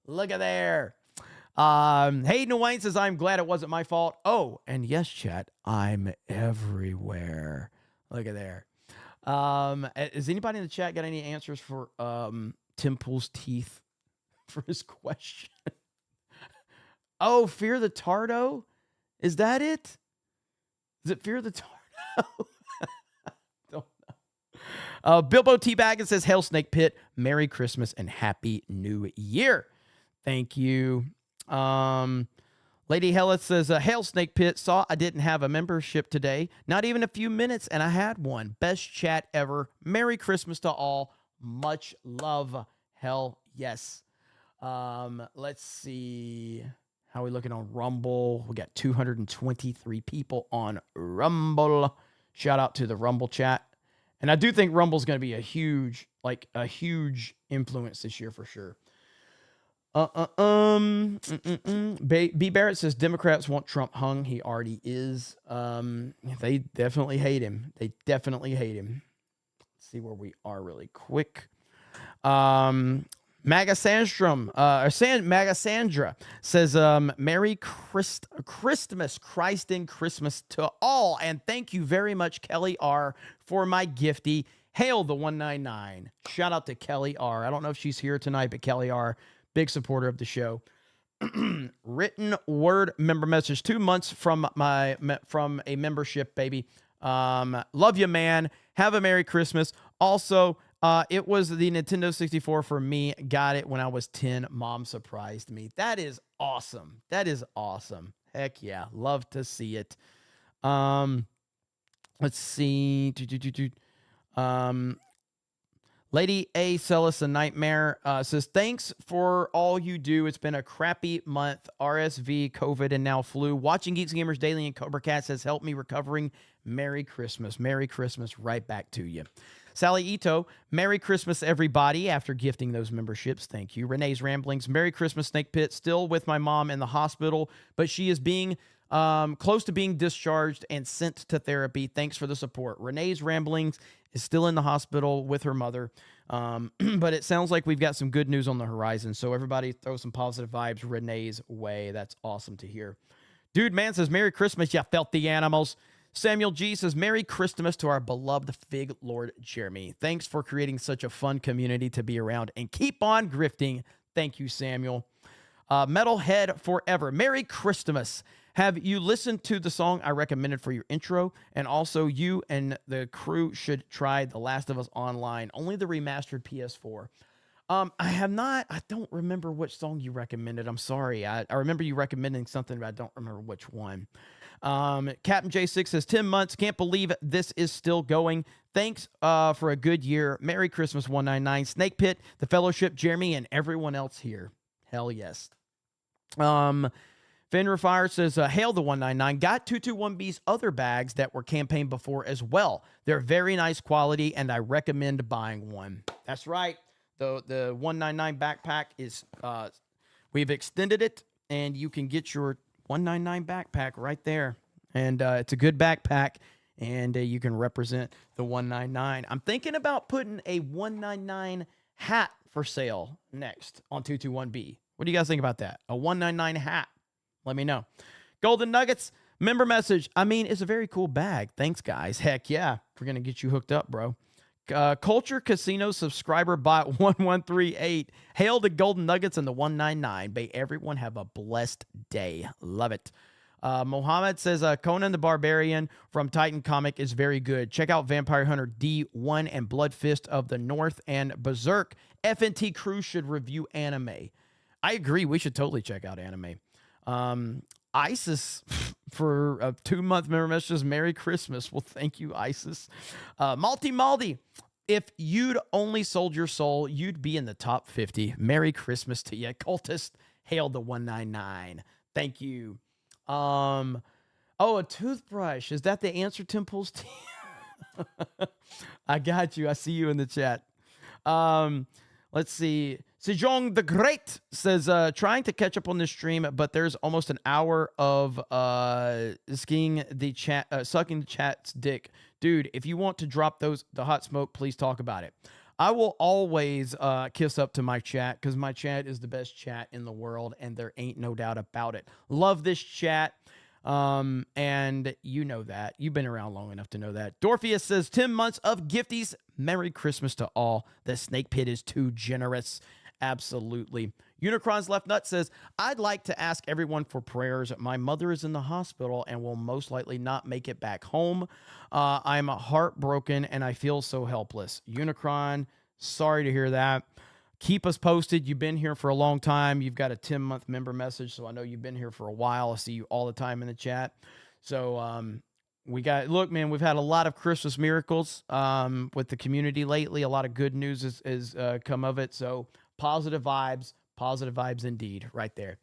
Look at there. Hayden Wayne says, I'm glad it wasn't my fault. Oh, and yes, chat, I'm everywhere. Look at there. Has anybody in the chat got any answers for Tim Pool's teeth for his question? Oh, Fear the Tardo? Is that it? Is it Fear the Tardo? Don't know. Bilbo Teabag says, hail Snake Pit, Merry Christmas and Happy New Year. Thank you. Lady Hella says, hail Snake Pit, saw I didn't have a membership today, not even a few minutes, and I had one. Best chat ever. Merry Christmas to all. Much love. Hell yes. Let's see. How are we looking on Rumble? We got 223 people on Rumble. Shout out to the Rumble chat. And I do think Rumble's going to be a huge influence this year for sure. B. Barrett says Democrats want Trump hung. He already is. They definitely hate him. Let's see where we are really quick. Maga Sandstrom, Maga Sandra says, Merry Christmas, Christ in Christmas to all. And thank you very much, Kelly R, for my gifty. Hail the 199. Shout out to Kelly R. I don't know if she's here tonight, but Kelly R, big supporter of the show. Written word member message, 2 months from a membership, baby. Love you, man. Have a Merry Christmas. Also, it was the Nintendo 64 for me. Got it when I was 10. Mom surprised me. That is awesome. Heck yeah. Love to see it. Let's see. Lady A. Celis a Nightmare says, thanks for all you do. It's been a crappy month. RSV, COVID, and now flu. Watching Geeks and Gamers Daily and CobraCast has helped me recovering. Merry Christmas. Merry Christmas right back to you. Sally Ito, Merry Christmas, everybody, after gifting those memberships. Thank you. Renee's Ramblings, Merry Christmas, Snake Pit. Still with my mom in the hospital, but she is being close to being discharged and sent to therapy. Thanks for the support. Renee's Ramblings is still in the hospital with her mother, but it sounds like we've got some good news on the horizon. So everybody throw some positive vibes Renee's way. That's awesome to hear. Dude Man says, Merry Christmas, you filthy animals. Samuel G says, Merry Christmas to our beloved Fig Lord Jeremy. Thanks for creating such a fun community to be around and keep on grifting. Thank you, Samuel. Metalhead Forever. Merry Christmas. Have you listened to the song I recommended for your intro? And also, you and the crew should try The Last of Us Online, only the remastered PS4. I have not. I don't remember which song you recommended. I'm sorry. I remember you recommending something, but I don't remember which one. Captain J6 says, 10 months. Can't believe this is still going. Thanks for a good year. Merry Christmas, 199. Snake Pit, The Fellowship, Jeremy, and everyone else here. Hell yes. Fenrir Fire says, hail the 199. Got 221B's other bags that were campaigned before as well. They're very nice quality, and I recommend buying one. That's right. The 199 backpack is, we've extended it, and you can get your 199 backpack right there. And it's a good backpack, and you can represent the 199. I'm thinking about putting a 199 hat for sale next on 221B. What do you guys think about that? A 199 hat. Let me know. Golden Nuggets, member message. I mean, it's a very cool bag. Thanks, guys. Heck yeah. We're going to get you hooked up, bro. Culture Casino subscriber bot 1138. Hail the Golden Nuggets and the 199. May everyone have a blessed day. Love it. Mohammed says, Conan the Barbarian from Titan Comic is very good. Check out Vampire Hunter D1 and Blood Fist of the North and Berserk. FNT crew should review anime. I agree. We should totally check out anime. ISIS for a 2-month member message. Merry Christmas. Well, thank you, ISIS. Maldi, if you'd only sold your soul, you'd be in the top 50. Merry Christmas to you. Cultist, hail the 199. Thank you. Oh, a toothbrush. Is that the answer, Tim pulls teeth? I got you. I see you in the chat. Let's see. Sejong the Great says, trying to catch up on this stream, but there's almost an hour of sucking the chat's dick. Dude, if you want to drop the hot smoke, please talk about it. I will always kiss up to my chat because my chat is the best chat in the world, and there ain't no doubt about it. Love this chat. And you know that. You've been around long enough to know that. Dorpheus says, 10 months of gifties. Merry Christmas to all. The Snake Pit is too generous. Absolutely. Unicron's Left Nut says, I'd like to ask everyone for prayers. My mother is in the hospital and will most likely not make it back home. I'm heartbroken and I feel so helpless. Unicron, sorry to hear that. Keep us posted. You've been here for a long time. You've got a 10-month member message, so I know you've been here for a while. I see you all the time in the chat. So look, man, we've had a lot of Christmas miracles with the community lately. A lot of good news has come of it. So positive vibes indeed right there.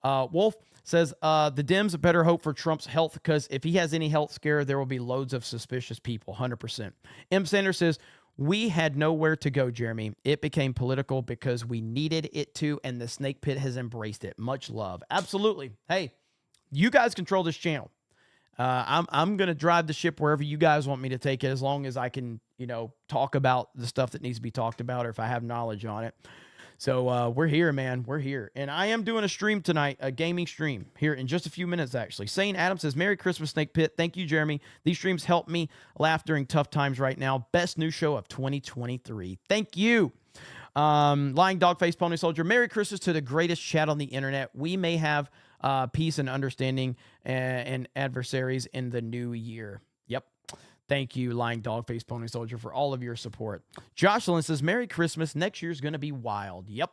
Wolf says, the Dems better hope for Trump's health because if he has any health scare, there will be loads of suspicious people, 100%. M. Sanders says, we had nowhere to go, Jeremy. It became political because we needed it to, and the Snake Pit has embraced it. Much love. Absolutely. Hey, you guys control this channel. I'm going to drive the ship wherever you guys want me to take it as long as I can, talk about the stuff that needs to be talked about or if I have knowledge on it. So we're here, man. We're here. And I am doing a stream tonight, a gaming stream here in just a few minutes, actually. Sane Adam says, Merry Christmas, Snake Pit. Thank you, Jeremy. These streams help me laugh during tough times right now. Best new show of 2023. Thank you. Lying Dogface Pony Soldier. Merry Christmas to the greatest chat on the internet. We may have peace and understanding and adversaries in the new year. Yep. Thank you, Lying Dogface Pony Soldier, for all of your support. Jocelyn says, Merry Christmas. Next year's going to be wild. Yep.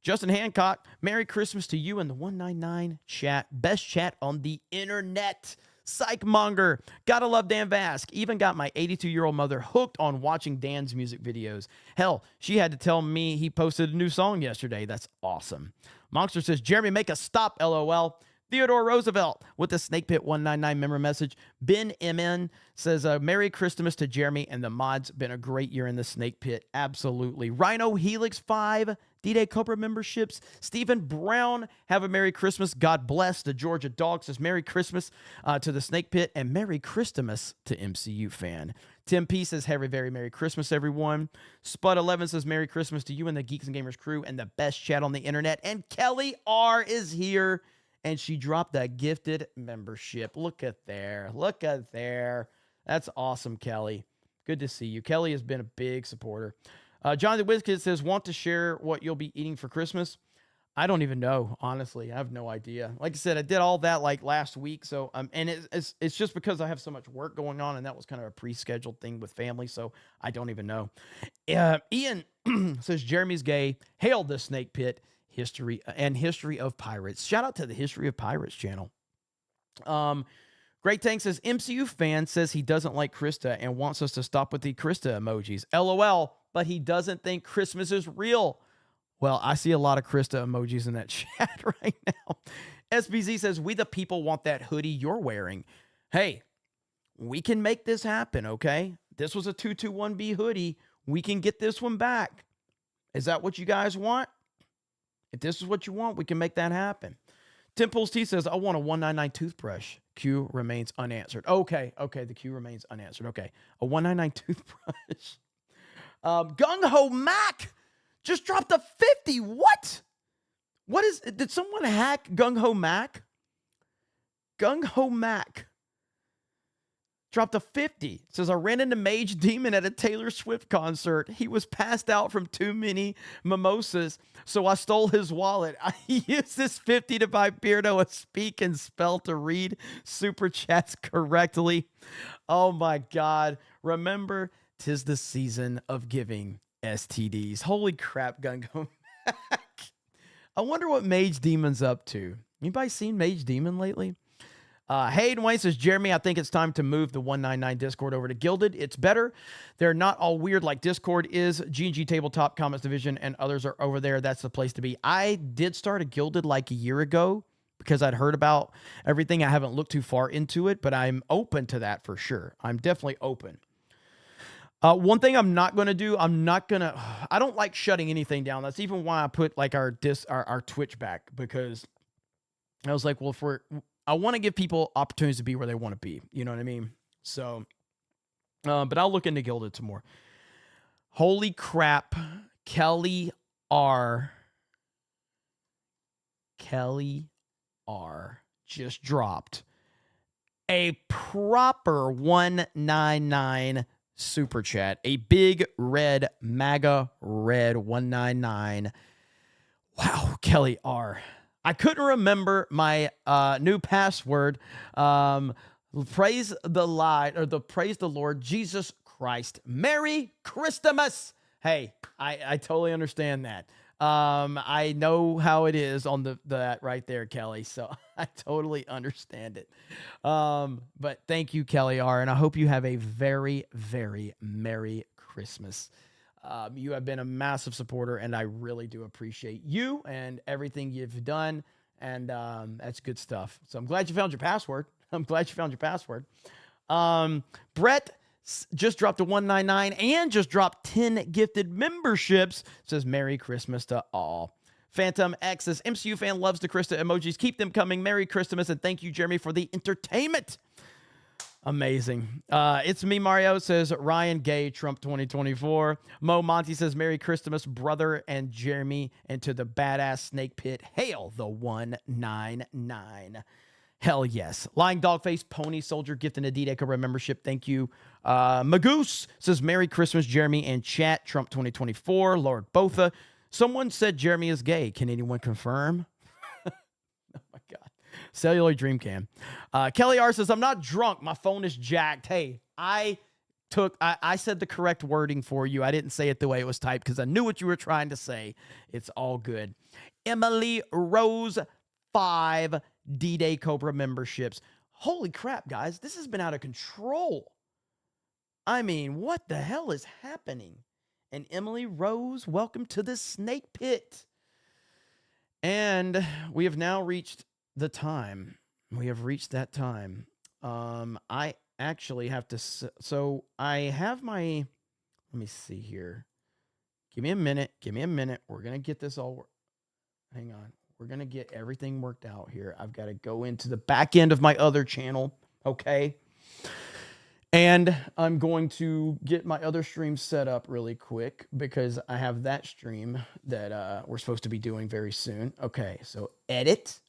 Justin Hancock, Merry Christmas to you and the 199 chat. Best chat on the internet. Psychmonger. Gotta love Dan Vasc. Even got my 82-year-old mother hooked on watching Dan's music videos. Hell, she had to tell me he posted a new song yesterday. That's awesome. Monster says, Jeremy, make a stop, LOL. Theodore Roosevelt with the Snake Pit 199 member message. Ben MN says, Merry Christmas to Jeremy and the mods. Been a great year in the Snake Pit. Absolutely. Rhino Helix 5, D-Day Cobra memberships. Stephen Brown, have a Merry Christmas. God bless. The Georgia Dog says, Merry Christmas to the Snake Pit and Merry Christmas to MCU fan. Tim P says, have a very Merry Christmas, everyone. Spud11 says, Merry Christmas to you and the Geeks and Gamers crew and the best chat on the internet. And Kelly R is here. And she dropped that gifted membership. Look at there. Look at there. That's awesome, Kelly. Good to see you. Kelly has been a big supporter. Jonathan Wizkid says, want to share what you'll be eating for Christmas? I don't even know, honestly. I have no idea. Like I said, I did all that like last week. So, and it's just because I have so much work going on, and that was kind of a pre-scheduled thing with family. So I don't even know. Ian says Jeremy's gay. Hail the Snake Pit history of pirates. Shout out to the History of Pirates channel. Great Tank says MCU fan says he doesn't like Krista and wants us to stop with the Krista emojis. LOL, but he doesn't think Christmas is real. Well, I see a lot of Krista emojis in that chat right now. SBZ says, we the people want that hoodie you're wearing. Hey, we can make this happen, okay? This was a 221B hoodie. We can get this one back. Is that what you guys want? If this is what you want, we can make that happen. Temples T says, I want a 199 toothbrush. Q remains unanswered. Okay, the Q remains unanswered. Okay, a 199 toothbrush. Gung Ho Mac just dropped a 50. What? What is, did someone hack Gung Ho Mac? Gung Ho Mac dropped a 50. Says, I ran into Mage Demon at a Taylor Swift concert. He was passed out from too many mimosas, so I stole his wallet. I used this 50 to buy Beardo a speak and spell to read super chats correctly. Oh my God. Remember, 'tis the season of giving STDs. Holy crap, Gung Ho Mac. I wonder what Mage Demon's up to. Anybody seen Mage Demon lately? Hayden Wayne says, Jeremy, I think it's time to move the 199 Discord over to Gilded. It's better. They're not all weird like Discord is. G&G Tabletop, Comments Division, and others are over there. That's the place to be. I did start a Gilded like a year ago because I'd heard about everything. I haven't looked too far into it, but I'm open to that for sure. I'm definitely open. One thing I'm not going to do, I don't like shutting anything down. That's even why I put like our Twitch back, because I was like, well, I want to give people opportunities to be where they want to be. You know what I mean? So, but I'll look into Gilded some more. Holy crap. Kelly R just dropped a proper 199 super chat. A big red MAGA red 199. Wow, Kelly R. I couldn't remember my new password. Praise the Lord Jesus Christ. Merry Christmas. Hey, I totally understand that. I know how it is on that right there, Kelly. So I totally understand it. But thank you, Kelly R. And I hope you have a very, very Merry Christmas. You have been a massive supporter, and I really do appreciate you and everything you've done. And that's good stuff. So I'm glad you found your password. Brett just dropped a 199 and just dropped 10 gifted memberships. Says Merry Christmas to all. Phantom X says MCU fan loves the Krista emojis. Keep them coming. Merry Christmas, and thank you, Jeremy, for the entertainment. Amazing. It's me, Mario, says Ryan Gay, Trump 2024. Mo Monty says Merry Christmas, brother and Jeremy, and to the badass snake pit. Hail the 199. Hell yes. Lying Dogface, Pony Soldier, gifting a D-Day Cobra membership. Thank you. Magoose says Merry Christmas, Jeremy and chat. Trump 2024. Lord Botha. Someone said Jeremy is gay. Can anyone confirm? Oh my God. Cellular Dream Cam. Kelly R says, I'm not drunk. My phone is jacked. Hey, I said the correct wording for you. I didn't say it the way it was typed because I knew what you were trying to say. It's all good. Emily Rose, 5 D-Day Cobra memberships. Holy crap, guys. This has been out of control. I mean, what the hell is happening? And Emily Rose, welcome to the snake pit. And we have now reached the time. We have reached that time. I actually have to, so I have my, let me see here. Give me a minute. We're going to get this all, hang on. We're going to get everything worked out here. I've got to go into the back end of my other channel. Okay. And I'm going to get my other stream set up really quick because I have that stream that we're supposed to be doing very soon. Okay. So edit.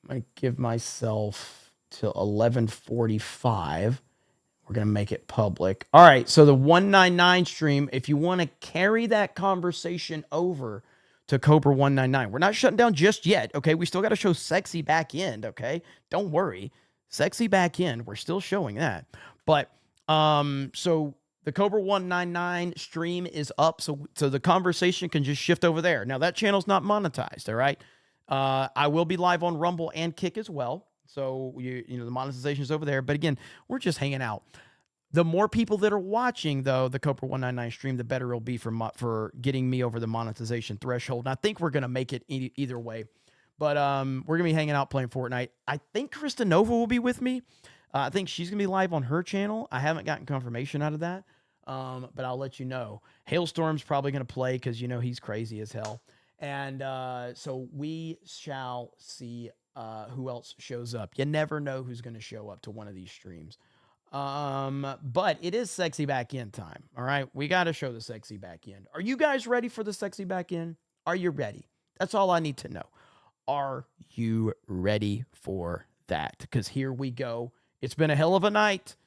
I'm going to give myself till 11:45. We're going to make it public. All right. So the 199 stream, if you want to carry that conversation over to Cobra 199. We're not shutting down just yet, okay? We still got to show sexy back end, okay? Don't worry. Sexy back end, we're still showing that. But, so the Cobra 199 stream is up, so the conversation can just shift over there. Now, that channel's not monetized, all right? I will be live on Rumble and Kick as well. So, you know, the monetization is over there. But again, we're just hanging out. The more people that are watching, though, the Cobra 199 stream, the better it'll be for getting me over the monetization threshold. And I think we're going to make it either way. But we're going to be hanging out playing Fortnite. I think Krista Nova will be with me. I think she's going to be live on her channel. I haven't gotten confirmation out of that, but I'll let you know. Hailstorm's probably going to play because, you know, he's crazy as hell. And so we shall see who else shows up. You never know who's going to show up to one of these streams. But it is sexy back end time. All right. We got to show the sexy back end. Are you guys ready for the sexy back end? Are you ready? That's all I need to know. Are you ready for that? Because here we go. It's been a hell of a night.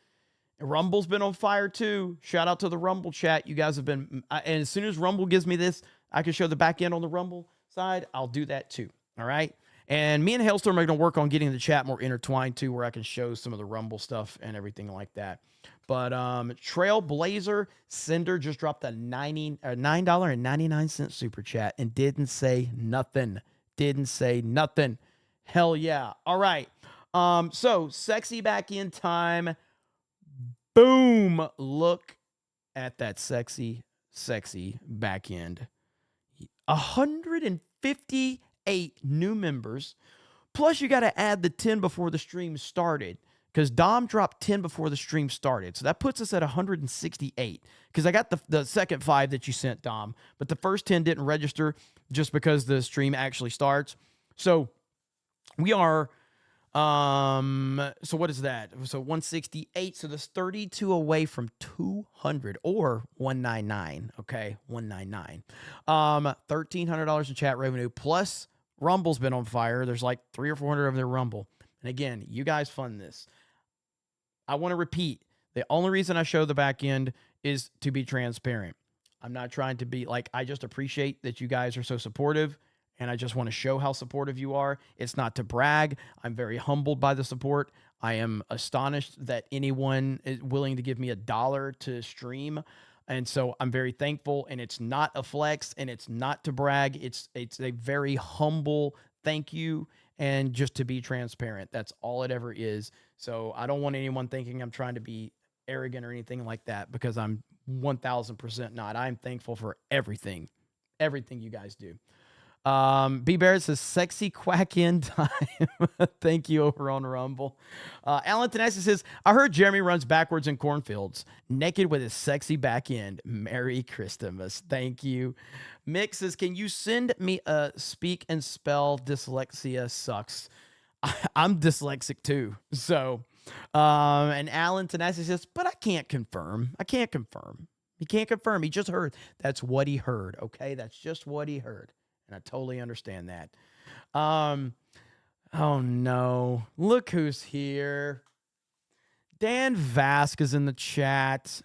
Rumble's been on fire too. Shout out to the Rumble chat. You guys have been, and as soon as Rumble gives me this, I can show the back end on the Rumble side. I'll do that too. All right. And me and Hailstorm are going to work on getting the chat more intertwined too, where I can show some of the Rumble stuff and everything like that. But Trailblazer Cinder just dropped a $9.99 super chat and didn't say nothing. Didn't say nothing. Hell yeah. All right. So sexy back in time. Boom. Look at that sexy back end. 158 new members. Plus, you got to add the 10 before the stream started, because Dom dropped 10 before the stream started. So that puts us at 168, because I got the second 5 that you sent, Dom, but the first 10 didn't register just because the stream actually starts. So we are, so what is that? So 168. So that's 32 away from 200, or 199. Okay. 199. $1,300 in chat revenue, plus Rumble's been on fire. There's like 300 or 400 of their Rumble. And again, you guys fund this. I want to repeat, the only reason I show the back end is to be transparent. I'm not trying to be like, I just appreciate that you guys are so supportive, and I just want to show how supportive you are. It's not to brag. I'm very humbled by the support. I am astonished that anyone is willing to give me $1 to stream. And so I'm very thankful, and it's not a flex, and it's not to brag. It's a very humble thank you, and just to be transparent. That's all it ever is. So I don't want anyone thinking I'm trying to be arrogant or anything like that, because I'm 1000% not. I'm thankful for everything you guys do. B Barrett says sexy quack in time. Thank you over on Rumble. Alan Tanassi says, I heard Jeremy runs backwards in cornfields, naked with his sexy back end. Merry Christmas. Thank you. Mick says, can you send me a speak and spell? Dyslexia sucks. I'm dyslexic too. So, and Alan Tanassi says, but I can't confirm. He can't confirm. He just heard. That's what he heard. Okay. That's just what he heard. And I totally understand that. Oh no. Look who's here. Dan Vasc is in the chat.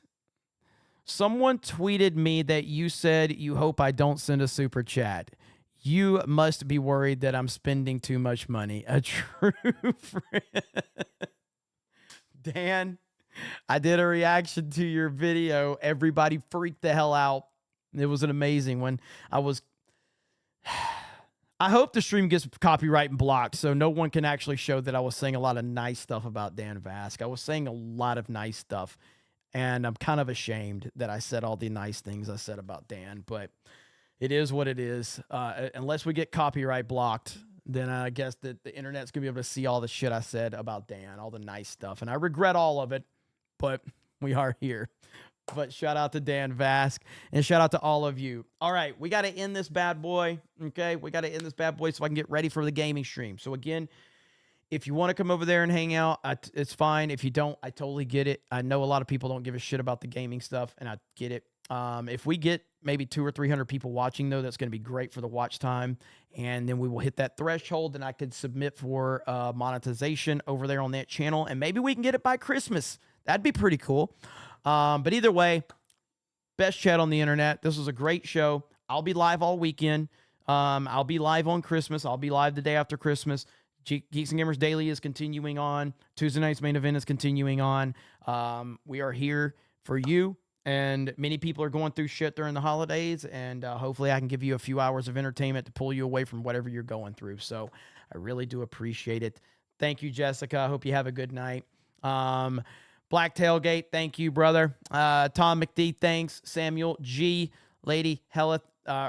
Someone tweeted me that you said you hope I don't send a super chat. You must be worried that I'm spending too much money. A true friend. Dan, I did a reaction to your video. Everybody freaked the hell out. It was an amazing one. I hope the stream gets copyright and blocked, so no one can actually show that I was saying a lot of nice stuff about Dan Vasc. I was saying a lot of nice stuff, and I'm kind of ashamed that I said all the nice things I said about Dan, but it is what it is. Unless we get copyright blocked, then I guess that the internet's going to be able to see all the shit I said about Dan, all the nice stuff, and I regret all of it, but we are here. But shout out to Dan Vasc, and shout out to all of you. All right, we got to end this bad boy, okay? We got to end this bad boy so I can get ready for the gaming stream. So again, if you want to come over there and hang out, it's fine. If you don't, I totally get it. I know a lot of people don't give a shit about the gaming stuff, and I get it. If we get maybe 200 or 300 people watching, though, that's going to be great for the watch time, and then we will hit that threshold, and I could submit for monetization over there on that channel, and maybe we can get it by Christmas. That'd be pretty cool. But either way, best chat on the internet. This was a great show. I'll be live all weekend. I'll be live on Christmas. I'll be live the day after Christmas. Geeks and Gamers Daily is continuing on. Tuesday night's main event is continuing on. We are here for you, and many people are going through shit during the holidays, and hopefully I can give you a few hours of entertainment to pull you away from whatever you're going through. So I really do appreciate it. Thank you, Jessica. I hope you have a good night. Black Tailgate, thank you, brother. Tom McD, thanks. Samuel G, Lady Hella,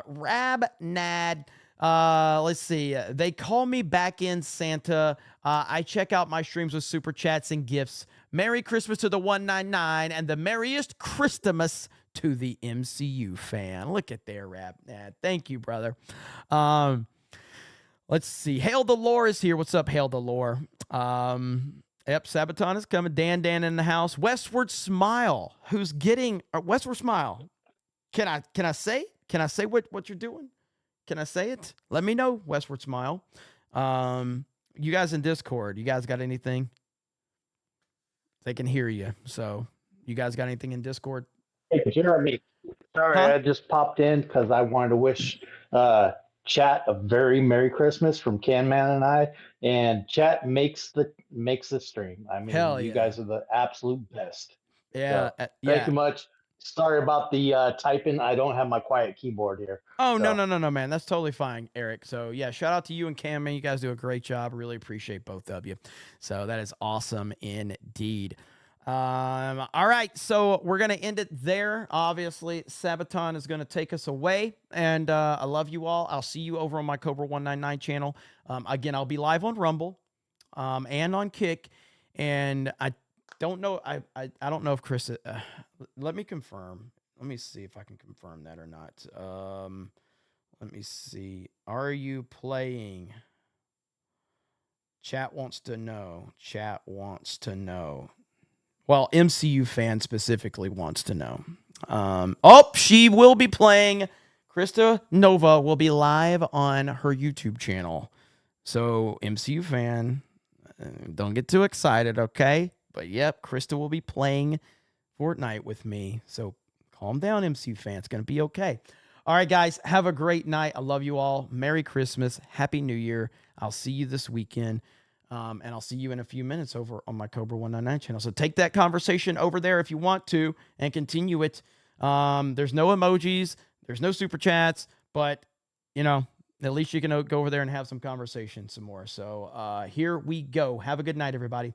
Rab Nad. Let's see. They call me back in Santa. I check out my streams with super chats and gifts. Merry Christmas to the 199 and the merriest Christmas to the MCU fan. Look at there, Rab Nad. Thank you, brother. Let's see. Hail the Lore is here. What's up, Hail the Lore? Yep, Sabaton is coming. Dan in the house. Westward Smile, who's getting Westward Smile. Can I say what you're doing? Can I say it? Let me know, Westward Smile. You guys in Discord, you guys got anything? They can hear you. So, you guys got anything in Discord? Hey, Jeremy. Sorry, I just popped in because I wanted to wish Chat a very Merry Christmas from Canman and I. And Chat makes the stream. I mean, Hell you guys are the absolute best. Yeah. So, thank you much. Sorry about the typing. I don't have my quiet keyboard here. Oh, so. No, man. That's totally fine, Eric. So, yeah, shout out to you and Cam, man. You guys do a great job. Really appreciate both of you. So, that is awesome indeed. All right, so we're going to end it there. Obviously, Sabaton is going to take us away, and I love you all. I'll see you over on my Cobra 199 channel. Again, I'll be live on Rumble and on Kick, and I don't know. I don't know if Chris. Let me confirm. Let me see if I can confirm that or not. Let me see. Are you playing? Chat wants to know. Chat wants to know. Well, MCU fan specifically wants to know. She will be playing. Krista Nova will be live on her YouTube channel. So, MCU fan, don't get too excited, okay? But, yep, Krista will be playing Fortnite with me. So, calm down, MCU fan. It's going to be okay. All right, guys, have a great night. I love you all. Merry Christmas. Happy New Year. I'll see you this weekend. And I'll see you in a few minutes over on my Cobra 199 channel. So take that conversation over there if you want to and continue it. There's no emojis. There's no super chats. But, at least you can go over there and have some conversation some more. So here we go. Have a good night, everybody.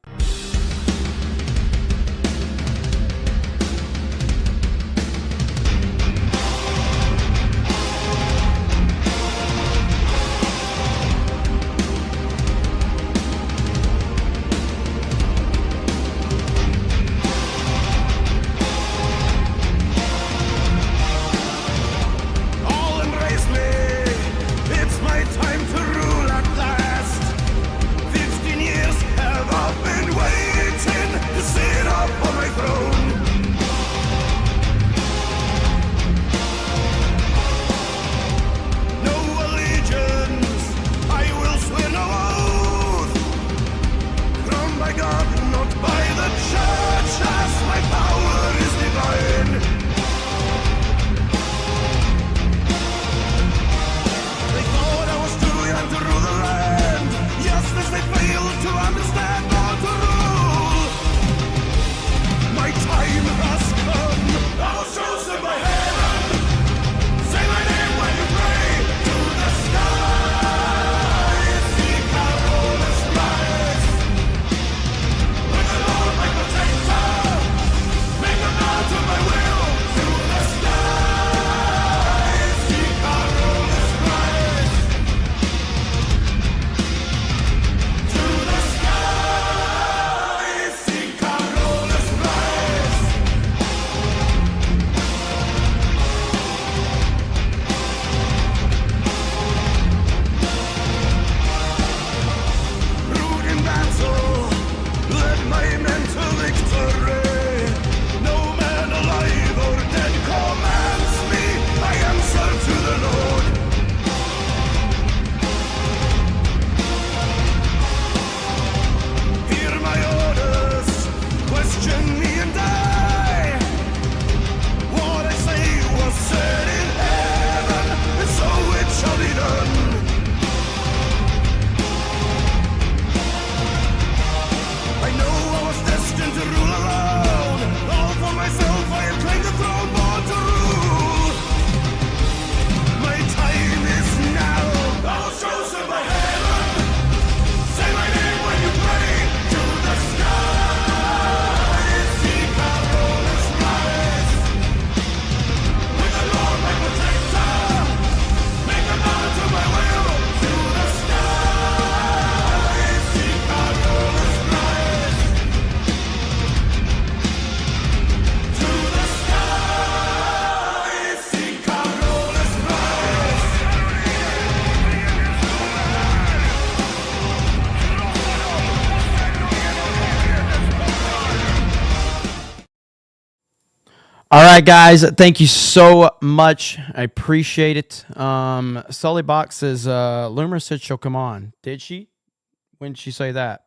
Time to rule at last. 15 years have I been waiting. All right, guys. Thank you so much. I appreciate it. Sully Box says, Loomer said she'll come on. Did she? When did she say that?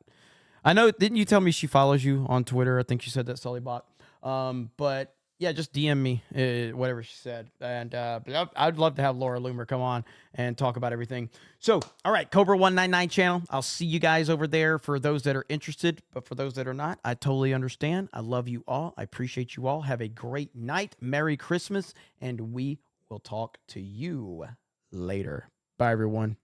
I know, didn't you tell me she follows you on Twitter? I think she said that, Sully Bot. But yeah, just DM me, whatever she said. And I'd love to have Laura Loomer come on and talk about everything. So, all right, Cobra 199 channel. I'll see you guys over there for those that are interested. But for those that are not, I totally understand. I love you all. I appreciate you all. Have a great night. Merry Christmas. And we will talk to you later. Bye, everyone.